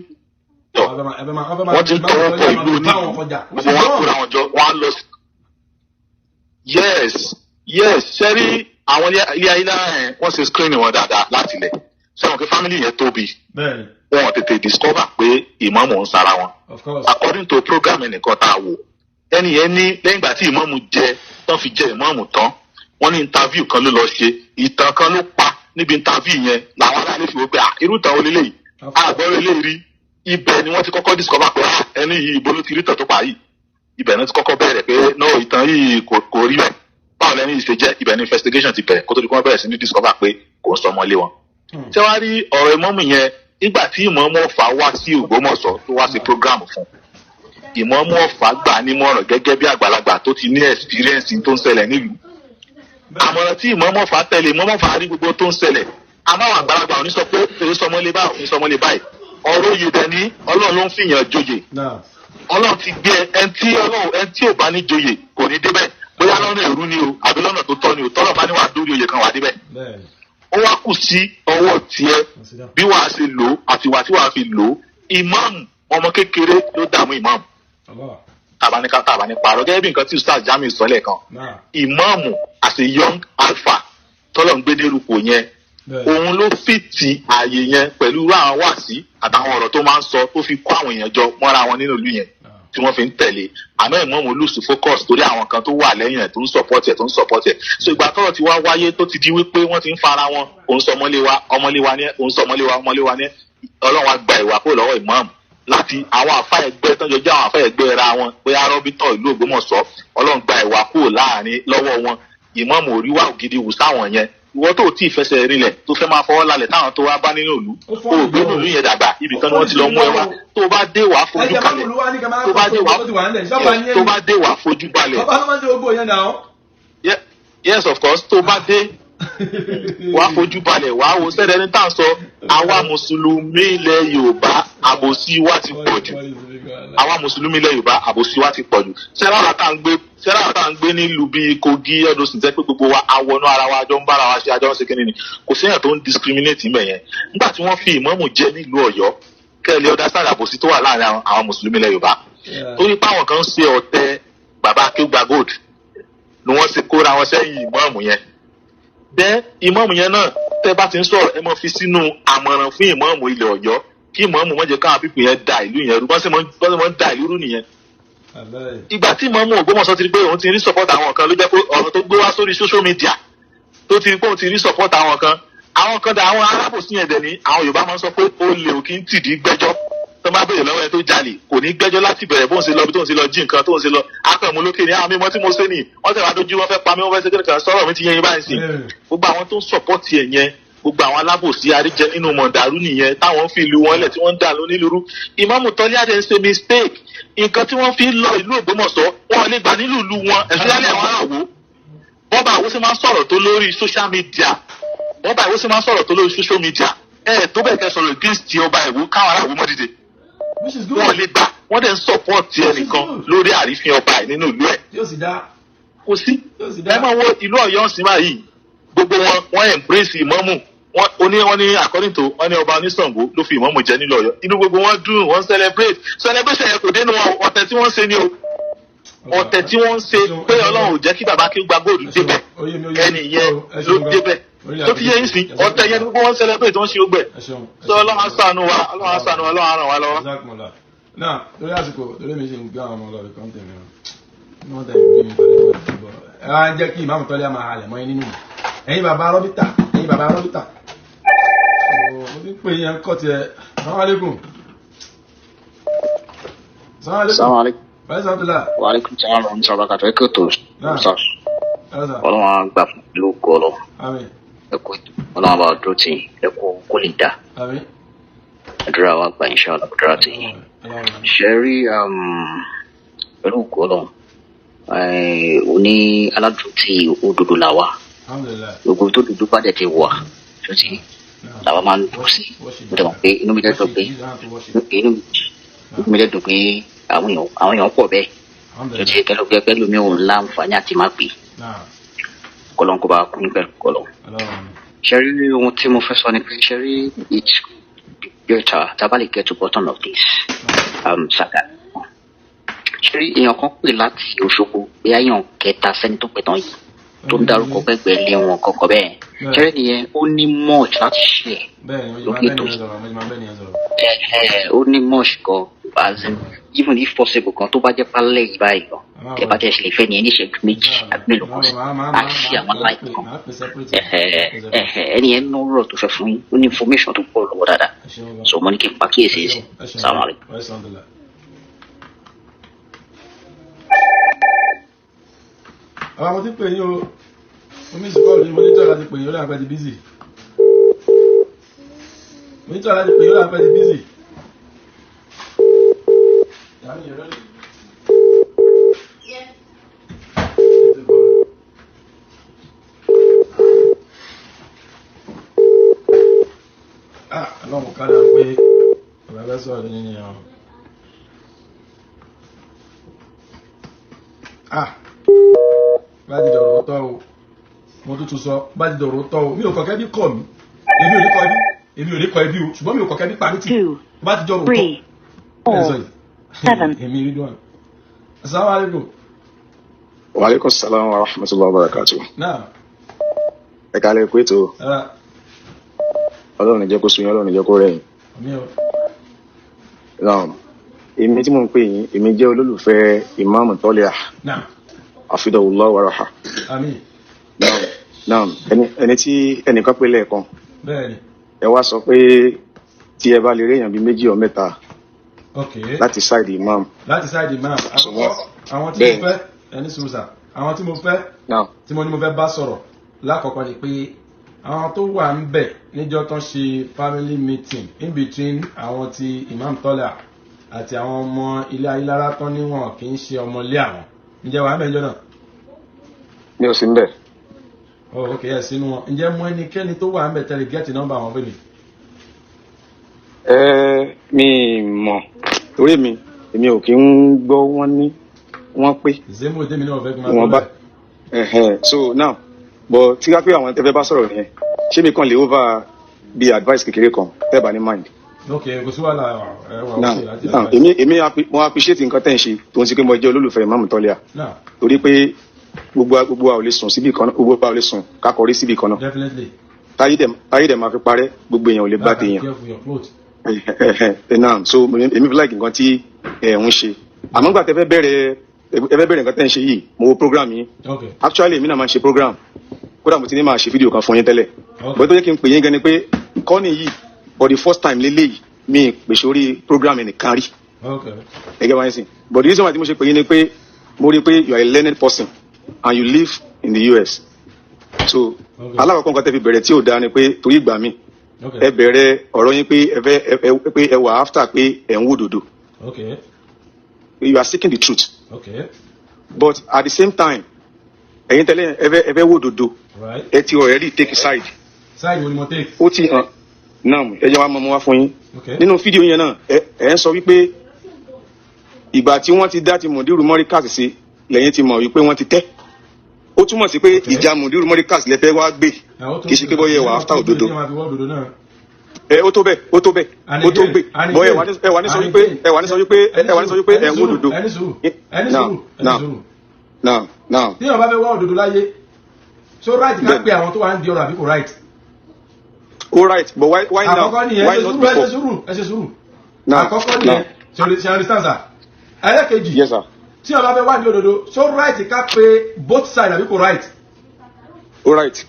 tọwọ́ bọ ìlú ní gbogbo wọn kóra wọn jọ wọn á lọ sí. yes sẹ́rí àwọn ilé ayélujára yẹn wọ́n ṣe screening wọn dáadáa láti ilẹ̀ sẹ́wọ̀n kí family yẹn tóbi wọn tètè discover pé ìmáàmù ń sara wọn according to program ẹnìkan tá a wò ẹni yẹn ní lẹ́yìn ìgbà tí ìmáàmù tán fi jẹ ìmáàmù tán wọ́n ní interview kan ló lọ ṣe ìtàn kan ló pa níbi interview yẹn làwọn aráàlú fi wò pé irú ìtàn wo lélẹ́yìí àgbọ̀rọ̀ eléyìí rí ibẹ̀ ni wọ́n ti kọ́kọ́ discover pé ẹni yìí ibo ló ti rí ìtàn tó pa yìí ibẹ̀ ni wọ́n ti kọ́kọ́ bẹ̀rẹ̀ pé no ìtàn yìí kò rí bẹ́ẹ̀ báwo lẹ́ni yìí ṣe jẹ́ ibẹ̀ ni investigation ti bẹ̀rẹ̀ kó tó di kí wọ́n bẹ̀rẹ̀ sí ní discover pé kò ń sọ ọmọ ilé wọn. ṣé wàá rí ọ̀rọ̀ ìmáàmù yẹn nígbà tí ìmáàmù Ọ̀fà wá sí Ògbómọ̀ṣọ́ tó wá sí program fún ìmáàmù Ọ̀fà gbà nímọ̀ràn gẹ́gẹ́ bí àgbàlagbà tó ti ní experience tó ń ṣẹlẹ̀ nílùú àmọ̀ràn tí ìmáàmù Ọ̀fà tẹ̀lé ìmáàmù Ọ̀fà rí gbogbo tó ń ṣẹlẹ̀ àmọ́ àwọn àgbàlagbà ò ní sọ pé èyí sọmọlé báyìí ọ̀rọ̀ yìí dẹ̀ ní Ọlọ́run ló ń fìyàn joyè Ọlọ́run ti gbé ẹni tí ò bá ní joyè kò ní débẹ̀ bóyá lọ́nà èrú ni o àbí lọ́nà tó tọ́ ni o tọ́lọ̀ bá ní wàá dórí oyè kan wà débẹ̀ ó wá kù sí ọwọ́ tiẹ̀ bí wàá ṣe lò ó àti wàá tí wàá fi lò ó ìmáàmù ọmọ kékeré ló dààmú ìmáàmù tàbáníkà pààrọ̀ gẹ́gẹ́ bí nǹkan tí Ustaz Jamiu sọ lẹ́ẹ̀kan ìmáàmù as a young alpha tọ́lọ̀ ń gbé dérúkọ yẹn òun ló fìtì ààyè yẹn pẹ̀lú àwọn wáàsí àtàwọn ọ̀rọ̀ tó máa ń sọ tó fi kó àwọn èèyàn jọ mọ́ra wọn nínú ìlú yẹn tí wọ́n fi ń tẹ̀lé àmọ́ ìmọ̀ọ́mù lùsù focus torí àwọn kan tó wà lẹ́yìn ẹ̀ tó ń support ẹ̀ so ìgbà tọ́rọ̀ ti wá wáyé tó ti di wípé wọ́n ti ń fara wọn òun sọ ọmọlé wa ní òun sọ ọmọlé wa ní Ọlọ́run á gba ìwà kó lọ́wọ́ ìmọ̀ọ́mù láti àwọn àfá ẹgbẹ́ tọ́jọ́ jẹ́ àwọn àfá ẹgbẹ́ ra wọn pé arọ́bítọ̀ ìlú Ògbómọ̀ṣọ́ Ọlọ́run gba ìwà kó láàrin lọ́wọ́ wọn ìmọ̀ọ́mù oríwá ògidì wù sáwọn yẹn ìwọ tó tí ì fẹsẹ̀ rinlẹ̀ tó fẹ́ máa fọwọ́ lálẹ̀ táwọn tó wá bá nínú ìlú kó o gbé ìlú yẹn dàgbà ibì kan ni wọ́n ti lọ mú ẹ wá tó bá dé wàá fojú balẹ̀ tó bá dé wàá fojú balẹ̀ yes of course tó bá dé wàá fojú balẹ̀ wàá wo sẹ́dẹ̀ ní tá à ń sọ àwa mùsùlùmí ilẹ̀ Yorùbá àbòsí wa ti pọ̀ jù àwa mùsùlùmí ilẹ̀ Yorùbá àbòsí wa ti pọ̀ jù sẹ́ráwá tá à ń gbé nílùú bíi Kogi ọdún sì jẹ́ pé gbogbo wa awọnú ara wa àjọ ń bára wa ṣe àjọ ń ṣe kíni ni kò séèyàn tó ń discriminate ń bẹ̀ yẹn nígbà tí wọ́n fi ìmáàmù jẹ nílùú Ọ̀yọ́ kẹ́lẹ́ ọ̀dà sáà àbòsí tó wà láàrin àwọn mùsùlùmí ilẹ̀ Yorùbá torí páwọn kan ń ṣe ọ̀tẹ̀ bàbá Akéwùgbà Gold ni wọ́n ṣe kóra wọn sẹ́yìn ìmáàmù yẹn bẹ́ẹ̀ ìmáàmù yẹn náà tẹ́ bá ti ń sọ̀rọ̀ ẹ mọ́ fi sínú àmọ̀ràn fún ìmáàmù ilẹ̀ Ọ̀yọ́ kí ìmáàmù má jẹ́ káwọn pípìn yẹn da ìlú yẹn rú bọ́n sì mọ́ ń da ìlú rú nìyẹn. ìgbà tí ìmáàmù Ògbómọ̀ṣọ́ ti rí pé òun ti rí support àwọn kan ló jẹ́ pé ọ̀rọ̀ tó gbé wá sórí social media tó ti rí pé òun ti rí support àwọn kan dà àwọn arábòsí yẹn dẹ̀ ní àwọn Yorùbá máa ń sọ pé ó lè òkè ń tìdí gbẹ́jọ́ tó bá béèrè lọ́wọ́ ẹ tó jalè kò ní gbẹ́jọ́ láti bẹ̀rẹ̀ bóun ṣe lọ bí tóun ṣe lọ jí nǹkan tóun ṣe lọ akọ̀mú lókè ní àwọn mímọ́ tí mo ṣe nì wọ́n tẹ̀ wá dójú wọn fẹ́ pa mí wọ́n fẹ́ ṣe kékeré sọ̀rọ̀ mi ti yẹn báyìí sí gbogbo àwọn tó ń sọ̀pọ̀tì ẹ̀ yẹn gbogbo àwọn alábòsí àríjẹ nínú mọ̀dàrú nìyẹn táwọn fi ìlú wọn lẹ̀ tí wọ́n ń dà lónílùú ìmáàmù Tọ́lí Adé ń ṣe mistake nǹkan tí wọ́n fi ń lọ ìlú Ògbómọ̀ṣọ́ wọn lè gbà nílùú ìlú wọn especially àwọn àwò wọ́n bá àwòsí máa ń sọ̀rọ̀ tó lórí social media tó bẹ̀ kẹ́ sọ̀rọ̀ against ọba Ìwó káwọn aráàlú mọ́ dìde wọ́n lè gbà wọ́n dẹ̀ ń support ẹnìkan lórí àrífín ọba ẹ̀ nínú ìlú ẹ̀. kò sí ẹ máa wo ìlú Ọ̀yọ́ sí báyìí gbogbo wọ́n embrace ìmáàmù wọ́n ní according to wọ́n ní ọba oníṣàngó ló fi ìmáàmù jẹ nílùú Ọ̀yọ́ inú gbogbo wọn dùn wọ́n celebration yẹn kò dénú ọ̀tẹ̀ tí wọ́n ṣe ni o ọ̀tẹ̀ tí wọ́n ń ṣe pé Ọlọ́run ò jẹ́ kí bàbá Akéwùgbà Gold débẹ̀ ẹni yẹn ló débẹ̀ tó fi yé yín sí ọ̀tẹ̀ yẹn gbogbo wọn celebrate wọ́n ṣe ó gbẹ̀ sọ Ọlọ́run á ṣàánú wa Ọlọ́run á ràn wá lọ́wọ́. náà lórí àsìkò lórí mi ṣe ń gbé àwọn ọmọ ọlọ́ọ̀rẹ́ kan tẹ̀lé wọn tẹ̀lé bí mi tẹ̀lé wọn ẹ wá ń jẹ́ kí ìmáàmù Tọ́lí máa halẹ̀ mọ́ nínú ẹ̀yin bàbá rọ́bítà mo ti ń pè yẹn kọ́ tiẹ̀ sàmàlẹ́kùn. Sàmàlẹ́kùn. Wàlẹ́kùn tí wọ́n ń sọ̀rọ̀ kàtó ẹ̀kọ́ tó sọ̀rọ̀ ọlọ́run á gbà fún ìlú kọ́ ẹ̀kọ́ ọlọ́run bá dúró tì ẹ̀kọ́ kó lè dá àdúrà wa gba iṣẹ́ ọ̀làkùdúrà tì ṣe rí pẹ̀lú òkú ọlọ́run òní aládùn tí òdodo là wà gbogbo tó dúdú bá dẹ̀ ti wà tó ti làwa máa ń dùn sí mo dẹ̀ mọ̀ pé inú mi dẹ́dùn pé àwọn èèyàn pọ̀ bẹ́ẹ̀ tó ti kẹlẹ́ pẹ́lú mi ò láǹfààní àti má pè kọlọ́n kó bá kú ní pẹ̀lú kọlọ́n. ṣe rí ohun tí mo fẹ́ sọ ni pé ṣe rí it's better tabali get to bottom of this saga. ṣe rí èèyàn kan pè láti Òṣogbo pé àyàn kẹta sẹ́ni tó pẹ̀ tán yìí tó ń darúkọ gbẹgbẹ lé wọn kọ̀ọ̀kan bẹ́ẹ̀ ṣe rí nìyẹn ó ní much láti ṣe lókè tó ó ní much gan as in even if possible kan tó bá jẹ́ pálẹ̀ yìí báyìí gan tẹ bá tẹ̀ ṣe lè fẹ́ ní ẹni ìṣẹ́jú méjì àgbélò kan sí àti àwọn láìpẹ́ kan ẹni yẹn ń rọ̀ tó fẹ́ fún yín ó ní information tó pọ̀ lọ́wọ́ dáadáa so mo ní kí n pa kíyèsí sí sàmà rẹ̀. àwọn ọmọ tí pè yín o omi ìsìnkọ́ òní mo ní tọ́ láti pè yín ó láǹpẹ́ ti bízì mo ní tọ́ láti pè yín ó láǹpẹ́ ti bízì. Ọlọ́run ká dà pé ọ̀rẹ́ fẹ́ sọ̀rọ̀ nínú ìyàwó. Bá ti dọ̀rọ̀ tọ́ o, mo tún sọ, bá ti dọ̀rọ̀ tọ́ o, mi ò kọ̀kẹ́ bí kọ̀ mí, èmi ò ní kọ ẹbí o, ṣùgbọ́n mi ò kọ̀kẹ́ bí parí tì, bá ti dọ̀rọ̀ tọ́. 7. Èmi rí dùn. Assalamu alaikum. Wa alaikum salam wa rahmatullahi wa barakatuh. Náà. Ẹ kálẹ̀ pé tó. Ọlọ́run jẹ́ kó sun yín, Ọlọ́run jẹ́ kó rẹ̀ yín. Èmi tí mo ń pè yín, èmi jẹ́ olólùfẹ́ Imam Tọ́lẹ̀ Afidahullah wa raha. Ẹni tí ẹnìkan pé lẹ́ẹ̀kan ẹ wá sọ pé tí ẹ bá lè rí èèyàn bíi 2 or 3 láti side imam. Àkọ́kọ́ àwọn tí mo fẹ́ ẹni sùúrùsà àwọn tí mo fẹ́ tí mo ní mo fẹ́ bá sọ̀rọ̀ lákọ̀ọ́kọ́ ni pé àwọn tó wà ń bẹ̀ níjọ́ tán ṣe family meeting in between àwọn ti Imam Tọ́lẹ̀ àti àwọn ọmọ ilé ayélujára tán níwọ̀n kì í ṣe ọmọ ilé àwọn ǹjẹ́ wàá mẹ́jọ náà. mi ò sí ń bẹ̀. ok ẹ̀ sínú wọn ǹjẹ́ mọ ẹnikẹ́ni tó wà ń bẹ̀ tẹ́lẹ̀ gẹ́ẹ̀tì nọ́mbà wọn bẹ́ẹ̀ ni. mi mọ̀ torí èmi ò kí ń gbọ́ wọ́n ní wọ́n pé. zemo tèmi náà fẹ́ kí n máa gbọ́ bẹ́ẹ̀. So now but tí wàá pé àwọn tẹ́fẹ́ bá sọ̀rọ̀ yẹn ṣé mi kàn lè over bí advice kékeré kan tẹ́ bá ní mind. ok kò sí wàhálà ẹwà èmi mo appreciate nǹkan tẹ́ ń ṣe tó ń ti pé mo jẹ́ olólùfẹ́ Imam Tọ́lẹ̀ torí pé gbogbo wa ò lè sùn síbì kan náà gbogbo wa ò lè sùn kákọrí síbì kan náà. Definitely. táyé dẹ̀ máa fi parẹ́ gbogbo èèyàn ò lè bá tèèyàn. So èmi fi like nǹkan tí ń ṣe àmọ́ gbà tẹ́ fẹ́ bẹ̀rẹ̀ nǹkan tẹ́ ń ṣe yìí mo wo program yín. Actually èmi náà máa ń ṣe program kódà mo ti ní máa ṣe fídíò kan fún yín tẹ́lẹ̀ bó tó yẹ kí n pè yín gan ni pé kọ́ni yìí for the first time lélẹ́yìí mi pèsè orí program ẹnìkan rí. ẹgẹ́ wáyé sìn but the reason why tí mo ṣe pè yín ni pé mo rí i pé you are a learned person and you live in the US. So alákọ̀ọ́kọ́ nǹkan tẹ́ fi bẹ̀rẹ̀ tí ò dáa ni pé torí ìgbà mi ẹ bẹ̀rẹ̀ ọ̀rọ̀ yín pé ẹ wà after pé ẹ ń wò òdodo. You are seeking the truth. But at the same time ẹ̀yin tẹ́lẹ̀ ẹ fẹ́ wò òdodo ẹ ti already take side. Side wo ni mo take? Ó ti hàn náà ẹ jẹ́ wá mọ́ wá fún yín. Nínú fídíò yẹn náà ẹ ń sọ wípé ìgbà tí wọ́n ti dá ti mọ̀dírù mọ́ríkàsì sí lẹ́yìn ti mọ̀ wípé wọ́n ti tẹ́. Ó túmọ̀ sí pé ìjà mọ̀dírù mọ́ríkàsì lẹ́fẹ́ wá gbé kì í ṣe pé bọ́yẹ̀ wà after òdodo. Ó tó bẹ́ẹ̀ bọ́yẹ̀ wà ní sọ wípé ẹ ń wò òdodo. Now. Tí wọ́n bá fẹ́ wá òdodo láyé so right ká pé àwọn tó wà ń di ọ̀rọ̀ àbí kò right. Ó right but why now? Àkọ́kọ́ nìyẹn ẹ ṣe sùúrù. Àkọ́kọ́ nìyẹn ṣe understand sir. Ẹlẹ́kejì. Yes sir. Tí wọ́n bá fẹ́ wá ní òdodo so right ká pé both sides àbí kò right. Ó right.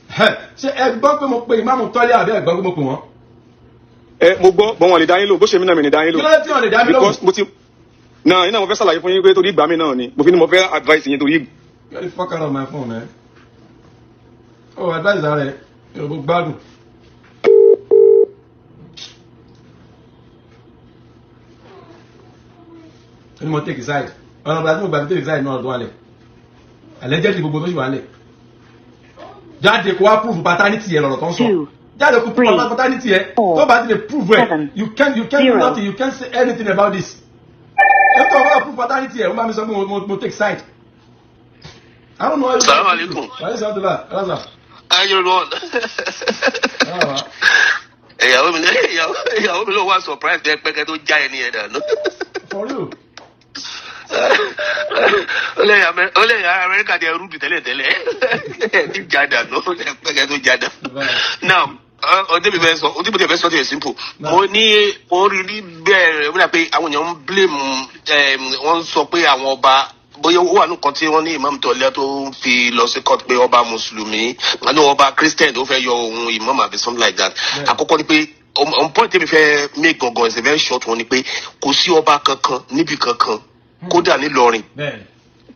Ṣé ẹ gbọ́ pé mo pe Imam Tọ́lẹ̀ àbí ẹ gbọ́ pé mo pè wọ́n? Mo gbọ́ bọ́n wọn lè dá yín lò bó ṣe mí náà mi ní dá yín lò. Kí ló dé tí wọ́n lè dá mi lò? Because mo ti náà iná mo fẹ́ ṣàlàyé fún yín pé torí ìgbà mi náà ni mo fi ní mo fẹ́ advice yín torí. Get the fuck out of my phone, man. Oh, advice are there. You're both bad. Any more take his side? Oh no, but I don't take his side. No, don't let. Allegedly, gbogbo tó ṣì wà nílẹ̀. Jáde kó wá prove paternity ẹ lọ́rọ̀ tó ń sọ. Jáde kó prove paternity ẹ. Tó bá ti lè prove ẹ. You can't do nothing. You can't say anything about this. Ẹ tó bá prove paternity ẹ, ó bá mi sọ pé mo take side. I don't know how you Assalamu alaikum. Why is that like? Alaza. You're on. Ìyàwó mi ló wá surprise dé pẹ́kẹ́ tó já ẹni ẹ̀dá náà. For you. Ó lè yà Amẹ́ríkà dé rúbì tẹ́lẹ̀. Ní jádà náà, pẹ́kẹ́ tó jádà. Now, ọdún mi fẹ́ sọ, ọdún mi fẹ́ sọ ti simple. Mo ní orí bẹ́ẹ̀ wíwá pé àwọn èèyàn ń blame wọ́n sọ pé àwọn ọba bóyá ó wà nǹkan tí wọ́n ní Imam Tọ́lẹ̀ tó ń fi lọ sí court pé ọba mùsùlùmí àní ọba Christian tó fẹ́ yọ ohun imam àbí something like that. Àkọ́kọ́ ni pé on point tẹ́mi fẹ́ make gangan is a very short one ni pé kò sí ọba kankan níbi kankan kódà nílọrin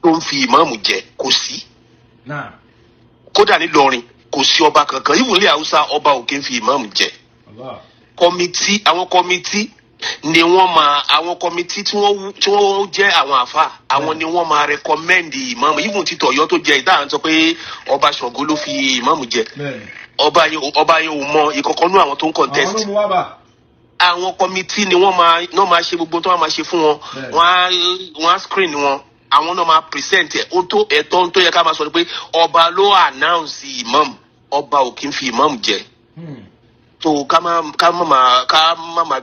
tó ń fi imam jẹ kò sí. Kódà nílọrin kò sí ọba kankan ìwòlé Haúsá ọba ò kí ń fi imam jẹ. Àwọn kọ́mítì ni wọ́n máa àwọn kọmitì tí wọ́n jẹ́ àwọn àfa àwọn ni wọ́n máa recommend ìmáàmù even títọ̀ Ọ̀yọ́ tó jẹ ìdáhùn sọ pé ọba Ṣàngó ló fi ìmáàmù jẹ ọba yẹn ò mọ ìkọ̀kọ́nú àwọn tó ń contest àwọn kọmitì ni wọ́n máa ṣe gbogbo tó wọ́n máa ṣe fún wọn wọ́n á screen wọn àwọn náà máa present ẹ̀ ó tó ẹ̀tọ́ tó yẹ ká máa sọ pé ọba ló announce ìmáàmù ọba ò kí ń fi ìmáàmù jẹ so ká má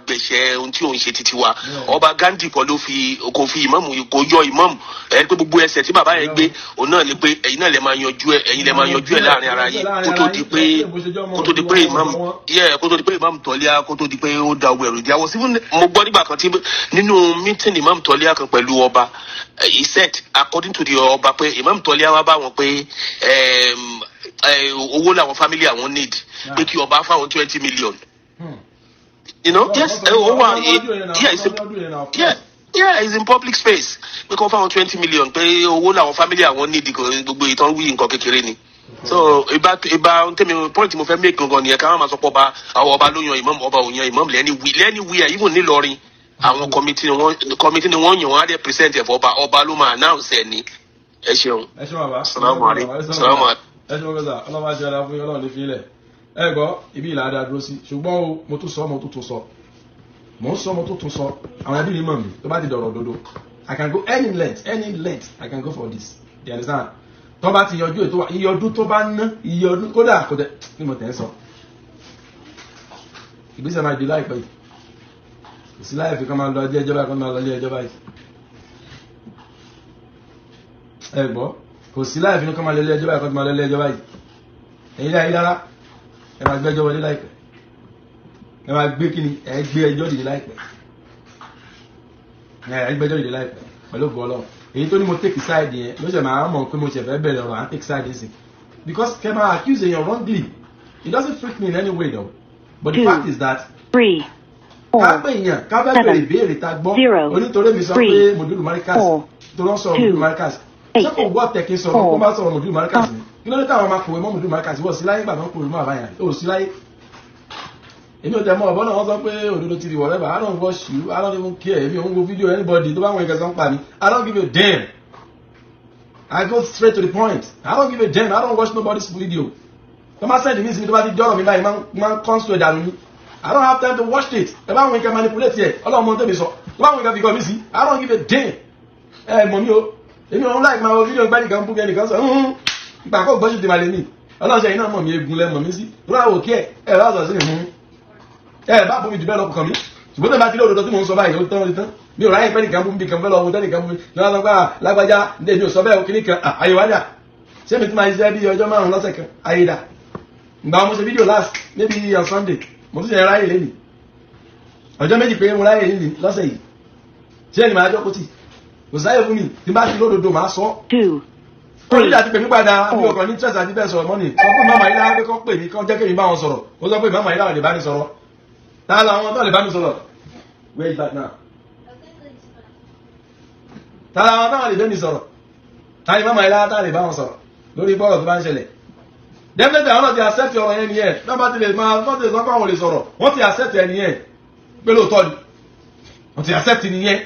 gbẹ̀ṣẹ̀ ohun tí òun ṣe títí wa ọba Gandhi kò fi ìmáàmù kò yọ ìmáàmù pé gbogbo ẹsẹ̀ tí bàbá yẹn gbé òun náà ni pé ẹ̀yin náà lè máa yanjú ẹ̀ láàrin ara yín kó tó di pé ìmáàmù Tọ́líà kó tó di pé ó da owó ẹ̀rù ìdí àwọn sí mo gbọ́ nígbà kan tí nínú mítìnì ìmáàmù Tọ́líà kan pẹ̀lú ọba he said according to the ọba pé ìmáàmù Tọ́líà wá bá wọn pé owó làwọn family àwọn need pé kí ọba fáwọn 20 million. You know, yes, it's in public space. We come fáwọn 20 million pé owó làwọn family àwọn need gbogbo ìtàn wí nǹkan kékeré ni. So ìbá tèmi point mo fẹ́ make gangan nìyẹn ká má sọ pé àwọn ọba ló yan imam ọba ò yan imam lẹ́niwíyà even nílọrin àwọn committee ni wọ́n yàn wọ́n á dẹ̀ present ẹ̀ fún ọba ló máa announce ẹ̀ ní. Ẹ ṣeun. Ẹ ṣeun bàbá. Salamu alaikum. Ẹ ṣeun bàbá. Ọlọ́run á ṣe ara fún yín Ọlọ́run ní fi ilẹ̀. Ẹ gbọ́ ibi ìlà adá dúró sí ṣùgbọ́n o mo tún sọ àwọn ẹbí mi mọ̀ mi tó bá ti dọ̀rọ̀ òdodo I can go any length I can go for this you understand tó bá ti yọjú ètò iye ọdún tó bá ná iye ọdún kódà kò tẹ ní mo tẹ̀ ń sọ ìgbésẹ̀ máa di láìpẹ́ yìí kò sí láì fi kán máa lọ ilé ẹjọ́ báyìí kán máa lọ ilé ẹjọ́ báyìí ẹ gbọ́ kò sí láì fi kán máa lọ ilé ẹjọ́ báyìí kán máa lọ ilé ẹjọ́ báyìí ẹ̀yin láyé rárá ẹ máa gbẹ́jọ́ wọlé láìpẹ́ ẹ máa gbé kíni ẹ gbé ẹjọ́ dìde láìpẹ́ ẹ gbẹ́jọ́ dìde láìpẹ́ pẹ̀lú gọ́ọ̀lọ́ èyí tó ní mo take side yẹn ló ṣe máa mọ̀ pé mo ṣe fẹ́ bẹ̀rẹ̀ ọ̀rọ̀ à ń take side yẹn sí because kẹ́ máa accuse èèyàn wrongly it doesn't freak me in any way though but the fact is that ká pé èèyàn ká fẹ́ bẹ̀rẹ̀ ìbéèrè ta gbọ́ onítorí mi sọ pé mòdúlù marikas tó lọ sọ̀rọ̀ mòdúlù marikas ṣé kò gbọ́ tẹ̀kí sọ̀rọ̀ kó má sọ̀rọ̀ mòdúlù marikas ni kí ló dé táwọn máa kòwé mọ́ mòdúlù marikas wọ́n sí láyé gbàgbọ́n kòwé mọ́ àbáyà ó sí láyé èmi ò tẹ̀ mọ́ ọ̀bọ́n náà wọ́n sọ pé òdodo ti di whatever I don't watch you I don't even care èmi ò ń wo fídíò anybody tó bá wọn ìkẹsàn pa mi I don't give a damn I go straight to the point I don't give a damn I don't watch nobody's video tó máa send mi sí mi tó bá ti jọ́rọ̀ mi báyìí máa ń constitute dànù mi I don't have time to watch it ẹ bá wọn ìkẹ manipulate yẹ ọlọ́run mọ́ tẹ́mi sọ tó bá wọn ìkẹ fi kọ́ mi sí I don't give a damn ẹ mọ̀ mi o èmi ò ń láì máa wo fídíò gbá nìkan bú kẹ́nìkan sọ ìgbà kó gbọ́sù ti máa lè ní ọlọ́sẹ̀ iná mọ̀ mi egun lẹ́ mọ̀ mi sí rúra òkè ẹ̀ lọ́sọ̀ sí mi bá bómi jù bẹ́ẹ̀ lọ kọ̀kan mi ṣùgbọ́n tó bá ti lóòdòdó tí mo ń sọ báyìí ó tán mi ò ráyè pẹ́ nìkan bómi kan fẹ́ lọ ohun tẹ́nìkan bómi lọ́wọ́ lọ́gbà lágbájá ní èmi ò sọ bẹ́ẹ̀ òkè nìkan àyèwádà ṣé mi ti máa ṣiṣẹ́ bí ọjọ́ márùn-ún lọ́sẹ̀ kan àyèdà ìgbà mo ṣe fídíò last maybe on Sunday mo tún ṣe ráyè lẹ́nìí ọjọ́ méjì pé mo ráyè lẹ́nìí lọ́sẹ̀ yìí ṣé ẹni máa jọ́ kó tì kò sáyè fún mi tí bá ti lóòdòdó máa sọ olùdíje àti pèmí padà bí ọkàn ní trust àti bẹ́ẹ̀ sọ̀rọ̀ mọ́nì sọ pé màmá ilá pé kọ́ pè mí kọ́ jẹ́ kémi bá wọn sọ̀rọ̀ ó sọ pé màmá ilá ò lè bá mi sọ̀rọ̀ ta la wọn tó lè bá mi sọ̀rọ̀ where is that now ta la wọn tó lè bá mi sọ̀rọ̀ ta ni màmá ilá tá lè bá wọn sọ̀rọ̀ lórí bọ́ọ̀lù tó bá ń ṣẹlẹ̀ definitely àwọn náà ti accept ọ̀rọ̀ yẹn nìyẹn náà bá ti lè máa wọ́n ti sọ pé àwọn lè sọ̀rọ̀ wọ́n ti accept ẹ nìyẹn pé lóòótọ́ ni wọ́n ti accept nìyẹn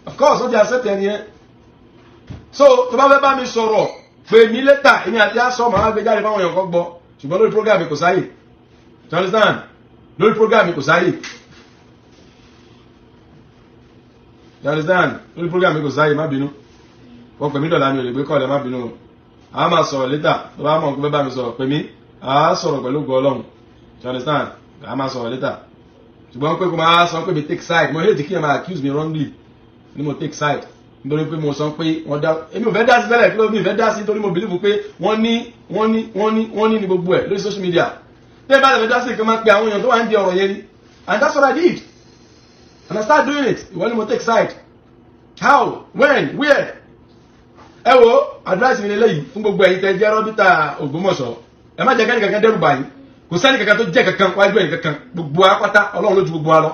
of course wọ́n ti accept ẹ nìyẹn so tó bá fẹ́ bá mi sọ̀rọ̀ pé ní lẹ́tà èmi àti aṣọ màá gbé jáde fáwọn èèyàn kan gbọ́ ṣùgbọ́n lórí program kò sáyè you understand lórí program kò sáyè you understand lórí program kò sáyè má bínú wọ́n pè mí dọ̀là mi ò lè gbé kọ́ọ̀lẹ̀ má bínú a máa sọ̀rọ̀ lẹ́tà tó bá mọ̀ kó fẹ́ bá mi sọ̀rọ̀ pè mí a sọ̀rọ̀ pẹ̀lú ògo Ọlọ́run you understand a máa sọ̀rọ̀ lẹ́tà ṣùgbọ́n pé kó máa sọ pé mi take side mo hate kí ẹ máa accuse me wrongly ni mo take side nítorí pé mo sọ pé wọ́n dá èmi ò fẹ́ dá sí tẹ́lẹ̀ kí ló mi fẹ́ dá sí nítorí mo believe pé wọ́n ní ní gbogbo ẹ̀ lórí social media tẹ́ bá lè fẹ́ dá sí kí n máa pe àwọn èèyàn tó wà ń di ọ̀rọ̀ yẹn ni and that's what I did and I start doing it ìwọ ni mo take side how when where ẹ wo advice mi lélẹ́yìí fún gbogbo ẹ̀yin tẹ́ jẹ́ rọ́bítà Ògbómọ̀ṣọ́ ẹ má jẹ́ kẹ́ni kankan dẹ́rù báyìí kò sẹ́ni kankan tó jẹ́ kankan wájú ẹ̀ni kankan gbogbo apáta Ọlọ́run ló ju gbogbo wa lọ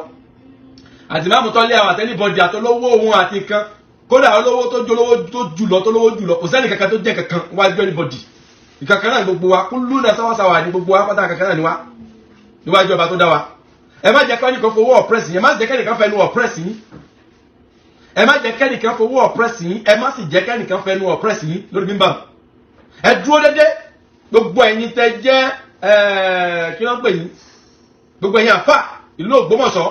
àti máàmù tọ́lé àwọn àtẹ́nibọ̀dì àtọlówó ohun àti nǹkan kódà olówó tó jólówó tó jùlọ tó lówó jùlọ kò sẹ́ni kankan tó jẹ́ kankan wájú anybody ìkankan náà gbogbo wa kún lúnà sáwàsáwà ní gbogbo wa pátá kankan náà ni wa níwájú ọba tó dá wa ẹ má jẹ́ kẹ́nìkan fowó ọ̀pẹ́sì yín ẹ má jẹ́ kẹ́nìkan fẹnu ọ̀pẹ́sì yín ẹ má jẹ́ kẹ́nìkan fowó ọ̀pẹ́sì yín ẹ má sì jẹ́ kẹ́nìkan fẹnu ọ̀pẹ́sì yín lórí mímbà ẹ dúró dédé gbogbo ẹ̀yin tẹ́ jẹ́ kí ló ń pè yín gbogbo ẹ̀yin àfà ìlú Ògbómọ̀ṣọ́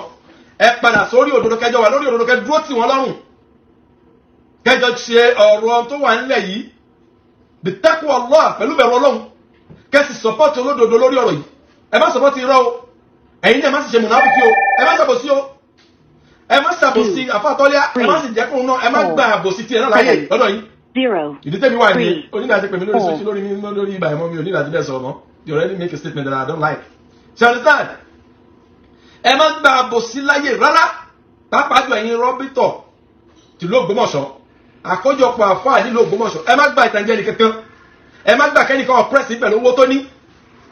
ẹ padà sórí òdodo kẹjọ wà lórí òdodo kẹ dúró tì wọ́n lọ́rùn kẹjọ ṣe ọ̀rọ̀ tó wà nílẹ̀ yìí bí taqwa Allah pẹ̀lú bẹ̀rù Ọlọ́run kẹsì support olódodo lórí ọ̀rọ̀ yìí ẹ má support irọ́ o ẹ̀yin náà má sì ṣe mùnáfíkí o ẹ má ṣàbòsí o ẹ má ṣàbòsí àfàtọ́lẹ́à ẹ má sì jẹ́ kóun náà ẹ má gba àbòsí tiẹ̀ náà láyè lọ́dọ̀ yín. ìdí tẹ́mi wà ní onídàájẹ́ pèmí lórí sọ́ọ̀ṣì lórí ibà ẹ̀mọ́ mi onídàájẹ́ bẹ́ẹ̀ sọ̀rọ̀ mọ́ you already make a statement that I don't like. ṣe understand? ẹ má gba àbòsí láyè rárá pàápàá jù ẹ̀yin rọ́bìtọ̀ tìlú Ògbómọ̀ṣọ́ àkójọpọ̀ àfáà nílùú Ògbómọ̀ṣọ́ ẹ má gba ìtànjẹ ní kankan ẹ má gba kẹ́nìkan ọ̀pẹ́sì pẹ̀lú owó tó ní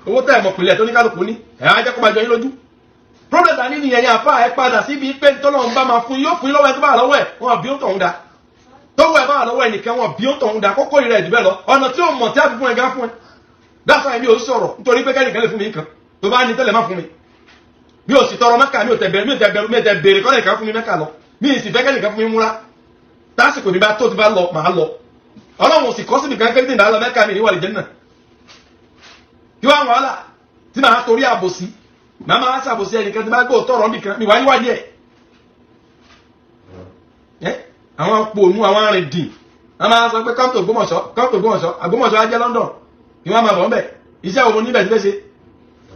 owó tẹ́ ẹ̀mọ̀ pìlẹ̀ tó ní kálukú ní ẹ̀ á jẹ́ kó máa jọ yín lójú. problem dání nìyẹn yẹn àfáà ẹ padà síbi pé tọ́lọ́run bá máa fún yóò fún yín lọ́wọ́ ẹ tó bá wà lọ́wọ́ ẹ̀ wọn bí ó tọ̀hún da tọ́wọ́ ẹ bá wà lọ́wọ́ ẹ nìkan wọn bí ó tọ̀hún da kókó ìrẹ̀ ìdìbẹ́ lọ ọ̀nà tí ó mọ̀ tí a fi fún ẹ gá fún ẹ dáfà ẹ mi ò sọ̀rọ̀ nítorí pé kẹ́nìkan lè fún mi nǹkan tó bá ní tẹ́lẹ̀ má fún mi mi ò sì tọrọ Mẹ́kà mi ò tẹ̀ bẹ̀rẹ̀ kọ́nìkan fún mi Mẹ́kà lọ mi ì sì fẹ́ kẹ́nìkan fún mi múra tásìkò mi bá tó ti bá lọ màá lọ Ọlọ́run sì kọ́ síbi kankan tí ń dá lọ Mẹ́kà mi ní wàlìjẹ́ náà kí wọ́n wàhálà tí màá torí àbòsí màá máa ṣàbòsí ẹnìkan tí máa gbọ́ tọrọ nìkan mi wá níwájú ẹ̀ àwọn pònú àwọn arìndìn wọ́n máa sọ pé come to Ògbómọ̀ṣọ́ á jẹ́ London kí wọ́n máa bọ̀ ńbẹ̀ iṣẹ́ òun níbẹ̀ ti fẹ́ ṣe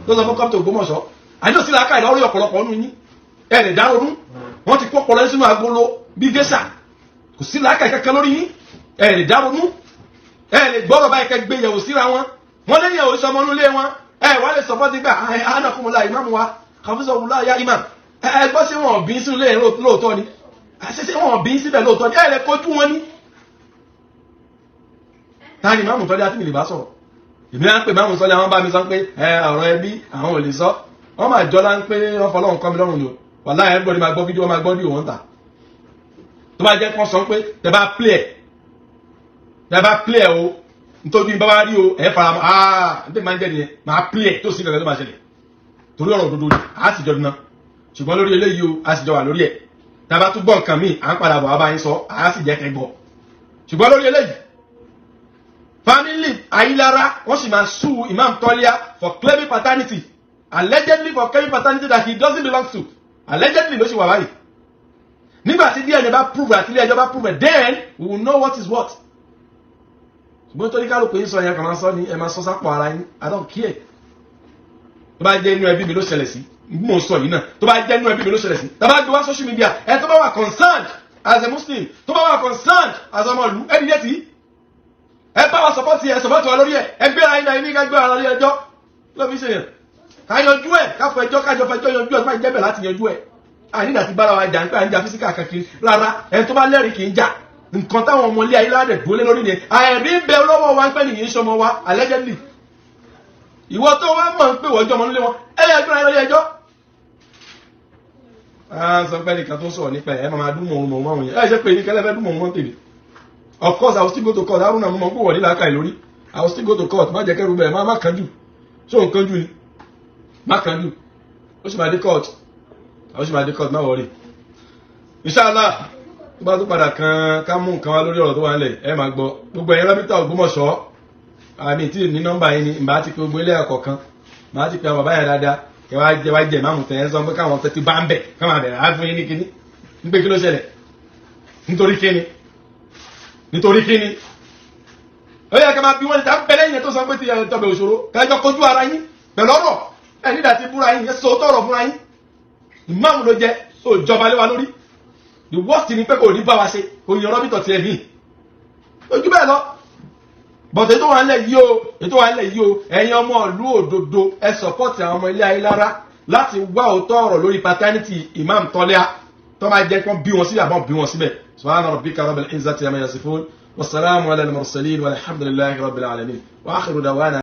tó sọ fún come to Ògbómọ̀ṣọ́ àjọ sí làákà ìlọrí ọ̀pọ̀lọpọ̀ ọ̀nù yín ẹ̀ lè dárònú wọ́n ti kó ọpọlọ sínú agolo bí gẹ́sà kò sí làákà ìkẹ́kẹ́ lórí yín ẹ̀ lè dárònú ẹ̀ lè gbọ́rọ̀ báyìí kẹ́ gbé yẹ̀wò síra wọn wọ́n lé yẹ̀wò sọmọ nulé wọn ẹ̀ wá lè sọpọ́ ti gbà anakumula ìmáàmù wa kàfíṣọ́wùlá ya imam ẹ̀ gbọ́ sí wọn bí sínú lé lóòótọ́ ni ṣe wọn bí síbẹ̀ lóòótọ́ ni ẹ̀ lè kojú wọn ní. ta ni ìmáàmù tọ́lé àtìmìlì bá sọ̀rọ̀ ìbí náà ń pè ìmáàmù sọ́lé àwọn bá mi sọ pé ọ̀rọ̀ ẹbí àwọn ò lè sọ wọ́n máa jọlá ń pé wọ́n fọlọ́run kọ́ mi lọ́rùn ni o wàláhì everybody máa gbọ́ fídíò máa gbọ́ díò wọ́n ta tó bá jẹ́ kán sọ pé tẹ bá play o nítorí bá wá rí o ẹ̀ fara mọ́ nítorí máa ń jẹ́ nìyẹn máa play tó sí kankan tó máa ṣẹlẹ̀ torí ọ̀rọ̀ òdodo ni a sì jọ dúná ṣùgbọ́n lórí eléyìí o a sì jọ wà lórí ẹ̀ tá a bá tún gbọ́ nǹkan míì à ń padà bọ̀ wá bá yín sọ a sì jẹ́ kẹ́ gbọ́ ṣùgbọ́n lórí eléyìí family Ayilara wọ́n sì máa sue Imam Tọ́líà for claiming paternity allegedly for claiming paternity that he doesn't belong to allegedly ló sì wà báyìí nígbà tí DNA bá prove àti ilé ẹjọ́ bá prove then we will know what is what ṣùgbọ́n torí kálukú yín sọ yẹn kàn máa sọ ni ẹ máa sọ sápò ara yín I don't care tó bá jẹ́ inú ẹbí mi ló ṣẹlẹ̀ sí mo sọ yìí náà tó bá jẹ́ inú ẹbí mi ló ṣẹlẹ̀ sí tá bá gbé wá social media ẹ tó bá wà concerned as a Muslim tó bá wà concerned as ọmọ ìlú ẹ dìde tí ẹ bá wa support wa lórí ẹ gbé ara yín náà ní ká gbé ara lórí ẹjọ́ ló fi ṣe yẹn ká yanjú ẹ ká fọ ẹjọ́ kájọ fẹjọ́ yanjú ẹ má jẹ́ bẹ̀ láti yanjú ẹ ànígbà tí bára wa jà ń pẹ́ à ń jà físíkà kankan rárá ẹni tó bá lẹ́rìí kì í jà nǹkan táwọn ọmọ ilé Ayélujára dẹ̀ dúró lé lórí ni àìrí bẹ lọ́wọ́ wa ń pẹ́ nìyí sọmọ wa allegedly ìwọ tó wá mọ̀ ń pè wọ́n jọmọ nílé wọn ẹ yẹ gbéra lórí ẹjọ́. sọ pé nìkan tó sọ̀rọ̀ nípa ẹ̀ máa dún mọ̀ wọn yẹn ẹ ṣe pé ní kẹlẹ́ fẹ́ dún mọ̀ wọn tèmi. Of course I will still go to court Haruna mo mọ̀ pé wọ̀ nílà ká ìlórí I will still go to court má jẹ́ kẹ́rù bẹ́ẹ̀ má kánjú ṣé òun kánjú ni má kánjú ó sì máa dé court má wọlé inshallah tó bá tó padà kan ká mú nǹkan wá lórí ọ̀rọ̀ tó wà nílẹ̀ ẹ máa gbọ́ gbogbo ẹ̀yin rábítà Ògbómọ̀ṣọ́ àmì tí ní nọ́mbà yín ni màá ti pe gbogbo ilé ẹ̀kọ́ kan màá ti pe àwọn bàbá yẹn dáadáa kẹ wá jẹ máàmù tẹ̀ ẹ́ sọ pé káwọn tẹ́tí bá ń bẹ̀ káwọn bẹ̀rẹ̀ á fún yín ní kíní ń pé kí ló ṣẹlẹ̀ nítorí kíni ó yẹ kí a máa bí wọ́n ní ta ń bẹ̀rẹ̀ yẹn tó sọ pé ti tọbẹ̀ òṣòro kájọ kojú ara yín pẹ̀lú ọ̀rọ̀ ẹ̀ nígbà tí búra yín yẹn sọ tọ̀rọ̀ fúnra yín ìmáàmù ló jẹ ó jọba lé wa lórí the worst ni pé kò ní bá wa ṣe kò yan rọ́bìtọ̀ tiẹ̀ mí ojú bẹ́ẹ̀ lọ bọ̀tẹ̀ tó wà ń lẹ̀ yìí o ẹ̀yin ọmọ ìlú òdodo ẹ sọ̀pọ̀tì àwọn ọmọ ilé Ayélujára láti wá òótọ́ ọ̀rọ̀ lórí paternity Imam Tọ́líà tó máa jẹ́ kán bí wọn síbẹ̀ àbọ̀ bí wọn síbẹ̀ subhana rabbika rabbil izzati amma yasifun wassalamu ala al-mursalin walhamdulillahi rabbil alamin wa akhiru da'wana